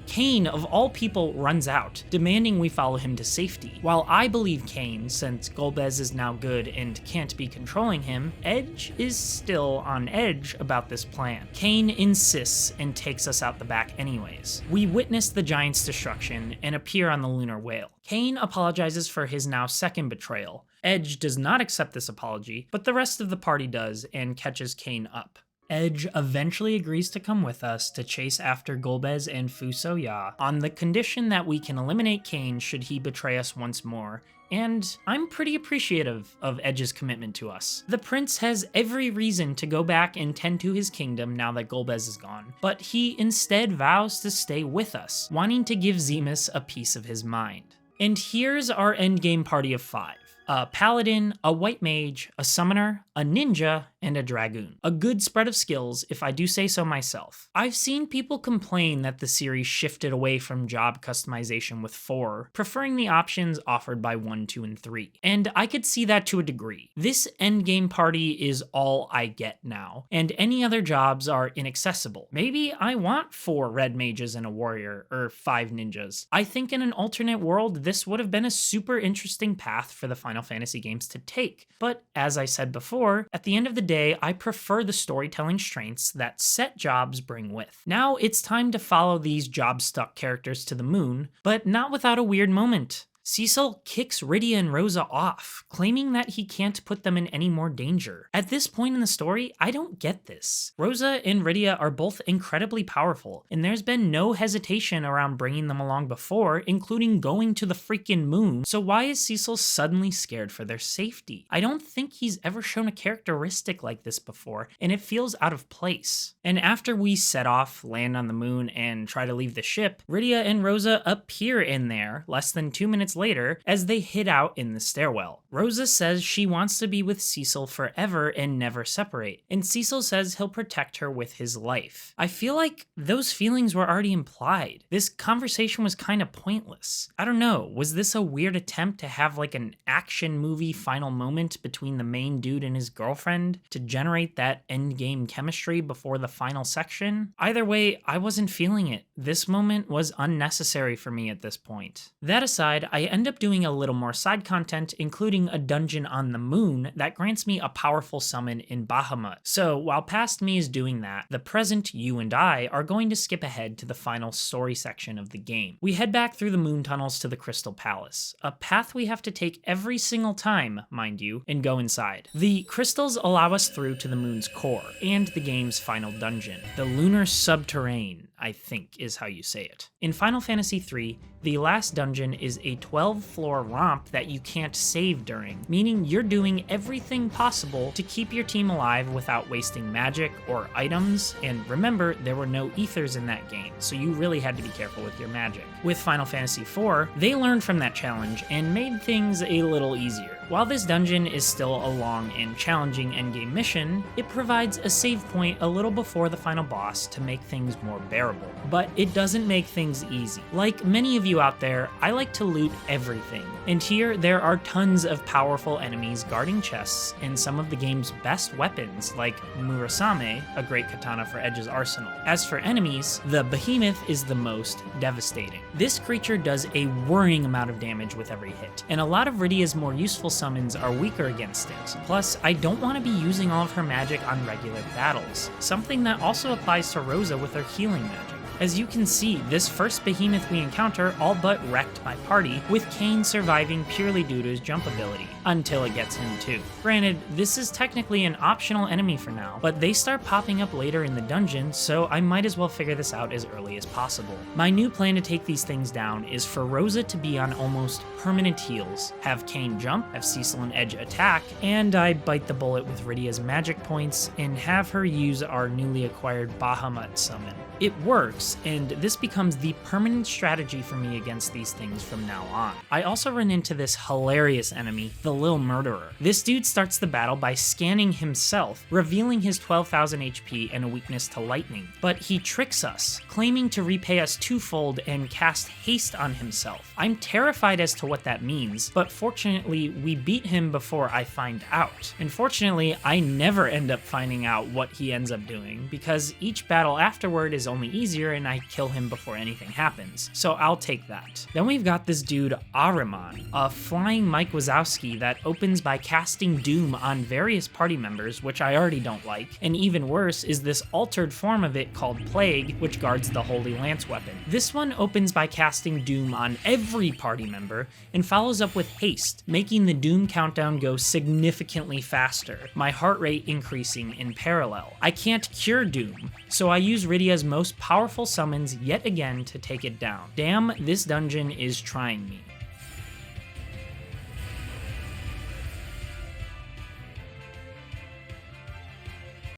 Cain, of all people, runs out, demanding we follow him to safety. While I believe Cain, since Golbez is now good and can't be controlling him, Edge is still on edge about this plan. Cain insists and takes us out the back anyways. We witness the giant's destruction and appear on the lunar whale. Cain apologizes for his now second betrayal. Edge does not accept this apology, but the rest of the party does and catches Cain up. Edge eventually agrees to come with us to chase after Golbez and Fusoya on the condition that we can eliminate Cain should he betray us once more, and I'm pretty appreciative of Edge's commitment to us. The prince has every reason to go back and tend to his kingdom now that Golbez is gone, but he instead vows to stay with us, wanting to give Zemus a piece of his mind. And here's our endgame party of 5. A paladin, a white mage, a summoner, a ninja, and a dragoon. A good spread of skills, if I do say so myself. I've seen people complain that the series shifted away from job customization with 4, preferring the options offered by 1, 2, and 3. And I could see that to a degree. This endgame party is all I get now, and any other jobs are inaccessible. Maybe I want 4 red mages and a warrior, or 5 ninjas. I think in an alternate world, this would have been a super interesting path for the Final Fantasy games to take. But as I said before, at the end of the day, I prefer the storytelling strengths that set jobs bring with. Now it's time to follow these job-stuck characters to the moon, but not without a weird moment. Cecil kicks Rydia and Rosa off, claiming that he can't put them in any more danger. At this point in the story, I don't get this. Rosa and Rydia are both incredibly powerful, and there's been no hesitation around bringing them along before, including going to the freaking moon, so why is Cecil suddenly scared for their safety? I don't think he's ever shown a characteristic like this before, and it feels out of place. And after we set off, land on the moon, and try to leave the ship, Rydia and Rosa appear in there less than 2 minutes later as they hid out in the stairwell. Rosa says she wants to be with Cecil forever and never separate, and Cecil says he'll protect her with his life. I feel like those feelings were already implied. This conversation was kind of pointless. I don't know, was this a weird attempt to have like an action movie final moment between the main dude and his girlfriend to generate that endgame chemistry before the final section? Either way, I wasn't feeling it. This moment was unnecessary for me at this point. That aside, I end up doing a little more side content, including a dungeon on the moon that grants me a powerful summon in Bahamut. So while past me is doing that, the present you and I are going to skip ahead to the final story section of the game. We head back through the moon tunnels to the Crystal Palace, a path we have to take every single time, mind you, and go inside. The crystals allow us through to the moon's core, and the game's final dungeon, the Lunar Subterrane, I think is how you say it. In Final Fantasy III, the last dungeon is a 12-floor romp that you can't save during, meaning you're doing everything possible to keep your team alive without wasting magic or items, and remember, there were no ethers in that game, so you really had to be careful with your magic. With Final Fantasy IV, they learned from that challenge and made things a little easier. While this dungeon is still a long and challenging endgame mission, it provides a save point a little before the final boss to make things more bearable. terrible, but it doesn't make things easy. Like many of you out there, I like to loot everything, and here there are tons of powerful enemies guarding chests and some of the game's best weapons like Murasame, a great katana for Edge's arsenal. As for enemies, the behemoth is the most devastating. This creature does a worrying amount of damage with every hit, and a lot of Rydia's more useful summons are weaker against it. Plus, I don't want to be using all of her magic on regular battles, something that also applies to Rosa with her healing magic. As you can see, this first behemoth we encounter all but wrecked my party, with Kane surviving purely due to his jump ability, until it gets him too. Granted, this is technically an optional enemy for now, but they start popping up later in the dungeon, so I might as well figure this out as early as possible. My new plan to take these things down is for Rosa to be on almost permanent heals, have Kane jump, have Cecil and Edge attack, and I bite the bullet with Rydia's magic points and have her use our newly acquired Bahamut summon. It works, and this becomes the permanent strategy for me against these things from now on. I also run into this hilarious enemy, the Lil Murderer. This dude starts the battle by scanning himself, revealing his 12,000 HP and a weakness to lightning. But he tricks us, claiming to repay us twofold and cast haste on himself. I'm terrified as to what that means, but fortunately we beat him before I find out. Unfortunately, I never end up finding out what he ends up doing, because each battle afterward is only easier and I kill him before anything happens, so I'll take that. Then we've got this dude Ahriman, a flying Mike Wazowski that opens by casting Doom on various party members, which I already don't like, and even worse is this altered form of it called Plague, which guards the Holy Lance weapon. This one opens by casting Doom on every party member and follows up with Haste, making the Doom countdown go significantly faster, my heart rate increasing in parallel. I can't cure Doom, so I use Rydia's most powerful summons yet again to take it down. Damn, this dungeon is trying me.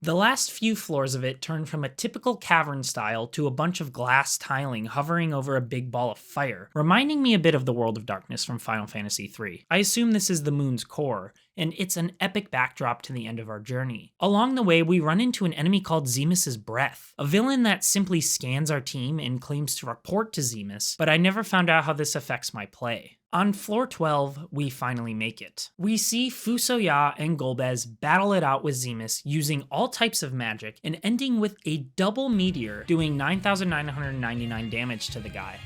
The last few floors of it turn from a typical cavern style to a bunch of glass tiling hovering over a big ball of fire, reminding me a bit of the World of Darkness from Final Fantasy III. I assume this is the moon's core, and it's an epic backdrop to the end of our journey. Along the way, we run into an enemy called Zemus's Breath, a villain that simply scans our team and claims to report to Zemus, but I never found out how this affects my play. On floor 12, we finally make it. We see Fusoya and Golbez battle it out with Zemus using all types of magic and ending with a double meteor doing 9,999 damage to the guy.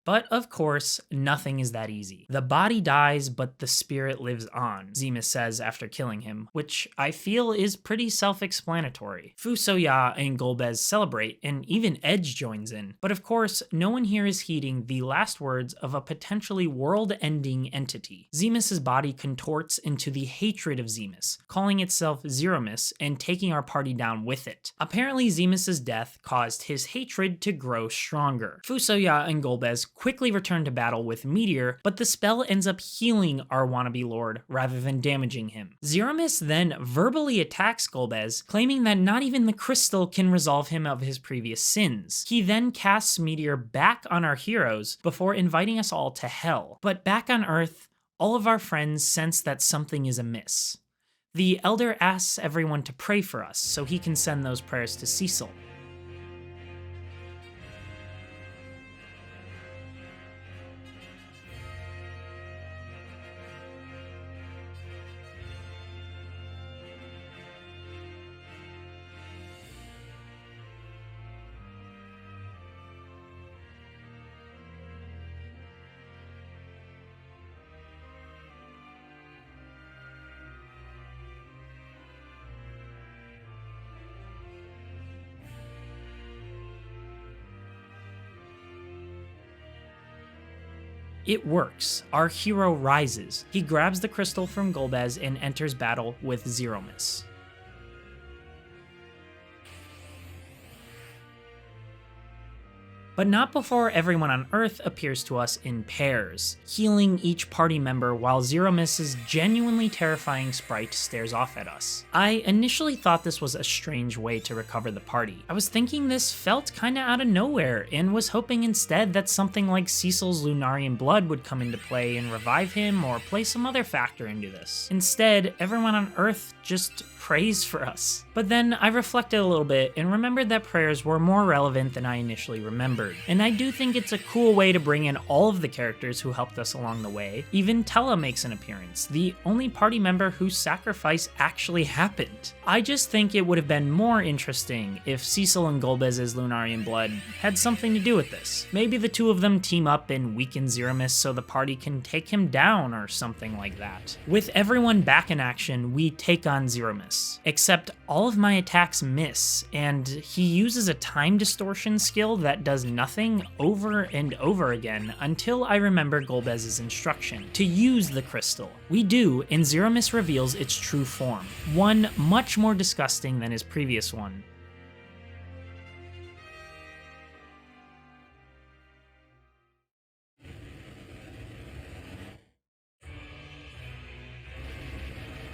But of course, nothing is that easy. The body dies, but the spirit lives on, Zemus says after killing him, which I feel is pretty self-explanatory. Fusoya and Golbez celebrate, and even Edge joins in. But of course, no one here is heeding the last words of a potentially world-ending entity. Zemus's body contorts into the hatred of Zemus, calling itself Zeromus and taking our party down with it. Apparently, Zemus's death caused his hatred to grow stronger. Fusoya and Golbez quickly return to battle with Meteor, but the spell ends up healing our wannabe lord rather than damaging him. Zeromus then verbally attacks Golbez, claiming that not even the crystal can resolve him of his previous sins. He then casts Meteor back on our heroes before inviting us all to hell. But back on Earth, all of our friends sense that something is amiss. The Elder asks everyone to pray for us so he can send those prayers to Cecil. It works. Our hero rises. He grabs the crystal from Golbez and enters battle with Zeromus. But not before everyone on Earth appears to us in pairs, healing each party member while Zero Miss's genuinely terrifying sprite stares off at us. I initially thought this was a strange way to recover the party. I was thinking this felt kinda out of nowhere, and was hoping instead that something like Cecil's Lunarian blood would come into play and revive him, or play some other factor into this. Instead, everyone on Earth just prays for us. But then I reflected a little bit and remembered that prayers were more relevant than I initially remembered. And I do think it's a cool way to bring in all of the characters who helped us along the way. Even Tella makes an appearance, the only party member whose sacrifice actually happened. I just think it would have been more interesting if Cecil and Golbez's Lunarian blood had something to do with this. Maybe the two of them team up and weaken Zero Miss so the party can take him down or something like that. With everyone back in action, we take on Zero Miss. Except all of my attacks miss, and he uses a time distortion skill that does nothing over and over again until I remember Golbez's instruction to use the crystal. We do, and Zero Miss reveals its true form, one much more disgusting than his previous one.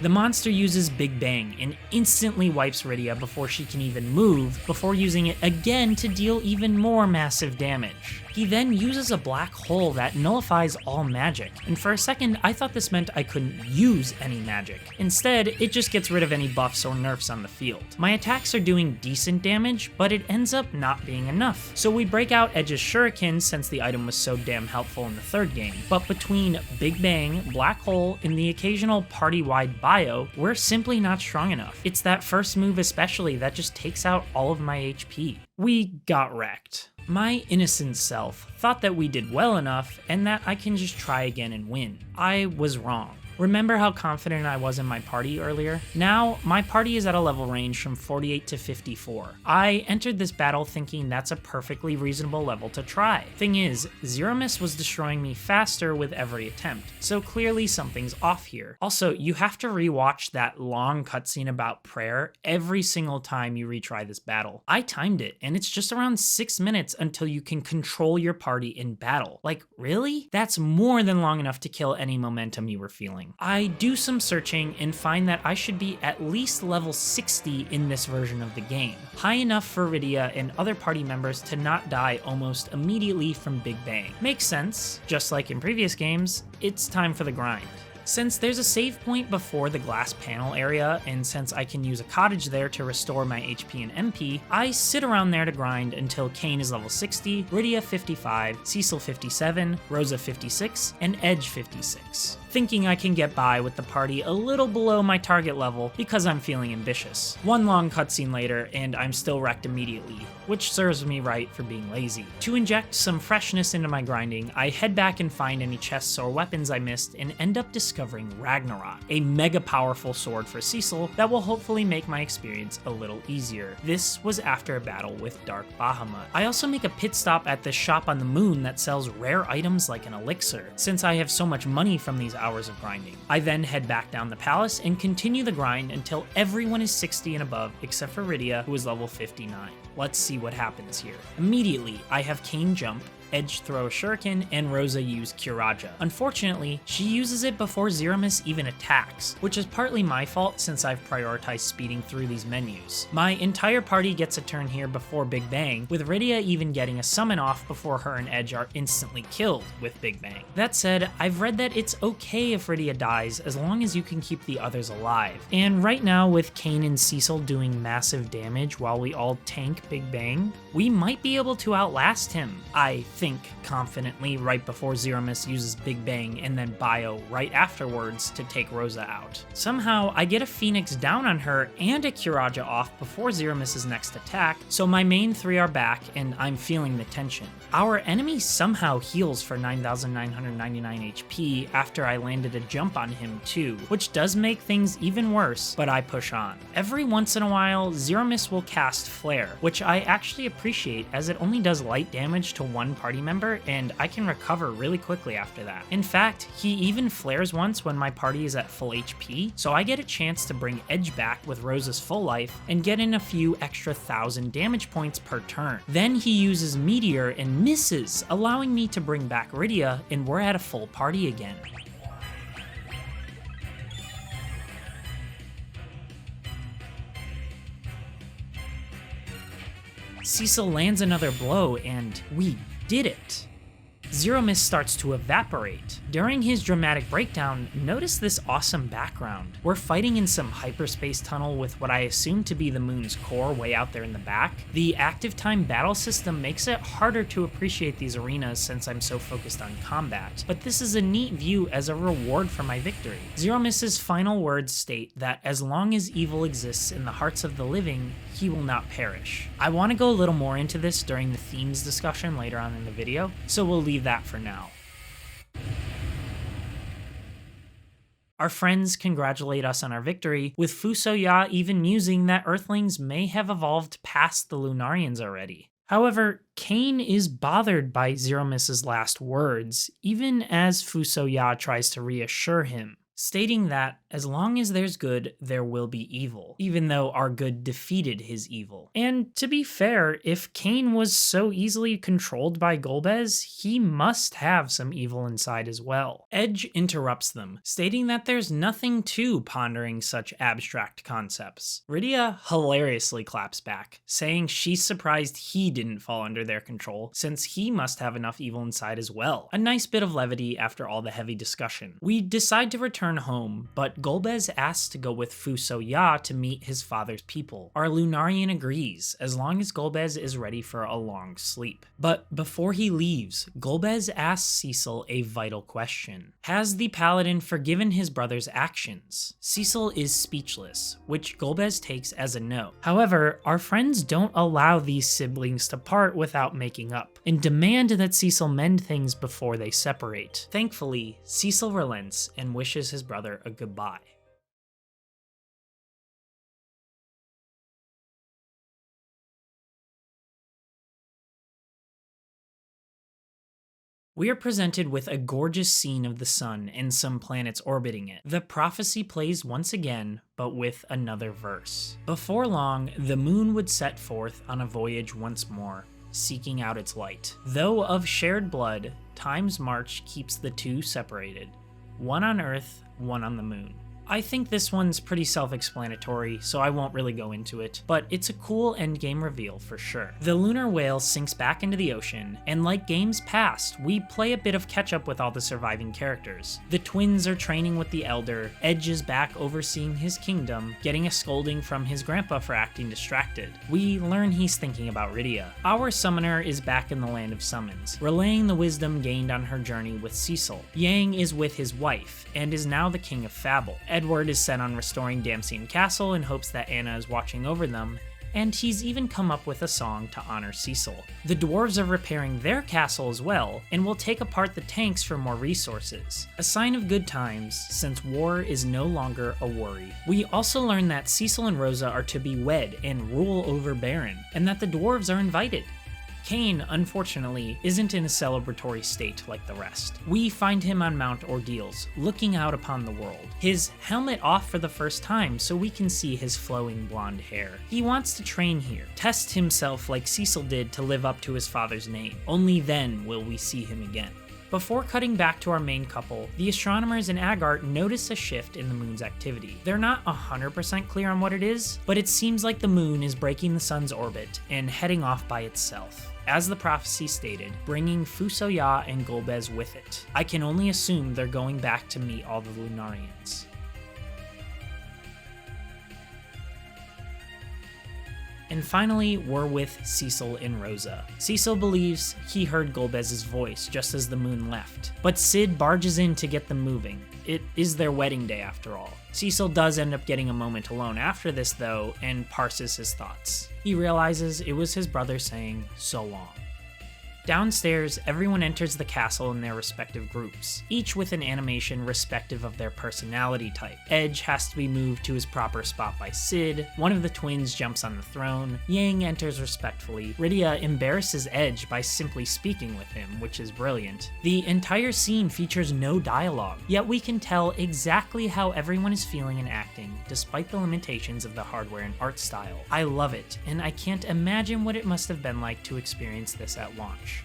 The monster uses Big Bang and instantly wipes Rydia before she can even move, before using it again to deal even more massive damage. He then uses a black hole that nullifies all magic, and for a second I thought this meant I couldn't use any magic. Instead, it just gets rid of any buffs or nerfs on the field. My attacks are doing decent damage, but it ends up not being enough. So we break out Edge's Shuriken since the item was so damn helpful in the third game, but between Big Bang, Black Hole, and the occasional party-wide bio, we're simply not strong enough. It's that first move especially that just takes out all of my HP. We got wrecked. My innocent self thought that we did well enough and that I can just try again and win. I was wrong. Remember how confident I was in my party earlier? Now, my party is at a level range from 48 to 54. I entered this battle thinking that's a perfectly reasonable level to try. Thing is, Zero Miss was destroying me faster with every attempt, so clearly something's off here. Also, you have to rewatch that long cutscene about prayer every single time you retry this battle. I timed it, and it's just around 6 minutes until you can control your party in battle. Like, really? That's more than long enough to kill any momentum you were feeling. I do some searching and find that I should be at least level 60 in this version of the game, high enough for Rydia and other party members to not die almost immediately from Big Bang. Makes sense, just like in previous games, it's time for the grind. Since there's a save point before the glass panel area, and since I can use a cottage there to restore my HP and MP, I sit around there to grind until Kain is level 60, Rydia 55, Cecil 57, Rosa 56, and Edge 56. Thinking I can get by with the party a little below my target level because I'm feeling ambitious. One long cutscene later, and I'm still wrecked immediately, which serves me right for being lazy. To inject some freshness into my grinding, I head back and find any chests or weapons I missed and end up discovering Ragnarok, a mega powerful sword for Cecil that will hopefully make my experience a little easier. This was after a battle with Dark Bahamut. I also make a pit stop at the shop on the moon that sells rare items like an elixir, since I have so much money from these hours of grinding. I then head back down the palace and continue the grind until everyone is 60 and above except for Rydia, who is level 59. Let's see what happens here. Immediately, I have Kain jump, Edge throw a shuriken, and Rosa use Curaja. Unfortunately, she uses it before Zero Miss even attacks, which is partly my fault since I've prioritized speeding through these menus. My entire party gets a turn here before Big Bang, with Rydia even getting a summon off before her and Edge are instantly killed with Big Bang. That said, I've read that it's okay if Rydia dies as long as you can keep the others alive. And right now, with Kain and Cecil doing massive damage while we all tank Big Bang, we might be able to outlast him. I think confidently right before Zero Miss uses Big Bang and then Bio right afterwards to take Rosa out. Somehow, I get a Phoenix down on her and a Curaja off before Zero Miss's next attack, so my main three are back and I'm feeling the tension. Our enemy somehow heals for 9,999 HP after I landed a jump on him too, which does make things even worse, but I push on. Every once in a while, Zero Miss will cast Flare, which I actually appreciate as it only does light damage to one party party member, and I can recover really quickly after that. In fact, he even flares once when my party is at full HP, so I get a chance to bring Edge back with Rosa's full life and get in a few extra 1,000 damage points per turn. Then he uses Meteor and misses, allowing me to bring back Rydia, and we're at a full party again. Cecil lands another blow, and we did it! Zero Miss starts to evaporate. During his dramatic breakdown, notice this awesome background. We're fighting in some hyperspace tunnel with what I assume to be the moon's core way out there in the back. The active time battle system makes it harder to appreciate these arenas since I'm so focused on combat, but this is a neat view as a reward for my victory. Zero Miss's final words state that as long as evil exists in the hearts of the living, he will not perish. I want to go a little more into this during the themes discussion later on in the video, so we'll leave that for now. Our friends congratulate us on our victory, with Fusoya even musing that Earthlings may have evolved past the Lunarians already. However, Cain is bothered by Zero Miss's last words, even as Fusoya tries to reassure him, stating that as long as there's good, there will be evil, even though our good defeated his evil. And to be fair, if Cain was so easily controlled by Golbez, he must have some evil inside as well. Edge interrupts them, stating that there's nothing to pondering such abstract concepts. Rydia hilariously claps back, saying she's surprised he didn't fall under their control, since he must have enough evil inside as well. A nice bit of levity after all the heavy discussion. We decide to return home, but Golbez asks to go with Fusoya to meet his father's people. Our Lunarian agrees, as long as Golbez is ready for a long sleep. But before he leaves, Golbez asks Cecil a vital question. Has the Paladin forgiven his brother's actions? Cecil is speechless, which Golbez takes as a no. However, our friends don't allow these siblings to part without making up, and demand that Cecil mend things before they separate. Thankfully, Cecil relents and wishes his brother a goodbye. We are presented with a gorgeous scene of the sun and some planets orbiting it. The prophecy plays once again, but with another verse. Before long, the moon would set forth on a voyage once more, seeking out its light. Though of shared blood, time's march keeps the two separated. One on Earth, one on the moon. I think this one's pretty self-explanatory, so I won't really go into it, but it's a cool endgame reveal for sure. The lunar whale sinks back into the ocean, and like games past, we play a bit of catch-up with all the surviving characters. The twins are training with the Elder, Edge is back overseeing his kingdom, getting a scolding from his grandpa for acting distracted. We learn he's thinking about Rydia. Our summoner is back in the land of summons, relaying the wisdom gained on her journey with Cecil. Yang is with his wife, and is now the king of Fable. Edward is set on restoring Damsian Castle in hopes that Anna is watching over them, and he's even come up with a song to honor Cecil. The dwarves are repairing their castle as well, and will take apart the tanks for more resources. A sign of good times, since war is no longer a worry. We also learn that Cecil and Rosa are to be wed and rule over Baron, and that the dwarves are invited. Cain, unfortunately, isn't in a celebratory state like the rest. We find him on Mount Ordeals, looking out upon the world, his helmet off for the first time so we can see his flowing blonde hair. He wants to train here, test himself like Cecil did to live up to his father's name. Only then will we see him again. Before cutting back to our main couple, the astronomers in Agart notice a shift in the moon's activity. They're not 100% clear on what it is, but it seems like the moon is breaking the sun's orbit and heading off by itself, as the prophecy stated, bringing Fusoya and Golbez with it. I can only assume they're going back to meet all the Lunarians. And finally, we're with Cecil and Rosa. Cecil believes he heard Golbez's voice just as the moon left, but Sid barges in to get them moving. It is their wedding day after all. Cecil does end up getting a moment alone after this though, and parses his thoughts. He realizes it was his brother saying, "so long." Downstairs, everyone enters the castle in their respective groups, each with an animation respective of their personality type. Edge has to be moved to his proper spot by Sid, one of the twins jumps on the throne, Yang enters respectfully, Rydia embarrasses Edge by simply speaking with him, which is brilliant. The entire scene features no dialogue, yet we can tell exactly how everyone is feeling and acting, despite the limitations of the hardware and art style. I love it, and I can't imagine what it must have been like to experience this at launch.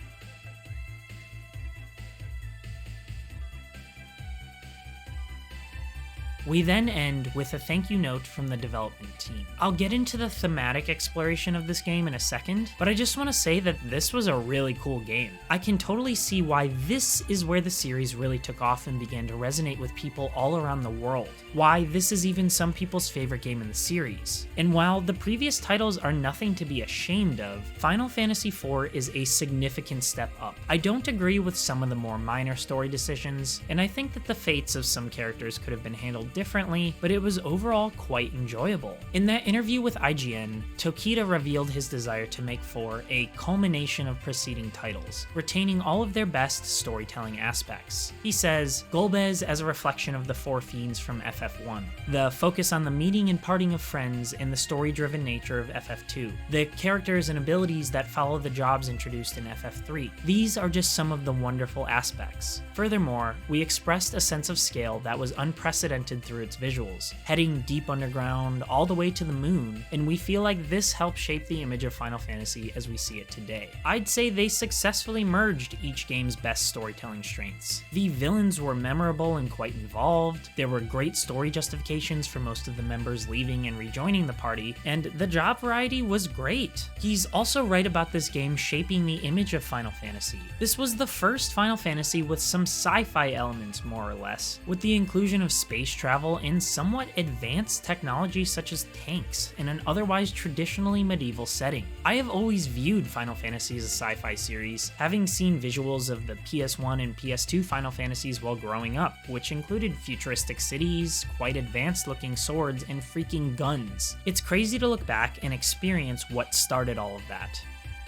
We then end with a thank you note from the development team. I'll get into the thematic exploration of this game in a second, but I just want to say that this was a really cool game. I can totally see why this is where the series really took off and began to resonate with people all around the world, why this is even some people's favorite game in the series. And while the previous titles are nothing to be ashamed of, Final Fantasy IV is a significant step up. I don't agree with some of the more minor story decisions, and I think that the fates of some characters could have been handled differently, but it was overall quite enjoyable. In that interview with IGN, Tokita revealed his desire to make 4 a culmination of preceding titles, retaining all of their best storytelling aspects. He says, Golbez as a reflection of the 4 fiends from FF1, the focus on the meeting and parting of friends and the story-driven nature of FF2, the characters and abilities that follow the jobs introduced in FF3. These are just some of the wonderful aspects. Furthermore, we expressed a sense of scale that was unprecedented through its visuals, heading deep underground all the way to the moon, and we feel like this helped shape the image of Final Fantasy as we see it today. I'd say they successfully merged each game's best storytelling strengths. The villains were memorable and quite involved, there were great story justifications for most of the members leaving and rejoining the party, and the job variety was great. He's also right about this game shaping the image of Final Fantasy. This was the first Final Fantasy with some sci-fi elements, more or less, with the inclusion of space travel and somewhat advanced technology such as tanks in an otherwise traditionally medieval setting. I have always viewed Final Fantasy as a sci-fi series, having seen visuals of the PS1 and PS2 Final Fantasies while growing up, which included futuristic cities, quite advanced looking swords, and freaking guns. It's crazy to look back and experience what started all of that.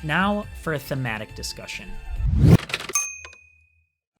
Now for a thematic discussion.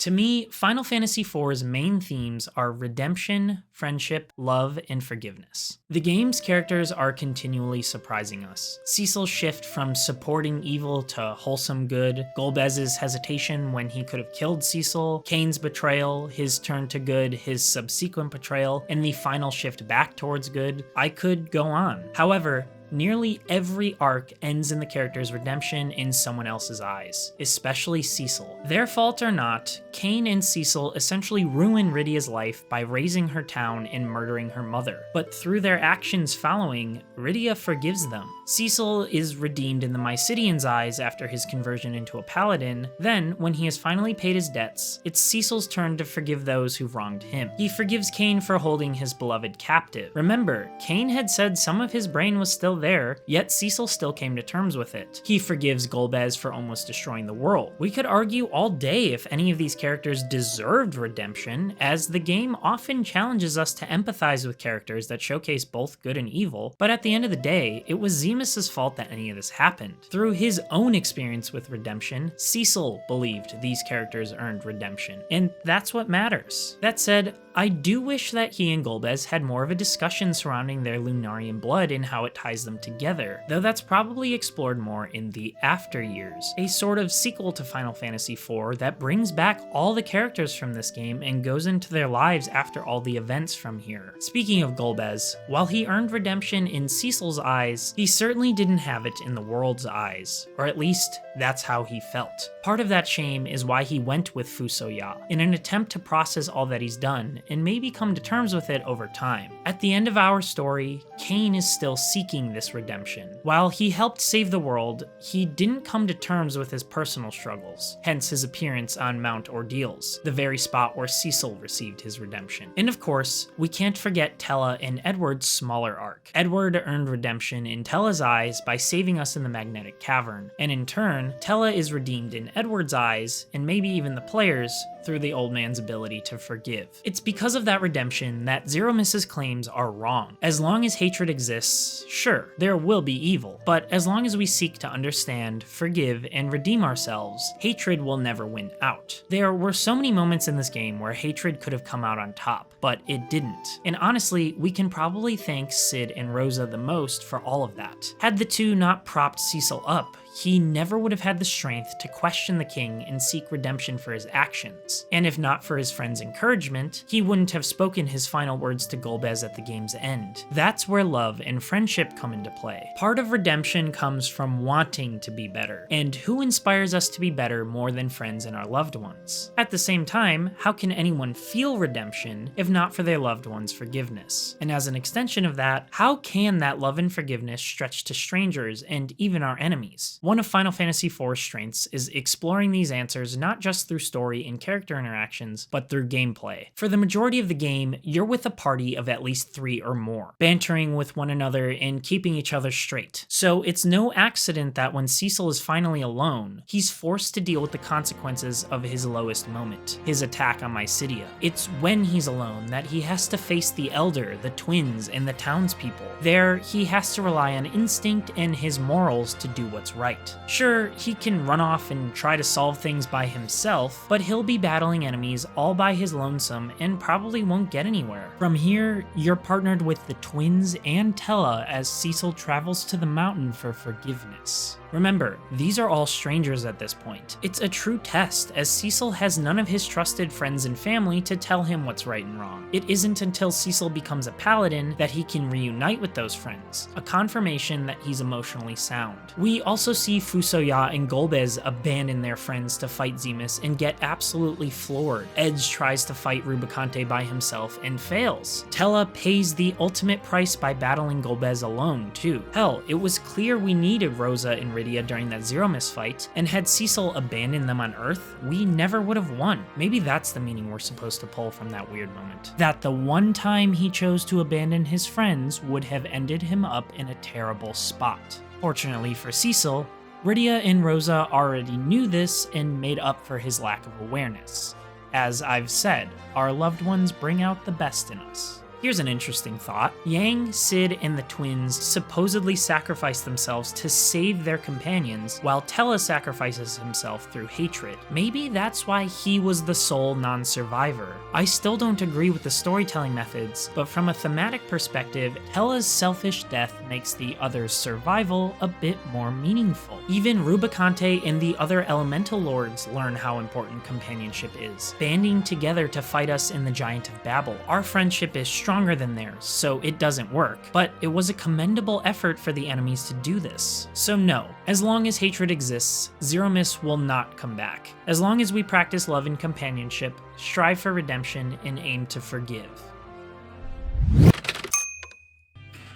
To me, Final Fantasy IV's main themes are redemption, friendship, love, and forgiveness. The game's characters are continually surprising us. Cecil's shift from supporting evil to wholesome good, Golbez's hesitation when he could have killed Cecil, Kane's betrayal, his turn to good, his subsequent betrayal, and the final shift back towards good. I could go on. However, nearly every arc ends in the character's redemption in someone else's eyes, especially Cecil. Their fault or not, Kane and Cecil essentially ruin Rydia's life by razing her town and murdering her mother, but through their actions following, Rydia forgives them. Cecil is redeemed in the Mysidian's eyes after his conversion into a paladin, then, when he has finally paid his debts, it's Cecil's turn to forgive those who've wronged him. He forgives Kane for holding his beloved captive. Remember, Kane had said some of his brain was still there, yet Cecil still came to terms with it. He forgives Golbez for almost destroying the world. We could argue all day if any of these characters deserved redemption, as the game often challenges us to empathize with characters that showcase both good and evil, but at the end of the day, it was Zemus's fault that any of this happened. Through his own experience with redemption, Cecil believed these characters earned redemption, and that's what matters. That said, I do wish that he and Golbez had more of a discussion surrounding their Lunarian blood and how it ties them together, though that's probably explored more in the After Years, a sort of sequel to Final Fantasy IV that brings back all the characters from this game and goes into their lives after all the events from here. Speaking of Golbez, while he earned redemption in Cecil's eyes, he certainly didn't have it in the world's eyes, or at least that's how he felt. Part of that shame is why he went with Fusoya, in an attempt to process all that he's done and maybe come to terms with it over time. At the end of our story, Kane is still seeking this redemption. While he helped save the world, he didn't come to terms with his personal struggles, hence his appearance on Mount Ordeals, the very spot where Cecil received his redemption. And of course, we can't forget Tella and Edward's smaller arc. Edward earned redemption in Tella's eyes by saving us in the Magnetic Cavern, and in turn, Tella is redeemed in Edward's eyes, and maybe even the players, through the old man's ability to forgive. It's because of that redemption that Zero Miss's claims are wrong. As long as hatred exists, sure, there will be evil, but as long as we seek to understand, forgive, and redeem ourselves, hatred will never win out. There were so many moments in this game where hatred could have come out on top, but it didn't. And honestly, we can probably thank Cid and Rosa the most for all of that. Had the two not propped Cecil up, he never would have had the strength to question the king and seek redemption for his actions. And if not for his friend's encouragement, he wouldn't have spoken his final words to Golbez at the game's end. That's where love and friendship come into play. Part of redemption comes from wanting to be better, and who inspires us to be better more than friends and our loved ones? At the same time, how can anyone feel redemption if not for their loved one's forgiveness? And as an extension of that, how can that love and forgiveness stretch to strangers and even our enemies? One of Final Fantasy IV's strengths is exploring these answers not just through story and character interactions, but through gameplay. For the majority of the game, you're with a party of at least 3 or more, bantering with one another and keeping each other straight. So it's no accident that when Cecil is finally alone, he's forced to deal with the consequences of his lowest moment, his attack on Mysidia. It's when he's alone that he has to face the Elder, the twins, and the townspeople. There, he has to rely on instinct and his morals to do what's right. Sure, he can run off and try to solve things by himself, but he'll be battling enemies all by his lonesome and probably won't get anywhere. From here, you're partnered with the twins and Tella as Cecil travels to the mountain for forgiveness. Remember, these are all strangers at this point. It's a true test, as Cecil has none of his trusted friends and family to tell him what's right and wrong. It isn't until Cecil becomes a paladin that he can reunite with those friends, a confirmation that he's emotionally sound. We also see Fusoya and Golbez abandon their friends to fight Zemus and get absolutely floored. Edge tries to fight Rubicante by himself and fails. Tella pays the ultimate price by battling Golbez alone, too. Hell, it was clear we needed Rosa and Rydia during that Zero Miss fight, and had Cecil abandoned them on Earth, we never would have won. Maybe that's the meaning we're supposed to pull from that weird moment. That the one time he chose to abandon his friends would have ended him up in a terrible spot. Fortunately for Cecil, Rydia and Rosa already knew this and made up for his lack of awareness. As I've said, our loved ones bring out the best in us. Here's an interesting thought. Yang, Cid, and the twins supposedly sacrifice themselves to save their companions, while Tella sacrifices himself through hatred. Maybe that's why he was the sole non-survivor. I still don't agree with the storytelling methods, but from a thematic perspective, Tella's selfish death makes the other's survival a bit more meaningful. Even Rubicante and the other elemental lords learn how important companionship is, banding together to fight us in the Giant of Babel. Our friendship is stronger than theirs, so it doesn't work, but it was a commendable effort for the enemies to do this. So no, as long as hatred exists, Zero Miss will not come back. As long as we practice love and companionship, strive for redemption, and aim to forgive.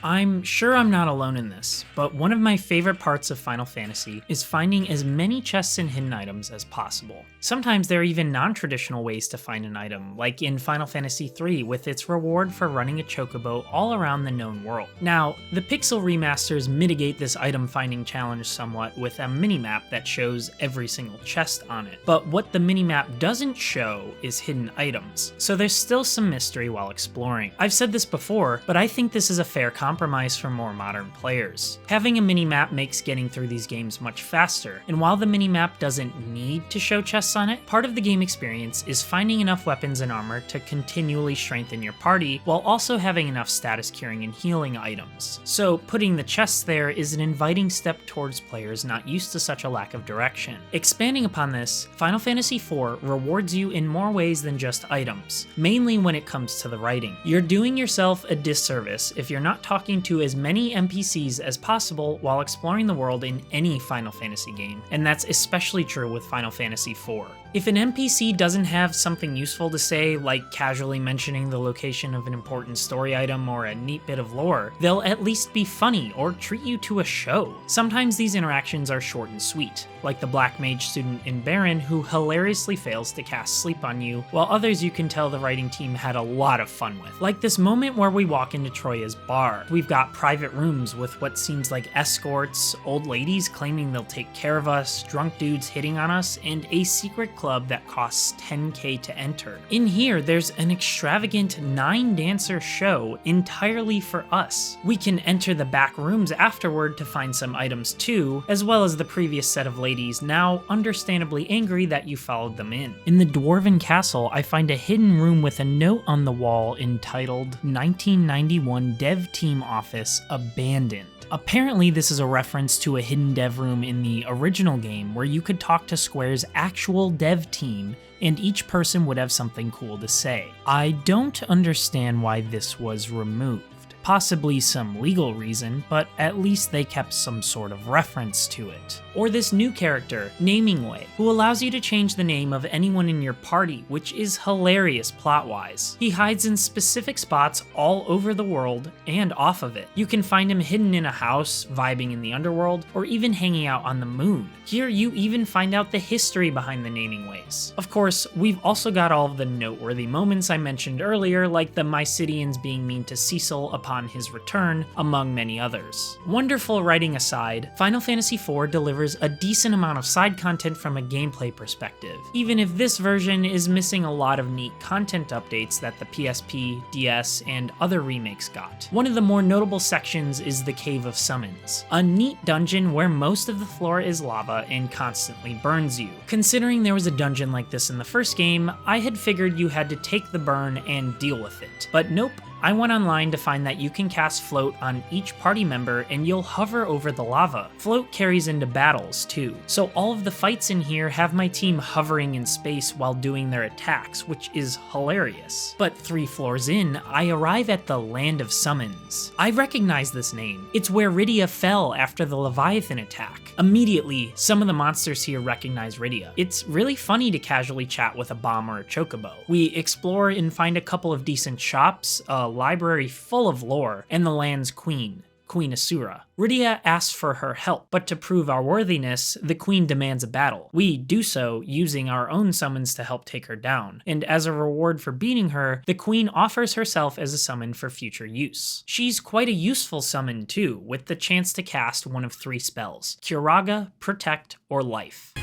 I'm sure I'm not alone in this, but one of my favorite parts of Final Fantasy is finding as many chests and hidden items as possible. Sometimes there are even non-traditional ways to find an item, like in Final Fantasy III with its reward for running a chocobo all around the known world. Now, the Pixel remasters mitigate this item finding challenge somewhat with a minimap that shows every single chest on it, but what the minimap doesn't show is hidden items, so there's still some mystery while exploring. I've said this before, but I think this is a fair compromise for more modern players. Having a minimap makes getting through these games much faster, and while the minimap doesn't need to show chests on it, part of the game experience is finding enough weapons and armor to continually strengthen your party, while also having enough status curing and healing items. So putting the chests there is an inviting step towards players not used to such a lack of direction. Expanding upon this, Final Fantasy IV rewards you in more ways than just items, mainly when it comes to the writing. You're doing yourself a disservice if you're not talking to as many NPCs as possible while exploring the world in any Final Fantasy game, and that's especially true with Final Fantasy IV. If an NPC doesn't have something useful to say, like casually mentioning the location of an important story item or a neat bit of lore, they'll at least be funny or treat you to a show. Sometimes these interactions are short and sweet, like the Black Mage student in Baron who hilariously fails to cast sleep on you, while others you can tell the writing team had a lot of fun with. Like this moment where we walk into Troya's bar. fact, we've got private rooms with what seems like escorts, old ladies claiming they'll take care of us, drunk dudes hitting on us, and a secret club that costs 10k to enter. In here, there's an extravagant 9-dancer show entirely for us. We can enter the back rooms afterward to find some items too, as well as the previous set of ladies, now understandably angry that you followed them in. In the Dwarven Castle, I find a hidden room with a note on the wall entitled 1991 Dev Team Office Abandoned. Apparently this is a reference to a hidden dev room in the original game where you could talk to Square's actual dev team and each person would have something cool to say. I don't understand why this was removed. Possibly some legal reason, but at least they kept some sort of reference to it. Or this new character, Namingway, who allows you to change the name of anyone in your party, which is hilarious plot-wise. He hides in specific spots all over the world and off of it. You can find him hidden in a house, vibing in the underworld, or even hanging out on the moon. Here you even find out the history behind the Namingways. Of course, we've also got all of the noteworthy moments I mentioned earlier, like the Mysidians being mean to Cecil upon his return, among many others. Wonderful writing aside, Final Fantasy IV delivers a decent amount of side content from a gameplay perspective, even if this version is missing a lot of neat content updates that the PSP, DS, and other remakes got. One of the more notable sections is the Cave of Summons, a neat dungeon where most of the floor is lava and constantly burns you. Considering there was a dungeon like this in the first game, I had figured you had to take the burn and deal with it, but nope. I went online to find that you can cast Float on each party member and you'll hover over the lava. Float carries into battles too, so all of the fights in here have my team hovering in space while doing their attacks, which is hilarious. But 3 floors in, I arrive at the Land of Summons. I recognize this name. It's where Rydia fell after the Leviathan attack. Immediately, some of the monsters here recognize Rydia. It's really funny to casually chat with a bomb or a chocobo. We explore and find a couple of decent shops, a library full of lore, and the land's queen, Queen Asura. Rydia asks for her help, but to prove our worthiness, the queen demands a battle. We do so using our own summons to help take her down, and as a reward for beating her, the queen offers herself as a summon for future use. She's quite a useful summon too, with the chance to cast one of 3 spells: Curaga, Protect, or Life.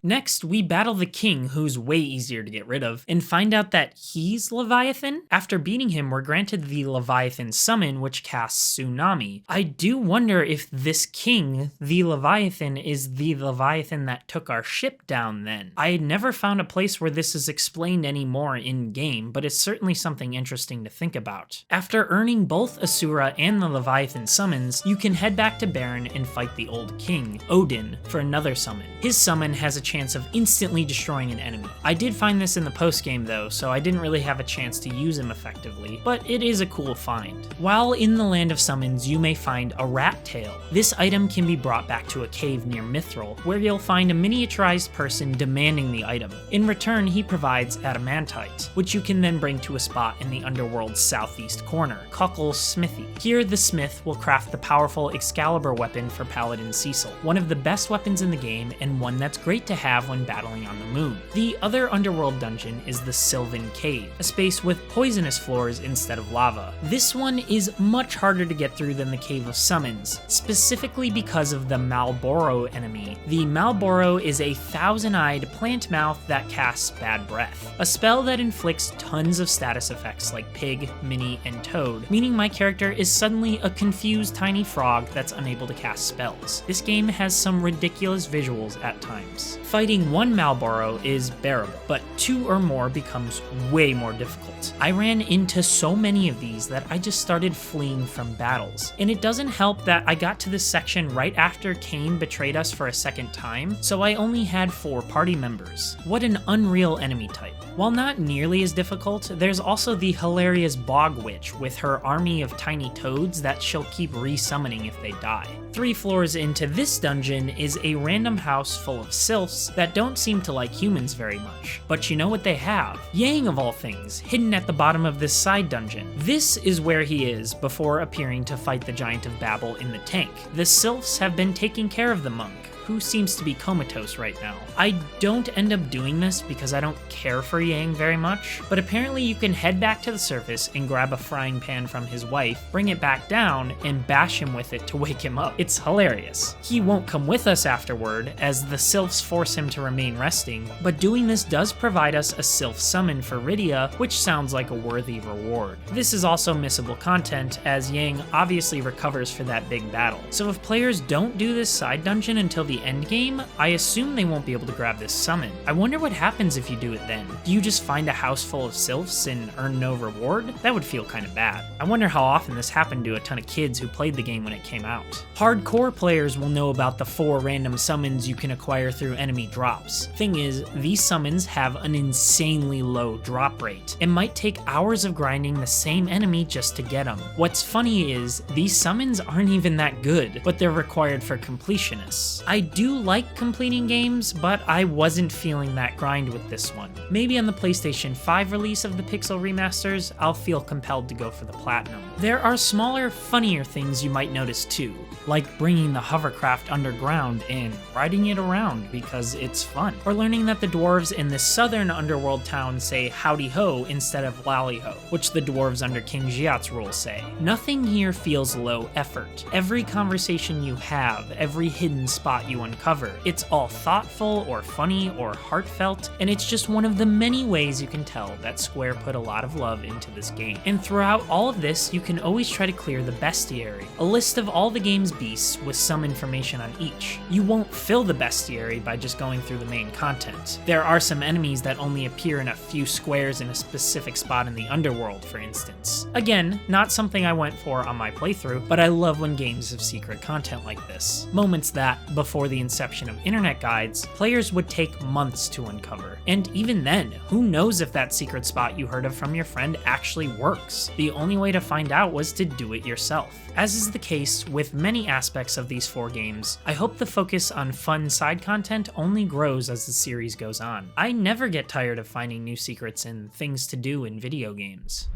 Next, we battle the king, who's way easier to get rid of, and find out that he's Leviathan. After beating him, we're granted the Leviathan summon, which casts Tsunami. I do wonder if this king, the Leviathan, is the Leviathan that took our ship down then. I had never found a place where this is explained anymore in-game, but it's certainly something interesting to think about. After earning both Asura and the Leviathan summons, you can head back to Baron and fight the old king, Odin, for another summon. His summon has a chance of instantly destroying an enemy. I did find this in the post-game though, so I didn't really have a chance to use him effectively, but it is a cool find. While in the Land of Summons, you may find a rat tail. This item can be brought back to a cave near Mithril, where you'll find a miniaturized person demanding the item. In return, he provides adamantite, which you can then bring to a spot in the underworld's southeast corner, Cuckle's Smithy. Here, the smith will craft the powerful Excalibur weapon for Paladin Cecil, one of the best weapons in the game and one that's great to have when battling on the moon. The other underworld dungeon is the Sylvan Cave, a space with poisonous floors instead of lava. This one is much harder to get through than the Cave of Summons, specifically because of the Malboro enemy. The Malboro is a 1,000-eyed plant mouth that casts Bad Breath, a spell that inflicts tons of status effects like Pig, Mini, and Toad, meaning my character is suddenly a confused tiny frog that's unable to cast spells. This game has some ridiculous visuals at times. Fighting one Malboro is bearable, but 2 or more becomes way more difficult. I ran into so many of these that I just started fleeing from battles. And it doesn't help that I got to this section right after Cain betrayed us for a second time, so I only had 4 party members. What an unreal enemy type. While not nearly as difficult, there's also the hilarious Bog Witch with her army of tiny toads that she'll keep re-summoning if they die. 3 floors into this dungeon is a random house full of sylphs that don't seem to like humans very much. But you know what they have? Yang of all things, hidden at the bottom of this side dungeon. This is where he is before appearing to fight the Giant of Babel in the tank. The sylphs have been taking care of the monk, who seems to be comatose right now. I don't end up doing this because I don't care for Yang very much, but apparently you can head back to the surface and grab a frying pan from his wife, bring it back down, and bash him with it to wake him up. It's hilarious. He won't come with us afterward, as the sylphs force him to remain resting, but doing this does provide us a sylph summon for Rydia, which sounds like a worthy reward. This is also missable content, as Yang obviously recovers for that big battle. So if players don't do this side dungeon until the end game, I assume they won't be able to grab this summon. I wonder what happens if you do it then. Do you just find a house full of sylphs and earn no reward? That would feel kind of bad. I wonder how often this happened to a ton of kids who played the game when it came out. Hardcore players will know about the 4 random summons you can acquire through enemy drops. Thing is, these summons have an insanely low drop rate. It might take hours of grinding the same enemy just to get them. What's funny is, these summons aren't even that good, but they're required for completionists. I do like completing games, but I wasn't feeling that grind with this one. Maybe on the PlayStation 5 release of the Pixel remasters, I'll feel compelled to go for the platinum. There are smaller, funnier things you might notice too, like bringing the hovercraft underground and riding it around because it's fun, or learning that the dwarves in this southern underworld town say howdy ho instead of lally ho, which the dwarves under King Jiat's rule say. Nothing here feels low effort. Every conversation you have, every hidden spot you uncover, it's all thoughtful or funny or heartfelt, and it's just one of the many ways you can tell that Square put a lot of love into this game. And throughout all of this, you can always try to clear the bestiary, a list of all the game's beasts with some information on each. You won't fill the bestiary by just going through the main content. There are some enemies that only appear in a few squares in a specific spot in the underworld, for instance. Again, not something I went for on my playthrough, but I love when games have secret content like this. Moments that, before the inception of internet guides, players would take months to uncover. And even then, who knows if that secret spot you heard of from your friend actually works? The only way to find out was to do it yourself. As is the case with many aspects of these 4 games, I hope the focus on fun side content only grows as the series goes on. I never get tired of finding new secrets and things to do in video games.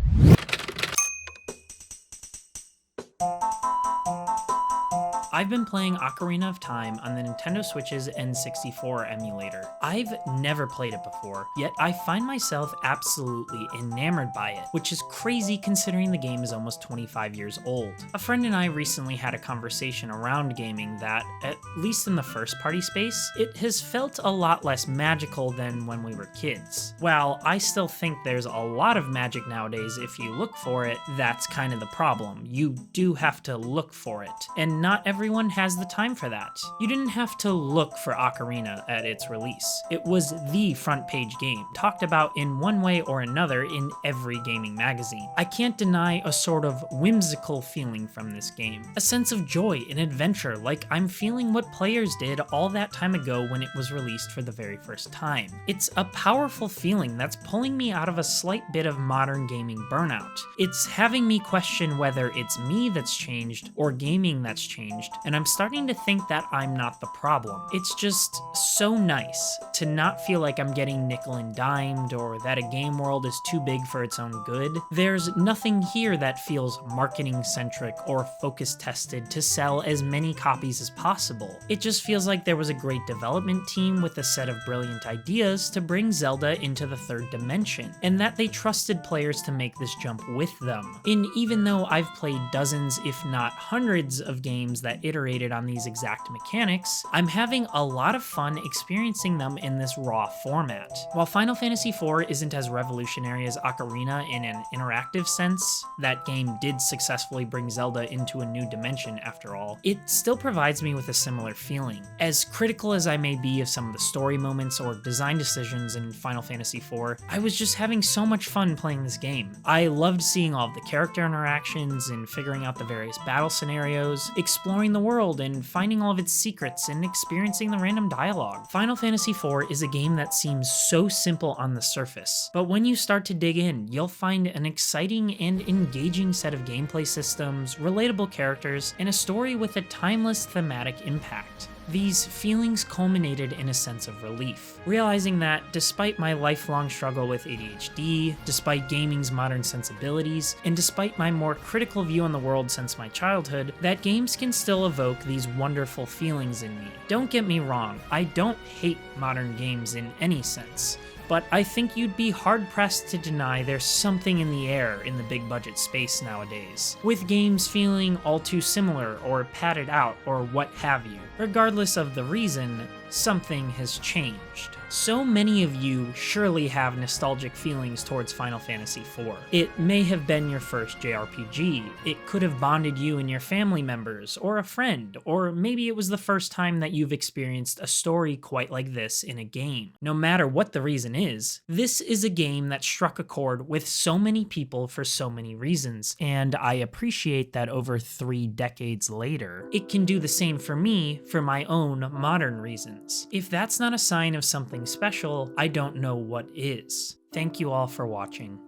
I've been playing Ocarina of Time on the Nintendo Switch's N64 emulator. I've never played it before, yet I find myself absolutely enamored by it, which is crazy considering the game is almost 25 years old. A friend and I recently had a conversation around gaming that, at least in the first party space, it has felt a lot less magical than when we were kids. While I still think there's a lot of magic nowadays if you look for it, that's kind of the problem. You do have to look for it, and not everyone has the time for that. You didn't have to look for Ocarina at its release. It was the front page game, talked about in one way or another in every gaming magazine. I can't deny a sort of whimsical feeling from this game, a sense of joy and adventure, like I'm feeling what players did all that time ago when it was released for the very first time. It's a powerful feeling that's pulling me out of a slight bit of modern gaming burnout. It's having me question whether it's me that's changed or gaming that's changed, and I'm starting to think that I'm not the problem. It's just so nice to not feel like I'm getting nickel and dimed or that a game world is too big for its own good. There's nothing here that feels marketing centric or focus tested to sell as many copies as possible. It just feels like there was a great development team with a set of brilliant ideas to bring Zelda into the 3rd dimension, and that they trusted players to make this jump with them. And even though I've played dozens, if not hundreds, of games that iterated on these exact mechanics, I'm having a lot of fun experiencing them in this raw format. While Final Fantasy IV isn't as revolutionary as Ocarina in an interactive sense, that game did successfully bring Zelda into a new dimension after all, it still provides me with a similar feeling. As critical as I may be of some of the story moments or design decisions in Final Fantasy IV, I was just having so much fun playing this game. I loved seeing all of the character interactions and figuring out the various battle scenarios, exploring the world and finding all of its secrets and experiencing the random dialogue. Final Fantasy IV is a game that seems so simple on the surface, but when you start to dig in, you'll find an exciting and engaging set of gameplay systems, relatable characters, and a story with a timeless thematic impact. These feelings culminated in a sense of relief, realizing that despite my lifelong struggle with ADHD, despite gaming's modern sensibilities, and despite my more critical view on the world since my childhood, that games can still evoke these wonderful feelings in me. Don't get me wrong, I don't hate modern games in any sense, but I think you'd be hard-pressed to deny there's something in the air in the big budget space nowadays, with games feeling all too similar or padded out or what have you. Regardless of the reason, something has changed. So many of you surely have nostalgic feelings towards Final Fantasy IV. It may have been your first JRPG, it could have bonded you and your family members, or a friend, or maybe it was the first time that you've experienced a story quite like this in a game. No matter what the reason is, this is a game that struck a chord with so many people for so many reasons, and I appreciate that over 3 decades later, it can do the same for me for my own modern reasons. If that's not a sign of something special, I don't know what is. Thank you all for watching.